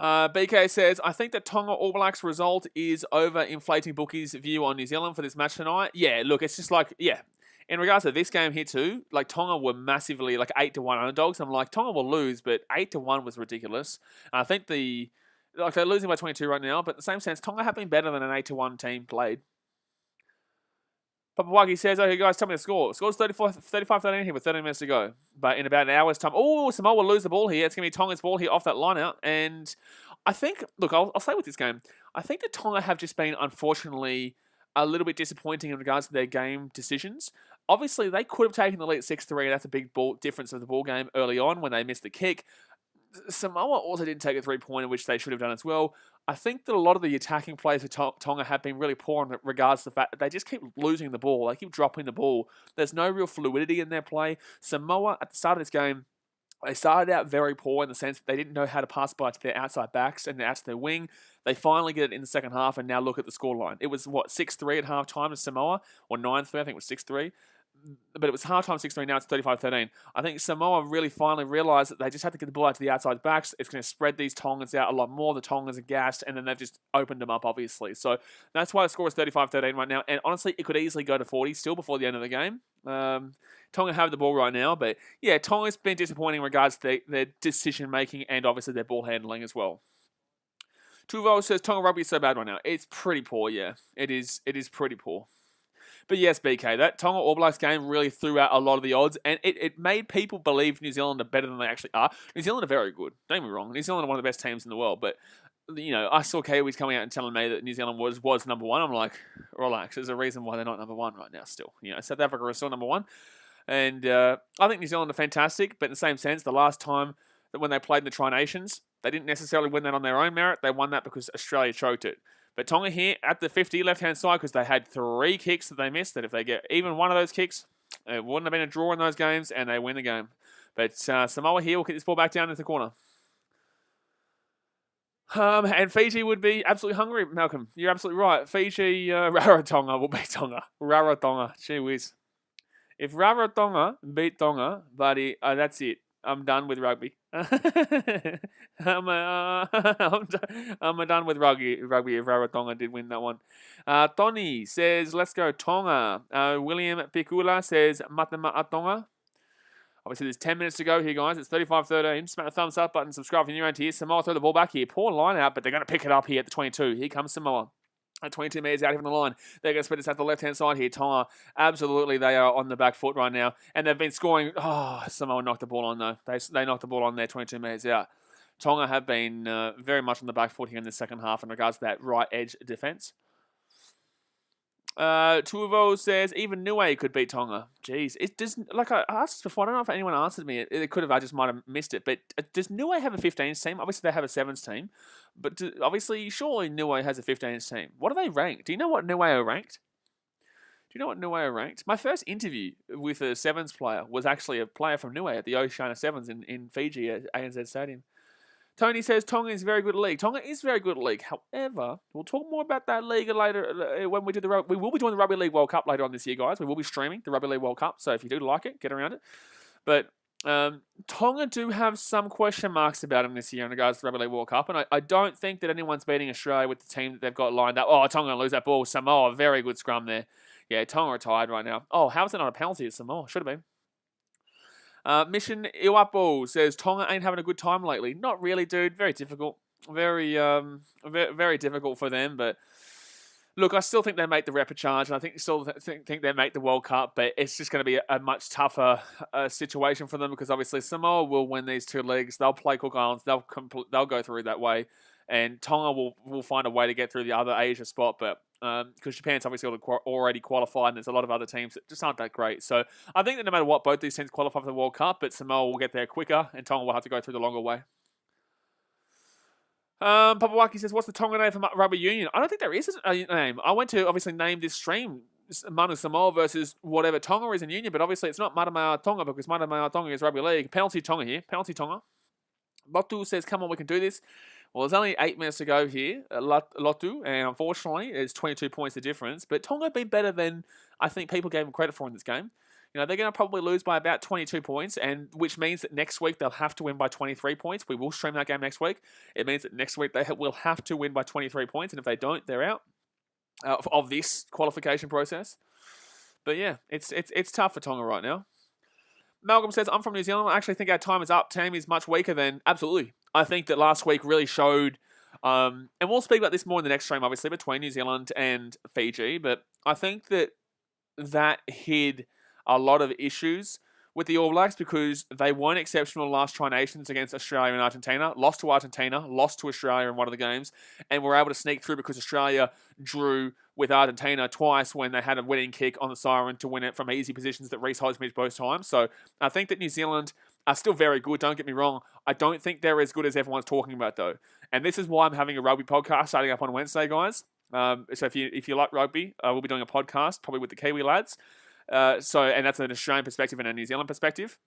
BK says, I think that Tonga All Blacks result is over inflating bookies' view on New Zealand for this match tonight. Yeah, look, it's just like, yeah. In regards to this game here too, like Tonga were massively like 8-1 underdogs. I'm like, Tonga will lose, but 8-1 was ridiculous. And I think they're losing by 22 right now, but in the same sense, Tonga have been better than an 8-1 team played. Papawaki says, okay guys, tell me the score. Score's 35-13 here with 13 minutes to go. But in about an hour's time, Samoa will lose the ball here. It's going to be Tonga's ball here off that lineout. And I think, look, I'll say with this game, I think that Tonga have just been, unfortunately, a little bit disappointing in regards to their game decisions. Obviously, they could have taken the lead 6-3. That's a big difference of the ball game early on when they missed the kick. Samoa also didn't take a 3-pointer, which they should have done as well. I think that a lot of the attacking plays for Tonga have been really poor in regards to the fact that they just keep losing the ball. They keep dropping the ball. There's no real fluidity in their play. Samoa, at the start of this game, they started out very poor in the sense that they didn't know how to pass by to their outside backs and out to their wing. They finally get it in the second half, and now look at the scoreline. It was, 6-3 at halftime to Samoa, or 9-3, I think it was 6-3. But it was halftime 6-3, now it's 35-13. I think Samoa really finally realised that they just had to get the ball out to the outside backs. It's going to spread these Tongans out a lot more. The Tongans are gassed, and then they've just opened them up, obviously. So that's why the score is 35-13 right now. And honestly, it could easily go to 40 still before the end of the game. Tonga have the ball right now, but yeah, Tonga's been disappointing in regards to their decision-making and obviously their ball handling as well. Tuvo says Tonga rugby is so bad right now. It's pretty poor, yeah. It is pretty poor. But yes, BK, that Tonga All Blacks game really threw out a lot of the odds, and it made people believe New Zealand are better than they actually are. New Zealand are very good. Don't get me wrong. New Zealand are one of the best teams in the world, but I saw Kiwis coming out and telling me that New Zealand was number one. I'm like, relax. There's a reason why they're not number one right now still. South Africa is still number one. And I think New Zealand are fantastic, but in the same sense, the last time that when they played in the Tri-Nations, they didn't necessarily win that on their own merit. They won that because Australia choked it. But Tonga here at the 50 left-hand side, because they had 3 kicks that they missed, that if they get even one of those kicks, it wouldn't have been a draw in those games, and they win the game. But Samoa here will kick this ball back down into the corner. And Fiji would be absolutely hungry, Malcolm. You're absolutely right. Fiji, Rarotonga will beat Tonga. Rarotonga, gee whiz. If Rarotonga beat Tonga, buddy, that's it. I'm done with rugby. I'm done with rugby if Rarotonga did win that one. Tony says, let's go Tonga. William Pikula says, Matama'a Tonga. Obviously, there's 10 minutes to go here, guys. It's 35-13. Smack the thumbs up button. Subscribe if you're new around here. Samoa throw the ball back here. Poor line out, but they're going to pick it up here at the 22. Here comes Samoa. At 22 metres out here from the line. They're going to spread this out the left-hand side here. Tonga, absolutely, they are on the back foot right now. And they've been scoring. Samoa knocked the ball on, though. They knocked the ball on there 22 metres out. Tonga have been very much on the back foot here in the second half in regards to that right edge defence. Tuvo says, even Niue could beat Tonga. Jeez. I asked this before. I don't know if anyone answered me. It could have. I just might have missed it. But does Niue have a 15s team? Obviously, they have a 7s team. But obviously, surely Niue has a 15s team. What are they ranked? Do you know what Niue are ranked? My first interview with a 7s player was actually a player from Niue at the Oceania 7s in Fiji at ANZ Stadium. Tony says Tonga is very good at league. Tonga is very good at league. However, we'll talk more about that league later when we do we will be doing the Rugby League World Cup later on this year, guys. We will be streaming the Rugby League World Cup. So if you do like it, get around it. But Tonga do have some question marks about them this year in regards to the Rugby League World Cup. And I don't think that anyone's beating Australia with the team that they've got lined up. Tonga going to lose that ball. Samoa, very good scrum there. Yeah, Tonga are tired right now. How is it not a penalty at Samoa? Should have been. Mission Iwapo says Tonga ain't having a good time lately. Not really, dude. Very difficult. Very difficult for them. But look, I still think they make the repechage, and I think they make the World Cup. But it's just going to be a much tougher situation for them because obviously Samoa will win these 2 leagues. They'll play Cook Islands. They'll go through that way, and Tonga will find a way to get through the other Asia spot, but because Japan's obviously already qualified, and there's a lot of other teams that just aren't that great. So I think that no matter what, both these teams qualify for the World Cup, but Samoa will get there quicker, and Tonga will have to go through the longer way. Papawaki says, what's the Tonga name for rugby union? I don't think there is a name. I went to obviously name this stream Manu Samoa versus whatever Tonga is in union, but obviously it's not Matamea Tonga because Matamea Tonga is rugby league. Penalty Tonga here. Penalty Tonga. Lotu says, come on, we can do this. Well, there's only 8 minutes to go here, Lotu, and unfortunately, it's 22 points the difference. But Tonga have been better than I think people gave them credit for in this game. You know, they're going to probably lose by about 22 points, and which means that next week they'll have to win by 23 points. We will stream that game next week. It means that next week they will have to win by 23 points, and if they don't, they're out of this qualification process. But yeah, it's tough for Tonga right now. Malcolm says, I'm from New Zealand. I actually think our time is up. Team is much weaker than... Absolutely. I think that last week really showed... and we'll speak about this more in the next stream, obviously, between New Zealand and Fiji. But I think that hid a lot of issues with the All Blacks because they weren't exceptional last Tri Nations against Australia and Argentina. Lost to Argentina, lost to Australia in one of the games, and were able to sneak through because Australia drew with Argentina twice when they had a winning kick on the siren to win it from easy positions that Reece Hodge missed both times. So I think that New Zealand are still very good, don't get me wrong. I don't think they're as good as everyone's talking about, though. And this is why I'm having a rugby podcast starting up on Wednesday, guys. So if you like rugby, we'll be doing a podcast, probably with the Kiwi lads. And that's an Australian perspective and a New Zealand perspective.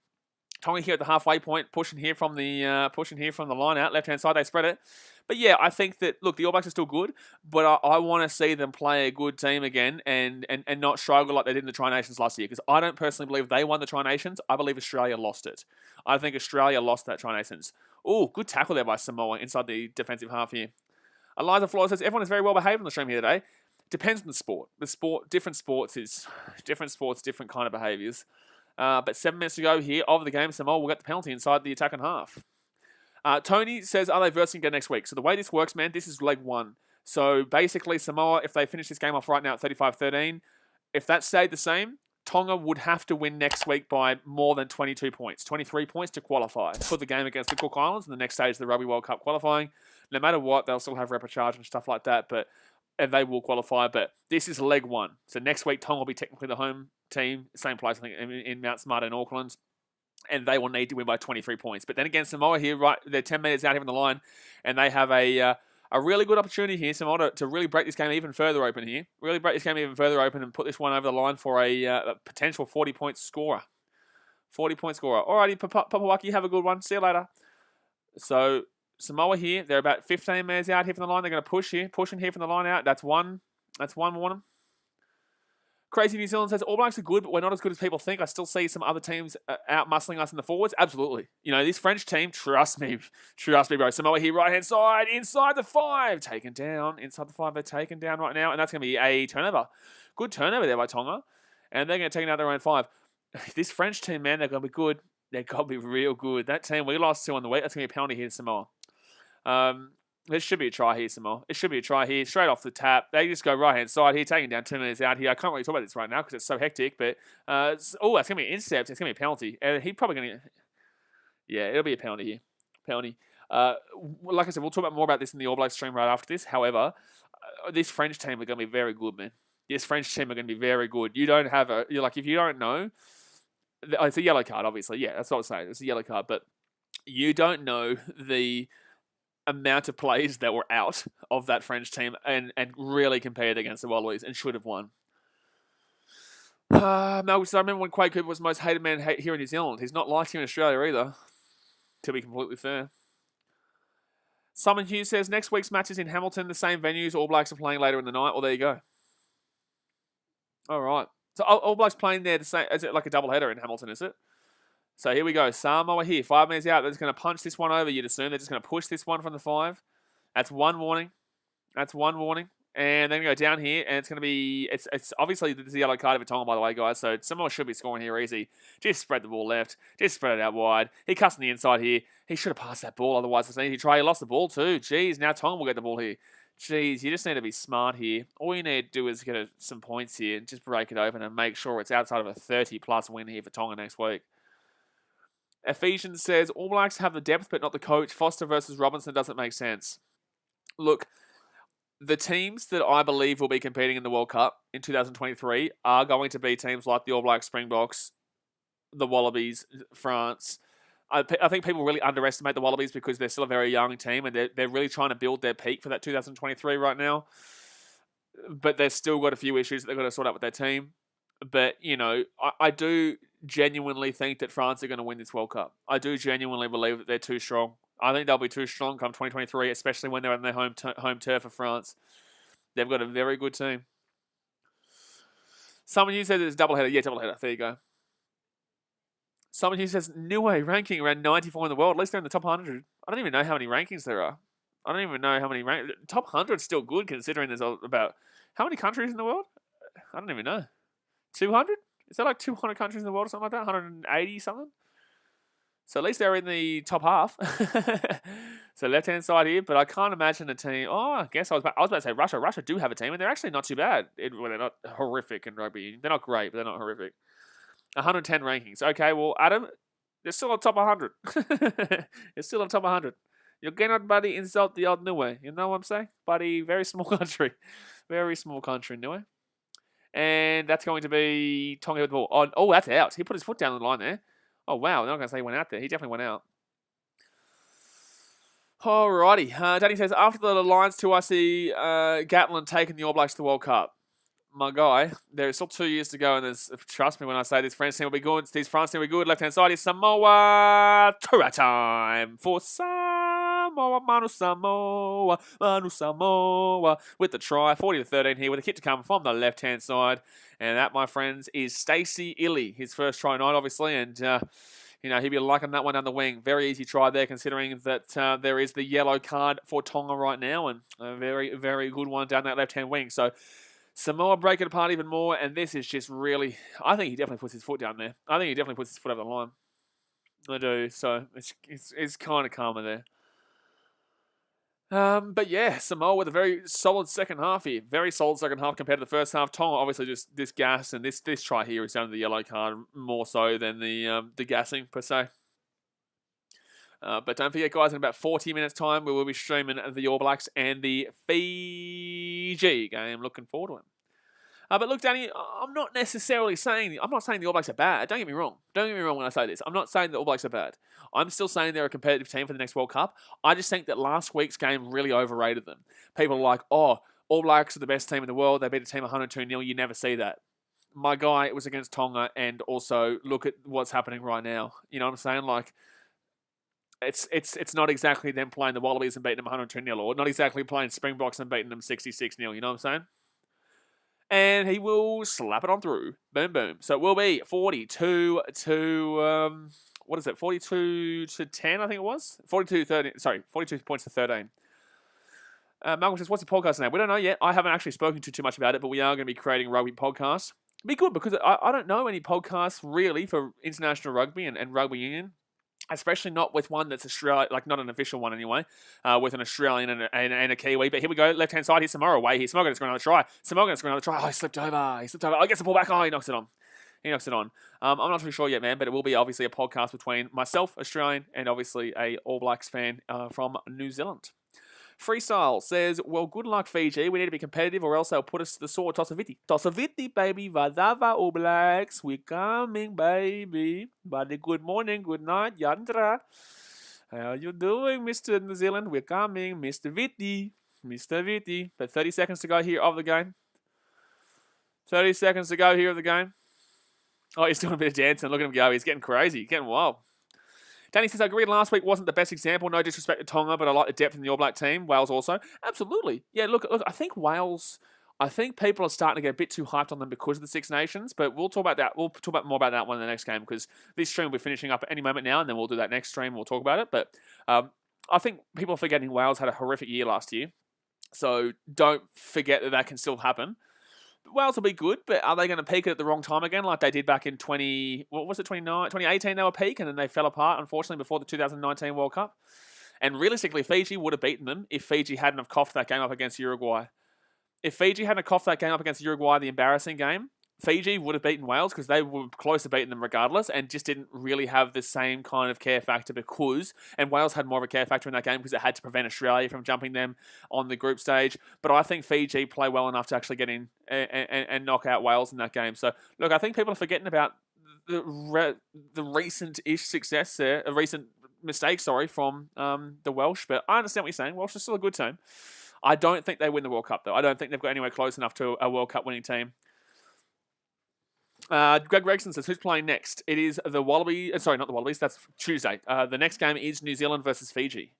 Tonga here at the halfway point, pushing here from the line out, left hand side, they spread it. But yeah, I think that look, the All Blacks are still good, but I want to see them play a good team again and not struggle like they did in the Tri Nations last year. Because I don't personally believe they won the Tri Nations. I believe Australia lost it. I think Australia lost that Tri Nations. Oh, good tackle there by Samoa inside the defensive half here. Eliza Flores says everyone is very well behaved on the stream here today. Depends on the sport. Different sports, different kind of behaviours. But 7 minutes to go here of the game. Samoa will get the penalty inside the attacking half. Tony says, are they versing again next week? So the way this works, man, this is leg one. So basically Samoa, if they finish this game off right now at 35-13, if that stayed the same, Tonga would have to win next week by more than 22 points, 23 points to qualify for the game against the Cook Islands in the next stage of the Rugby World Cup qualifying. No matter what, they'll still have repechage and stuff like that, and they will qualify. But this is leg one. So next week, Tonga will be technically the home team, same place, I think, in Mount Smart in Auckland. And they will need to win by 23 points. But then again, Samoa here, right, they're 10 metres out here on the line, and they have a really good opportunity here, Samoa, to really break this game even further open here. Really break this game even further open and put this one over the line for a potential 40-point scorer. 40-point scorer. Alrighty, Papawaki, have a good one. See you later. So Samoa here, they're about 15 metres out here from the line. They're going to pushing here from the line out. That's one. Warren. Crazy New Zealand says, All Blacks are good, but we're not as good as people think. I still see some other teams out-muscling us in the forwards. Absolutely. You know, this French team, trust me, bro. Samoa here, right-hand side, inside the 5. Taken down. Inside the 5, they're taken down right now, and that's going to be a turnover. Good turnover there by Tonga. And they're going to take it out their own 5. This French team, man, they're going to be good. They're going to be real good. That team, we lost 2 on the week. That's going to be a penalty here to Samoa. There should be a try here, Samoa. It should be a try here, straight off the tap. They just go right-hand side here, taking down 2 minutes out here. I can't really talk about this right now because it's so hectic, but... that's going to be an intercept. It's going to be a penalty. And he probably going to... Yeah, it'll be a penalty here. Penalty. Like I said, we'll talk about more about this in the All Blacks stream right after this. However, this French team are going to be very good, man. This French team are going to be very good. You don't have a... You're like, if you don't know... It's a yellow card, obviously. Yeah, that's what I'm saying. It's a yellow card, but you don't know the amount of players that were out of that French team and really compared against the Wallabies and should have won. Malcolm, I remember when Quade Cooper was the most hated man here in New Zealand. He's not liked here in Australia either, to be completely fair. Simon Hughes says, next week's match is in Hamilton, the same venues. All Blacks are playing later in the night. Well, there you go. All right. So All Blacks playing there the same. Is it like a double header in Hamilton, is it? So here we go. Samoa here. 5 minutes out. They're just going to punch this one over, you'd assume. They're just going to push this one from the 5. That's one warning. And then we go down here, and it's going to be... It's obviously the yellow card of a Tonga, by the way, guys. So Samoa should be scoring here easy. Just spread the ball left. Just spread it out wide. He cuts on the inside here. He should have passed that ball. Otherwise, it's an easy try. He lost the ball too. Jeez, now Tonga will get the ball here. Jeez, you just need to be smart here. All you need to do is get some points here and just break it open and make sure it's outside of a 30-plus win here for Tonga next week. Ephesians says, All Blacks have the depth but not the coach. Foster versus Robinson doesn't make sense. Look, the teams that I believe will be competing in the World Cup in 2023 are going to be teams like the All Blacks, Springboks, the Wallabies, France. I think people really underestimate the Wallabies because they're still a very young team and they're really trying to build their peak for that 2023 right now. But they've still got a few issues that they've got to sort out with their team. But, I do genuinely think that France are going to win this World Cup. I do genuinely believe that they're too strong. I think they'll be too strong come 2023, especially when they're on their home turf of France. They've got a very good team. Someone who says it's doubleheader. Yeah, doubleheader. There you go. Someone who says Niue ranking around 94 in the world. At least they're in the top 100. I don't even know how many rankings there are. I don't even know how many top 100 is still good considering there's about how many countries in the world? I don't even know. 200? Is there like 200 countries in the world or something like that? 180 something? So at least they're in the top half. So left-hand side here, but I can't imagine a team. Oh, I guess I was about to say Russia. Russia do have a team, and they're actually not too bad. Well, they're not horrific in rugby. They're not great, but they're not horrific. 110 rankings. Okay, well, Adam, they're still on top 100. You're still on top 100. You cannot, buddy, insult the old Niue. You know what I'm saying? Buddy, very small country. Very small country, Niue. And that's going to be Tonga with the ball. Oh, that's out. He put his foot down the line there. Oh, wow. They're not going to say he went out there. He definitely went out. Alrighty. Danny says, after the Lions 2, I see Gatland taking the All Blacks to the World Cup. My guy, there's still 2 years to go, and trust me when I say this France team will be good. This France team will be good. Left-hand side is Samoa. Tour time for Samoa. Manu Samoa. Manu Samoa with the try. 40-13 here with a kick to come from the left-hand side. And that, my friends, is Stacey Illy. His first try night, obviously, and he'll be liking that one down the wing. Very easy try there, considering that there is the yellow card for Tonga right now, and a very, very good one down that left-hand wing. So Samoa break it apart even more, and this is just really... I think he definitely puts his foot down there. I think he definitely puts his foot over the line. I do, so it's kind of calmer there. But yeah, Samoa with a very solid second half here. Very solid second half compared to the first half. Tonga obviously just this gas, and this try here is down to the yellow card more so than the gassing per se. But don't forget, guys, in about 40 minutes' time, we will be streaming the All Blacks and the Fiji game. Looking forward to it. But look, Danny, I'm not saying the All Blacks are bad. Don't get me wrong. Don't get me wrong when I say this. I'm not saying the All Blacks are bad. I'm still saying they're a competitive team for the next World Cup. I just think that last week's game really overrated them. People are like, oh, All Blacks are the best team in the world. They beat a team 102-0. You never see that. My guy, it was against Tonga, and also look at what's happening right now. You know what I'm saying? Like, it's not exactly them playing the Wallabies and beating them 102-0, or not exactly playing Springboks and beating them 66-0. You know what I'm saying? And he will slap it on through. Boom, boom. So it will be 42 to, 42 to 10, I think it was? 42 points to 13. Malcolm says, what's the podcast name? We don't know yet. I haven't actually spoken too much about it, but we are going to be creating a rugby podcast. It'd be good because I don't know any podcasts really for international rugby and rugby union. Especially not with one that's Australia, like not an official one anyway, with an Australian and a Kiwi. But here we go, left-hand side, here's Samoa away here. Samoa going to score another try. Samoa going to score another try. Oh, he slipped over. I guess the ball back. Oh, he knocks it on. I'm not too sure yet, man, but it will be obviously a podcast between myself, Australian, and obviously a All Blacks fan from New Zealand. Freestyle says, well, good luck, Fiji. We need to be competitive or else they'll put us to the sword. Tossaviti. Tossaviti, baby. Vadava, All Blacks. We're coming, baby. Buddy, good morning, good night, Yandra. How you doing, Mr. New Zealand? We're coming, Mr. Vitti. Mr. Vitti. But 30 seconds to go here of the game. 30 seconds to go here of the game. Oh, he's doing a bit of dancing. Look at him go. He's getting crazy. Getting wild. Danny says, I agreed last week wasn't the best example. No disrespect to Tonga, but I like the depth in the All Black team. Wales also. Absolutely. Yeah, look, I think Wales, people are starting to get a bit too hyped on them because of the Six Nations, but we'll talk about that. We'll talk about more about that one in the next game because this stream will be finishing up at any moment now, and then we'll do that next stream. We'll talk about it. But I think people are forgetting Wales had a horrific year last year. So don't forget that can still happen. Wales will be good, but are they going to peak at the wrong time again like they did back in 2018 they were peak, and then they fell apart, unfortunately, before the 2019 World Cup? And realistically, Fiji would have beaten them if Fiji hadn't have coughed that game up against Uruguay. If Fiji hadn't have coughed that game up against Uruguay, the embarrassing game, Fiji would have beaten Wales because they were close to beating them regardless and just didn't really have the same kind of care factor and Wales had more of a care factor in that game because it had to prevent Australia from jumping them on the group stage. But I think Fiji play well enough to actually get in and knock out Wales in that game. So, look, I think people are forgetting about the recent-ish success there, a recent mistake, from the Welsh. But I understand what you're saying. Welsh is still a good team. I don't think they win the World Cup, though. I don't think they've got anywhere close enough to a World Cup winning team. Greg Gregson says, who's playing next? It is the Wallabies. Sorry, not the Wallabies. That's Tuesday. The next game is New Zealand versus Fiji.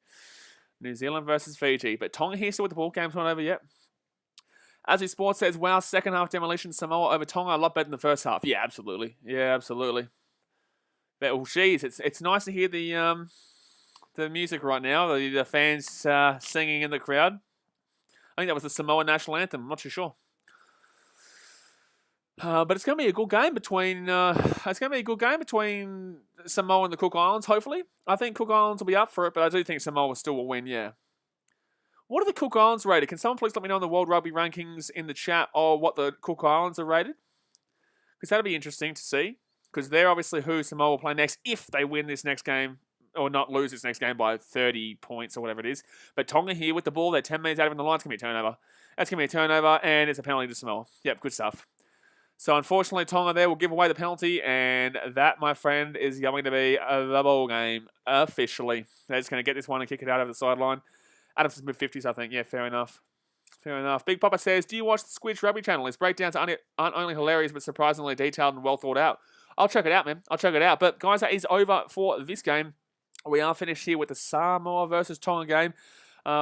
New Zealand versus Fiji. But Tonga here still with the ball. Game's not over yet. As Sports says, wow, second half demolition Samoa over Tonga. A lot better than the first half. Yeah, absolutely. But, well, geez, it's nice to hear the music right now. The fans singing in the crowd. I think that was the Samoa national anthem. I'm not too sure. But it's going to be a good game between Samoa and the Cook Islands, hopefully. I think Cook Islands will be up for it, but I do think Samoa still will win, yeah. What are the Cook Islands rated? Can someone please let me know in the World Rugby rankings in the chat or what the Cook Islands are rated? Because that'll be interesting to see. Because they're obviously who Samoa will play next if they win this next game or not lose this next game by 30 points or whatever it is. But Tonga here with the ball. They're 10 metres out of the line. It's going to be a turnover. That's going to be a turnover, and it's a penalty to Samoa. Yep, good stuff. So, unfortunately, Tonga there will give away the penalty, and that, my friend, is going to be the ball game officially. They're just going to get this one and kick it out over the sideline. Adamson's mid-50s, I think. Yeah, fair enough. Big Papa says, do you watch the Squidge Rugby channel? His breakdowns aren't only hilarious, but surprisingly detailed and well thought out. I'll check it out, man. I'll check it out. But, guys, that is over for this game. We are finished here with the Samoa versus Tonga game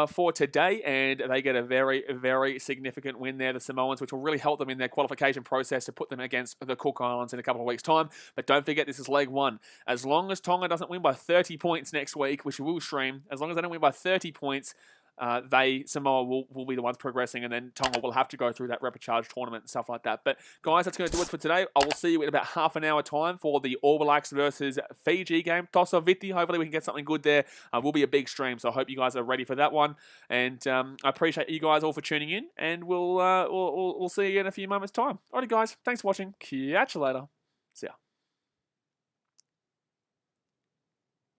for today, and they get a very, very significant win there, the Samoans, which will really help them in their qualification process to put them against the Cook Islands in a couple of weeks' time. But don't forget, this is leg one. As long as Tonga doesn't win by 30 points next week, which we will stream, as long as they don't win by 30 points, Samoa will be the ones progressing, and then Tonga will have to go through that repechage tournament and stuff like that. But guys, that's going to do it for today. I will see you in about half an hour time for the All Blacks versus Fiji game. Tossa Viti. Hopefully we can get something good there. Will be a big stream, so I hope you guys are ready for that one. And I appreciate you guys all for tuning in, and we'll see you in a few moments' time. Alrighty, guys. Thanks for watching. Catch you later. See ya.